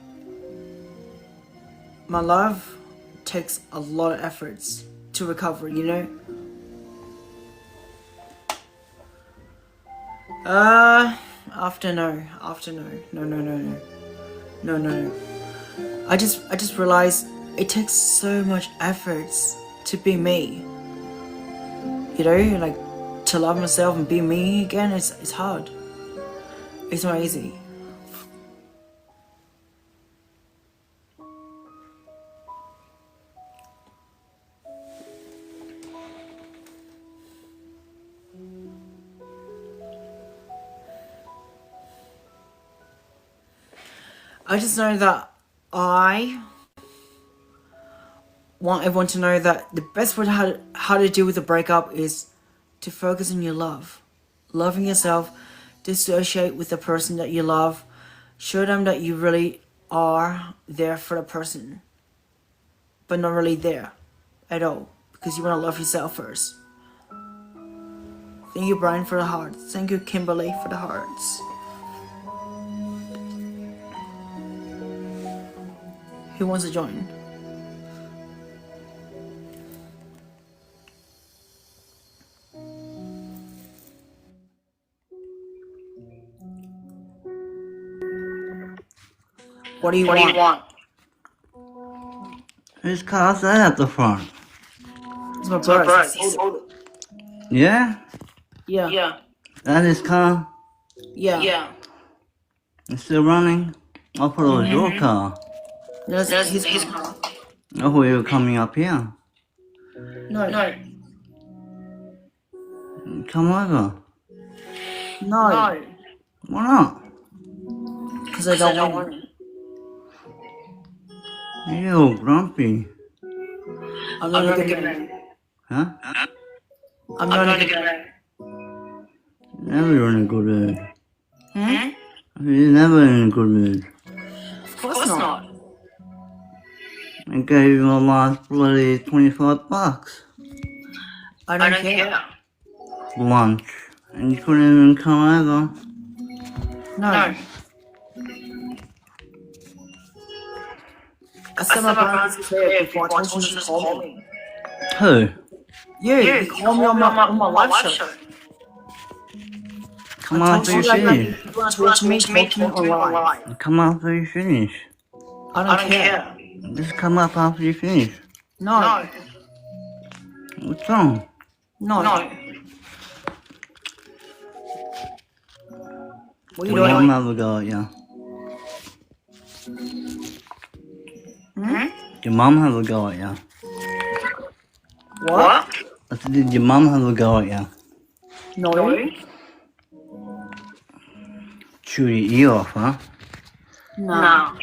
my love takes a lot of efforts to recover, you know? After no. I just realized it takes so much efforts to be me. You know, like to love myself and be me again, it's hard. It's not easy. I just know that I want everyone to know that the best way how to deal with a breakup is to focus on your love. Loving yourself, dissociate with the person that you love, show them that you really are there for the person, but not really there at all, because you want to love yourself first. Thank you, Brian, for the hearts. Thank you, Kimberly, for the hearts. Who wants to join? What do you want? Whose car's that at the front? It's my brother's. Yeah? Yeah. That is car? Yeah. It's still running? I thought it was your car. That's his car. I thought you were coming up here. No. Come over. No. Why not? Because I don't want it. You're all grumpy. I'm not a good man. Huh? I'm not a good man. Never in a good mood. Hmm? You're never in a good mood. Of course not. I gave you my last bloody $25. I don't care. Lunch. And you couldn't even come over. No. I said my brother's clear before I told you to call me. Who? You called me on my live show. Come after you finish. Talk to me talking online. Come after you finish. I don't care. Just come up after you finish. No. What's wrong? No. What are you Your doing? mum have a go at you. Your mum have a go at you. What? I said, did your mum have a go at you? No. Chew your ear off, huh? No.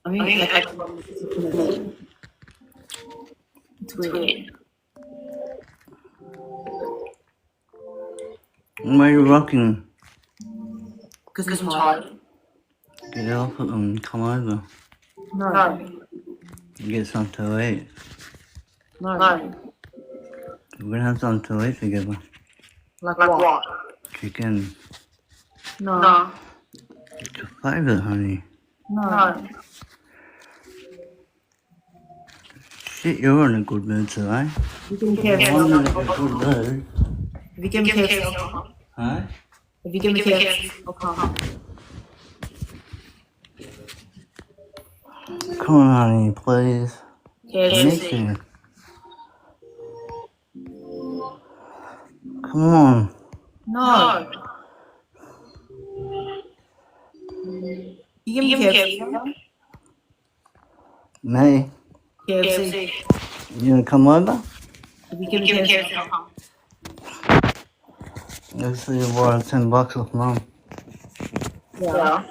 I mean, it's weird. Why are you rocking? Because I'm tired. Get off it and come over. No. Get something to eat. No. We're gonna have something to eat together. Like what? Chicken. No. It's your favourite, honey. No. Shit, you're in a good mood today. You can care I'm in a good mood. If you give me KFC, I'll come. Huh? If you give me KFC, I'll come. Come on, honey, please. I miss KFC. you. Come on. No. You give me KFC. Me? KFC. You gonna come over? If you give me KFC, I'll come. Let's see you borrow $10 off mum. Yeah.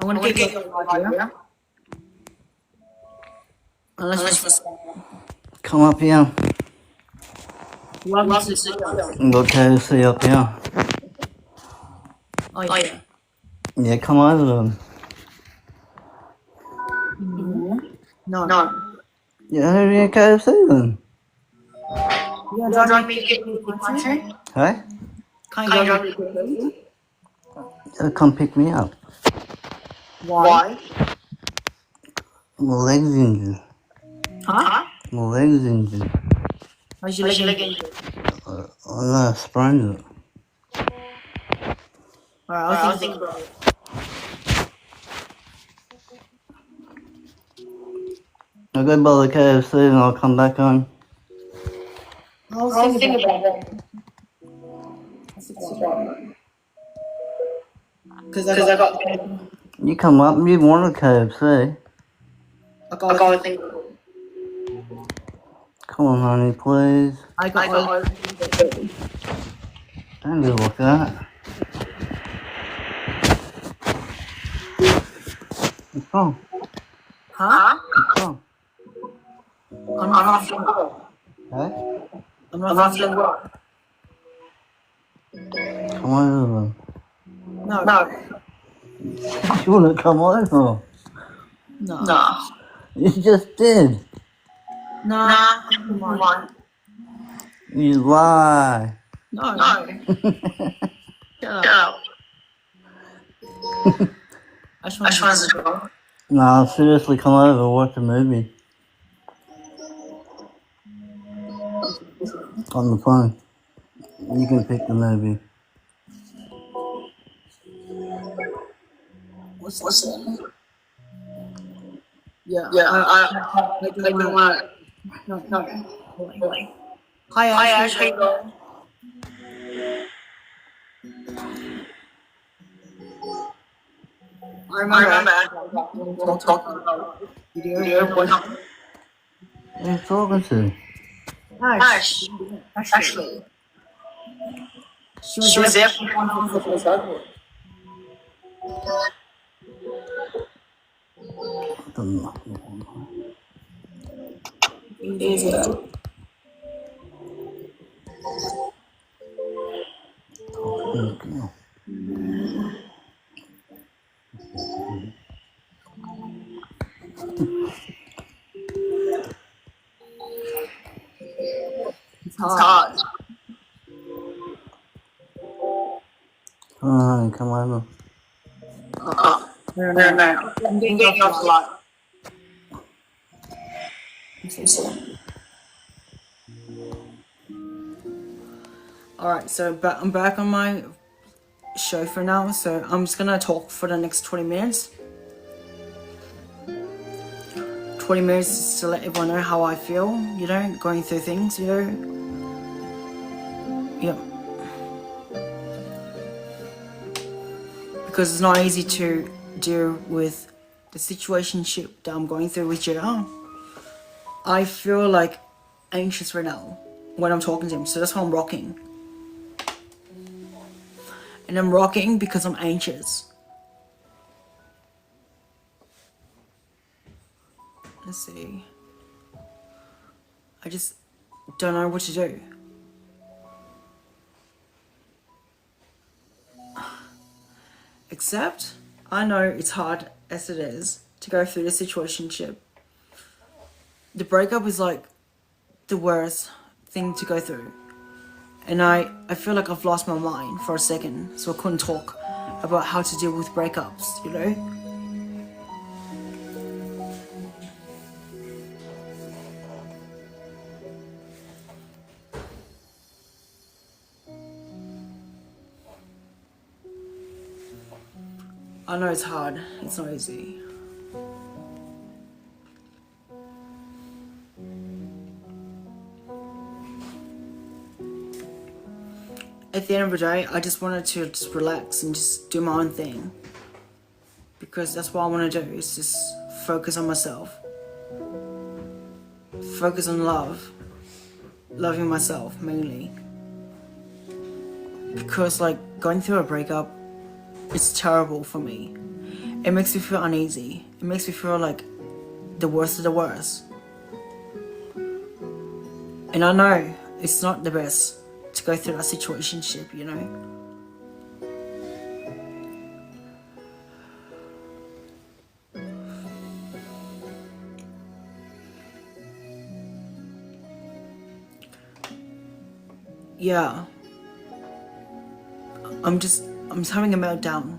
I'm gonna get you a idea. Unless Come up here. you want me to sit down. Go KFC up here. Oh yeah. Yeah, come over then. No. Yeah, who do you KFC then? You gonna drive me to the country? Hey? Can't you drive me to the country? Come pick me up. Why? My leg's injured. Huh? My leg's injured. How's your leg injured? I sprained it. Alright, I'll think about it. I'll go by the KFC and I'll come back home. I'll think about it. Because I got You come up, you want a KFC. I got think Come on, honey, please. I got Don't do like that. What's wrong? Huh? What's wrong? I'm not feeling well. Hey? I'm not feeling well. Come over. No. You want to come over? No. You just did. Nah. Come on. You lie. No. Shut up. Go. I just I just want wanted to go. Nah, seriously, come over, watch a movie. On the phone. You can pick the movie. What's Listen. Yeah. Yeah, I I don't don't want. want. No. No. Really. Hi, Hi, Ash. Ash. How you going? I I remember. remember talking about Video. video. What? Who are you talking to? Ash. Ash. Ashley. Ashley. She was She there was there for for one one for for the the second. second. I don't know. Easy. Easy. Talking. It's It's hard. hard. Come on, honey, come over. Oh, No, no, no. no. I'm I'm getting getting off off a a lot. lot. Alright, so I'm back on my show for now, so I'm just gonna talk for the next 20 minutes. 20 minutes just to let everyone know how I feel, going through things, Yeah. Because it's not easy to deal with the situationship that I'm going through with JR. I feel like anxious right now when I'm talking to him, so that's why I'm rocking. And I'm rocking because I'm anxious. Let's see. I just don't know what to do. Except, I know it's hard as it is to go through the situationship. The breakup is like the worst thing to go through. And I feel like I've lost my mind for a second, so I couldn't talk about how to deal with breakups, I know it's hard, it's not easy. At the end of the day, I just wanted to just relax and just do my own thing. Because that's what I want to do, is just focus on myself. Focus on love. Loving myself, mainly. Because, going through a breakup, it's terrible for me. It makes me feel uneasy. It makes me feel like the worst of the worst. And I know it's not the best to go through that situationship, yeah, I'm just having a meltdown.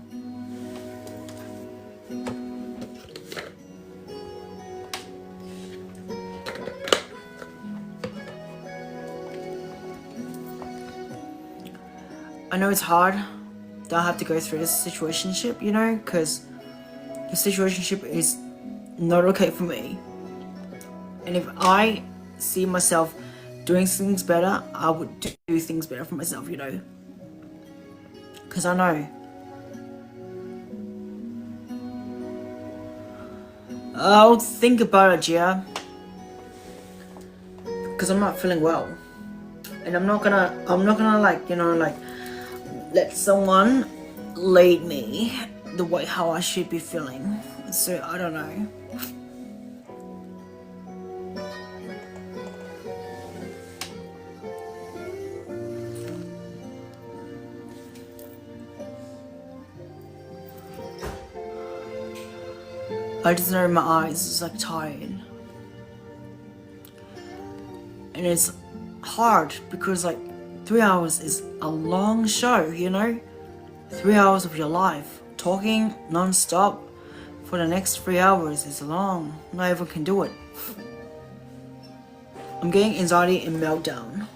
I know it's hard that I have to go through this situationship, you know, because the situationship is not okay for me. And if I see myself doing things better, I would do things better for myself, you know. Because I know. I'll think about it, yeah. Because I'm not feeling well. And I'm not gonna like, you know, like, let someone lead me the way how I should be feeling. So I don't know. I just know my eyes is like tired. And it's hard because like 3 hours is a long show, you know? 3 hours of your life. Talking non-stop for the next 3 hours is long. Not everyone can do it. I'm getting anxiety and meltdown.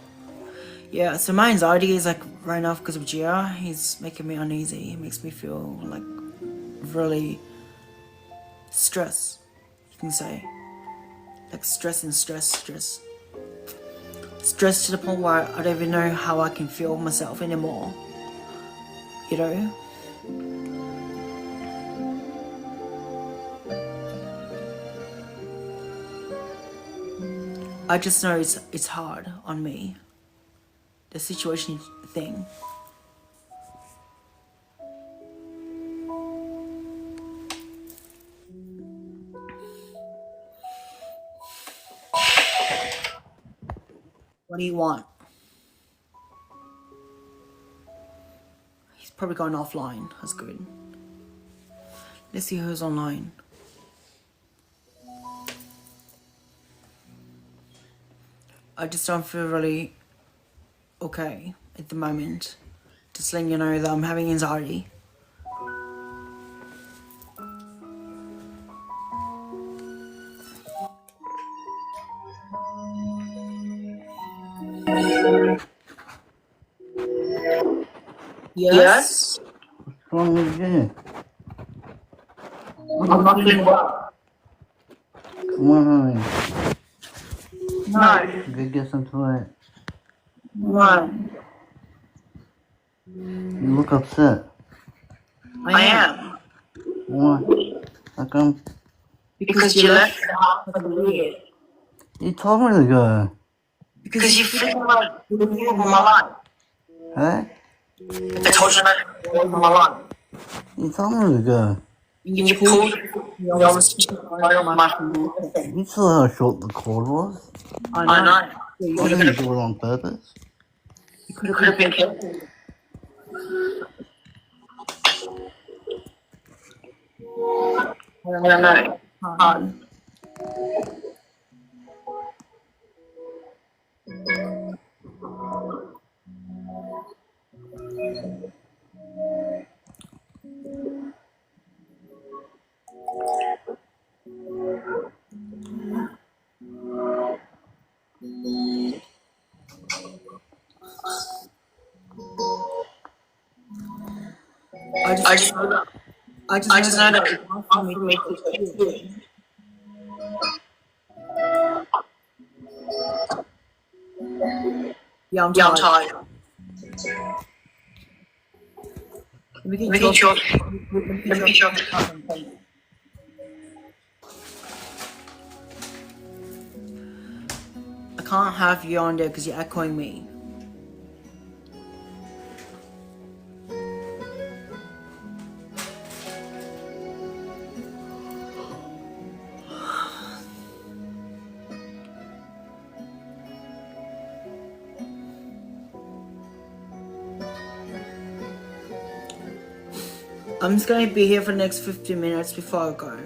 Yeah, so my anxiety is like right now because of Gia. He's making me uneasy. He makes me feel like really stress, you can say. Like stress to the point where I don't even know how I can feel myself anymore, you know. I just know it's hard on me, the situation thing. What do you want? He's probably gone offline. That's good. Let's see who's online. I just don't feel really okay at the moment. Just letting you know that I'm having anxiety. Yes? What's wrong with you? I'm not feeling well. Come on, No. go get some toilet. No. You look upset. I am. Why? How come? Because you left the house for the weird. You told me to go. Because you freaking like the weird of my life. Huh? I told you not to go from my life. You told me to go. You pulled me almost right off my phone. You saw how short the cord was. I know. I didn't do it on purpose. You could have been careful. I don't know. I just know that it's hard for me to take it. Yeah, I'm Yeah, I'm tired. tired. Let me Let me get your I can't have you on there because you're echoing me. I'm just gonna be here for the next 15 minutes before I go.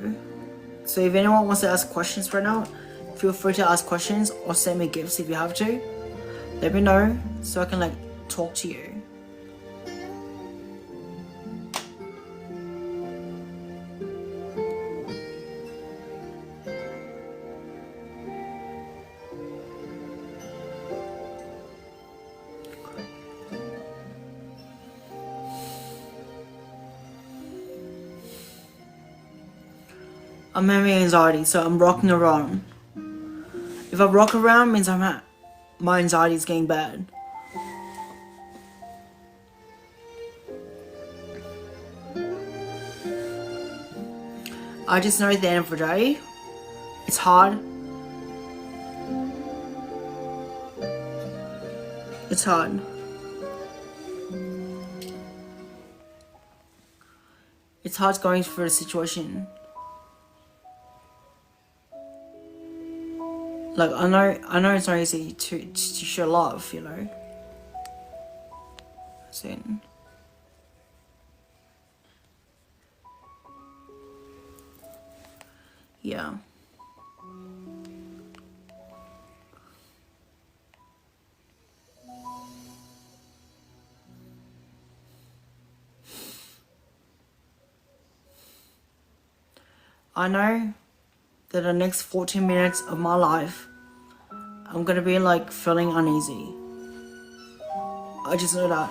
So if anyone wants to ask questions right now, feel free to ask questions or send me gifts if you have to. Let me know so I can like talk to you. I'm having anxiety, so I'm rocking around. If I rock around, means my anxiety is getting bad. I just know at the end of the day, it's hard. It's hard. It's hard going through the situation. Like I know it's not easy to show love, you know. So, yeah. I know that the next 14 minutes of my life, I'm gonna be like feeling uneasy. I just know that.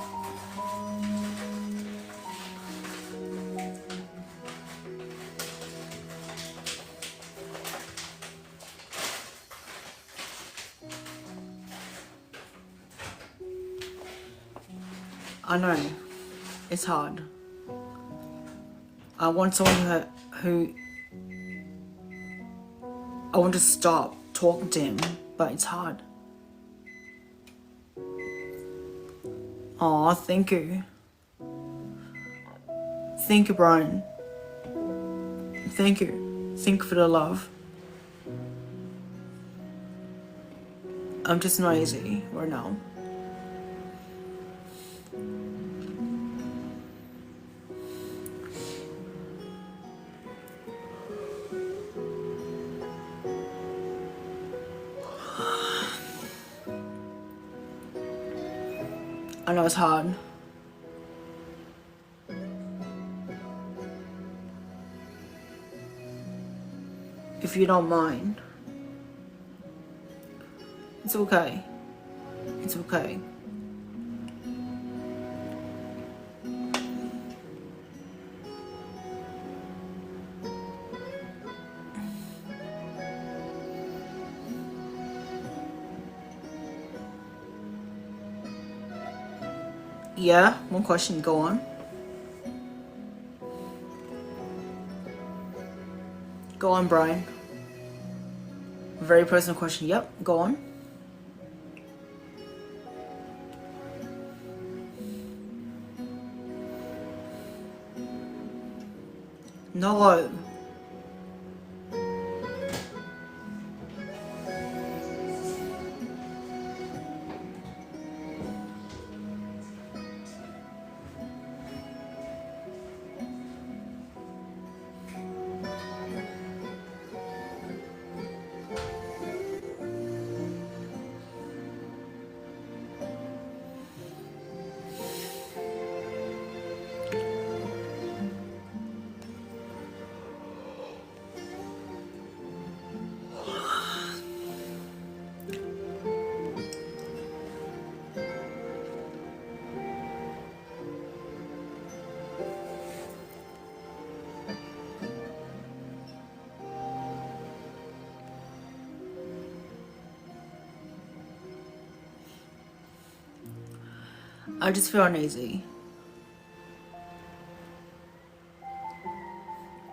I know. It's hard. I want someone who I want to stop talking to him, but it's hard. Aw, thank you. Thank you, Brian. Thank you. Thank you for the love. I'm just not easy right now. I know it's hard. If you don't mind. It's okay. It's okay. Yeah, one question, go on. Go on, Brian. Very personal question. Yep, go on. No. I just feel uneasy.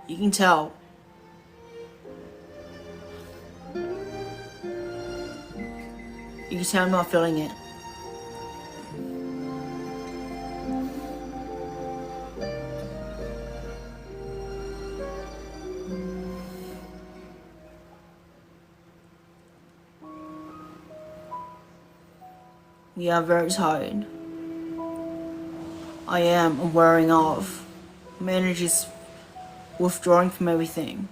You can tell. You can tell I'm not feeling it. Yeah, I'm very tired. I am. I'm wearing off. My energy's withdrawing from everything.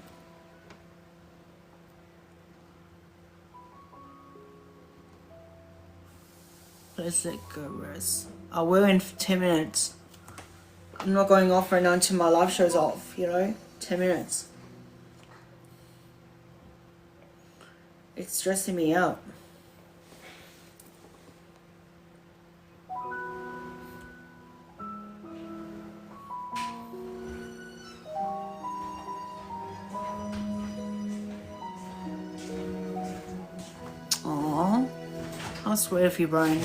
Let's let go rest. I will in 10 minutes. I'm not going off right now until my live show's off, you know? 10 minutes. It's stressing me out. Aww. How sweet of you, Brian.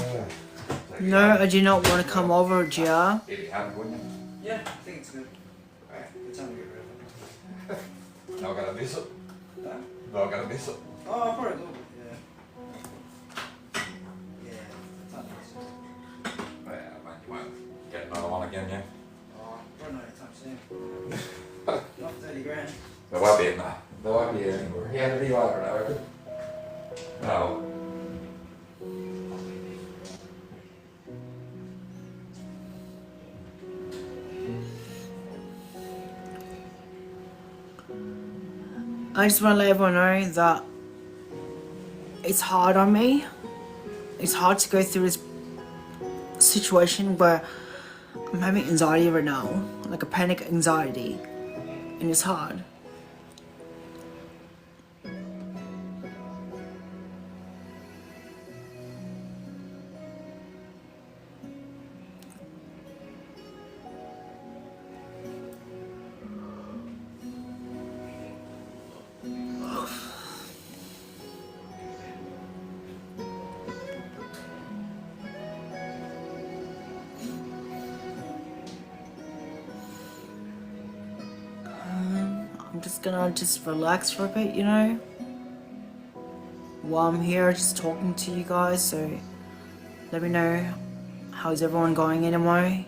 No, I do not want to come over, Gia. If you haven't, wouldn't you? Yeah, I think it's good. Alright, it's time to get rid of it. No, I gotta miss it. Huh? No, I gotta miss it. Oh, I'll probably do it. Yeah. Yeah, it's not nice. Yeah, man, you won't get another one again, yeah? Oh, probably not anytime soon. Not 30 grand. There won't be enough. There won't be anymore. Yeah, it'll be later, I reckon. No. I just want to let everyone know that it's hard on me. It's hard to go through this situation where I'm having anxiety right now, like a panic anxiety, and it's hard. I'm just gonna relax for a bit, you know, while I'm here just talking to you guys. So let me know how's everyone going anyway.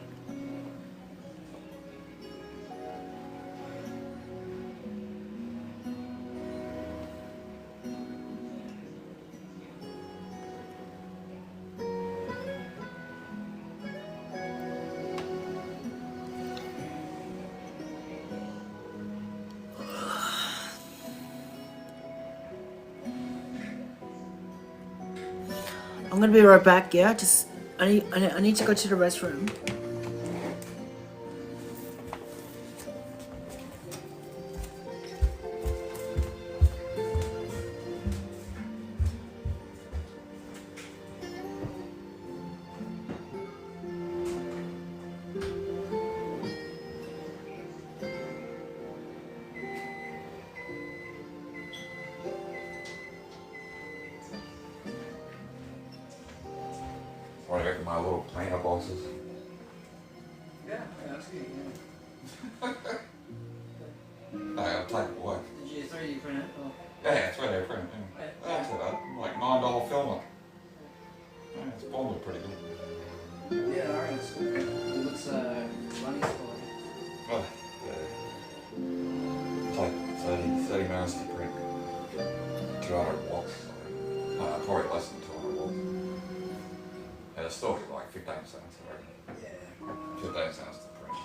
I'm gonna be right back, yeah? I need to go to the restroom. What do you reckon my little cleaner boxes? Yeah, that's good. No, I'll take it away. Did you 3D print it? Or? Yeah, it's right there, friend. Yeah. That's it, like $9 filament. Yeah, it's bonded pretty good. Yeah, alright, it's cool. It looks funny for Oh, yeah. It's like 30 minutes to print. 200 watts. Probably less than 200 watts. And it's still like 15 cents, I reckon. Yeah. 15 cents to print.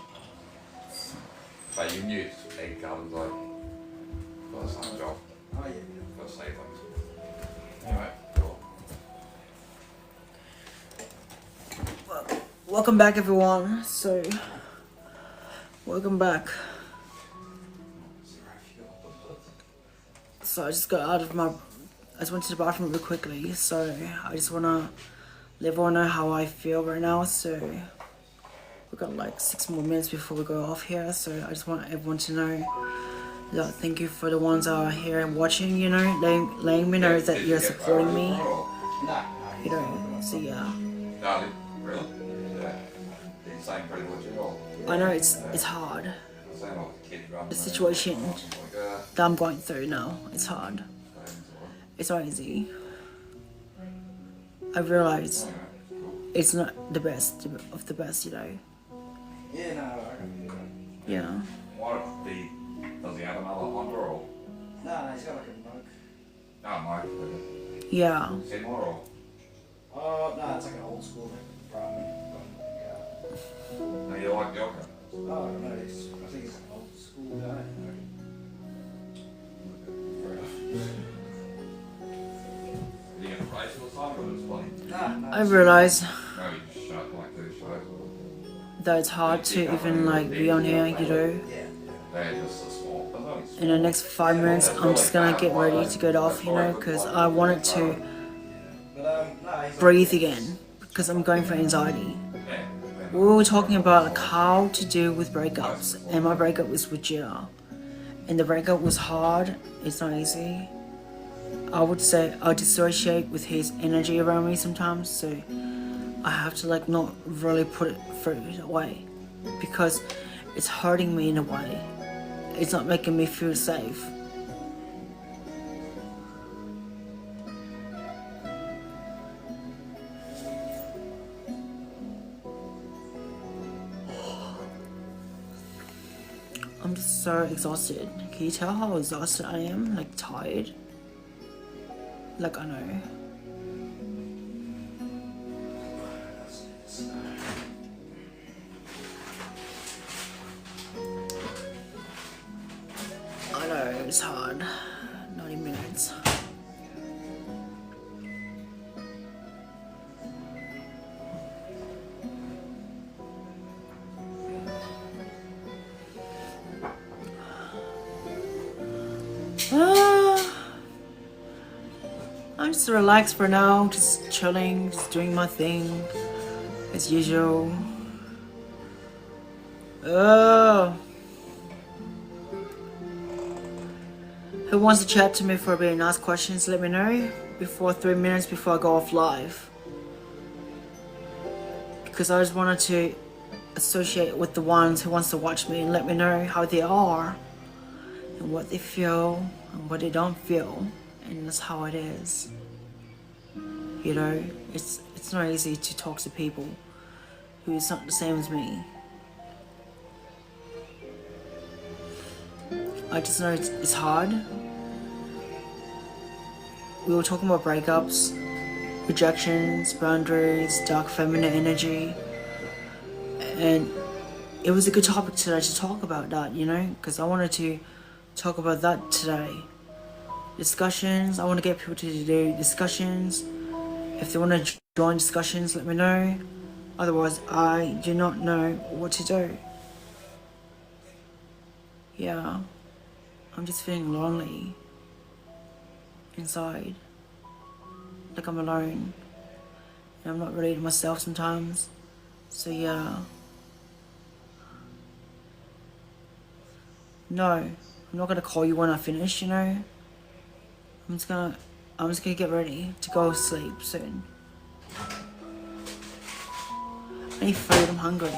But you can use egg cartons like for the same job, Oh, yeah. for seedlings. Anyway, cool. Welcome back, everyone. So, welcome back. So I just got out of I just went to the bathroom real quickly. So I just wanna let everyone know how I feel right now. So we've got like 6 more minutes before we go off here. So I just want everyone to know that thank you for the ones that are here and watching. You know, letting me know that you're supporting me. You know, so yeah. No, really? Yeah. He's saying pretty legit. I know it's hard. Saying like a kid running. The situation Like, that I'm going through now, it's hard. It's not easy. I realize it's not the best of the best, you know. Yeah, no, I can do that. Yeah. What does he have another Honda or? No, he's got like a mug. No, Mike. Yeah. Similar or? Oh, no, it's like an old school Brahmin. No, you like the Oka? Oh, no, I think he's an old school guy. Fair enough. Are you gonna race or something or just play? Nah, I realize Now you just shut like this, right? that it's hard to even like be on here, you know. Yeah. They're just so small. They're only small. In the next 5 minutes, I'm just gonna get ready to get off, you know, because I wanted to But no, he's breathe again because I'm going for anxiety. Yeah. We were talking about like how to deal with breakups, and my breakup was with Gina, and the breakup was hard. It's not easy. I would say I dissociate with his energy around me sometimes, so I have to like not really put it away because it's hurting me in a way. It's not making me feel safe. I'm just so exhausted. Can you tell how exhausted I am? Like tired? Like I know. I know, it's hard. 90 minutes. I'm just relaxed for now, just chilling, just doing my thing as usual. Oh. Who wants to chat to me for a bit and ask questions? Let me know before 3 minutes before I go off live. Because I just wanted to associate with the ones who wants to watch me and let me know how they are and what they feel and what they don't feel, and that's how it is. You know, it's not easy to talk to people who is not the same as me. I just know it's hard. We were talking about breakups, rejections, boundaries, dark feminine energy, and it was a good topic today to talk about that, you know, because I wanted to talk about that today. Discussions, I want to get people to do discussions. If they want to join discussions, let me know. Otherwise, I do not know what to do. Yeah, I'm just feeling lonely inside. Like I'm alone. And I'm not really myself sometimes. So yeah. No, I'm not gonna call you when I finish, you know. I'm just gonna get ready to go to sleep soon. I need food, I'm hungry.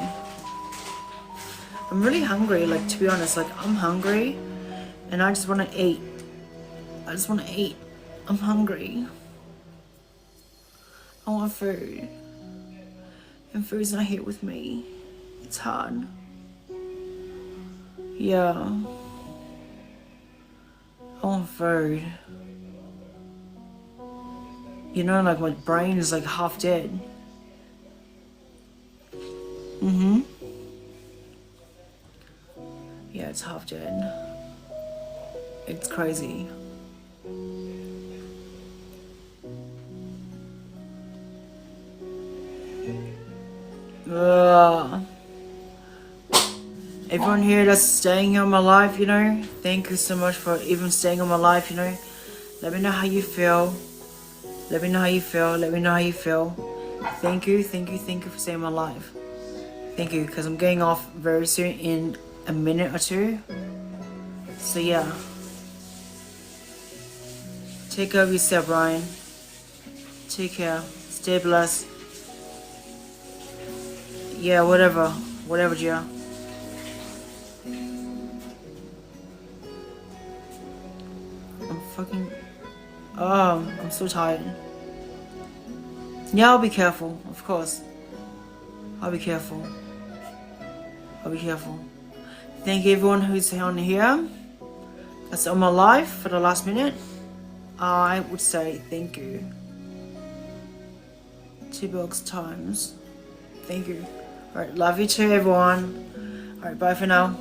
I'm really hungry, like to be honest, like I'm hungry and I just wanna eat. I just wanna eat. I'm hungry. I want food. And food's not here with me. It's hard. Yeah. I want food. You know, like my brain is like half dead. Yeah, it's half dead. It's crazy. Everyone here that's staying here in my life, you know, thank you so much for even staying in my life, you know. Let me know how you feel. Let me know how you feel. Let me know how you feel. Thank you for staying in my life. Thank you, because I'm getting off very soon in a minute or two. So yeah. Take care of yourself, Ryan. Take care. Stay blessed. Yeah, whatever. Whatever, Gia. I'm so tired. Yeah, I'll be careful, of course. I'll be careful. Thank you everyone who's on here. That's on my life for the last minute. I would say thank you. 2 bucks times. Thank you. Alright, love you too everyone. Alright, bye for now.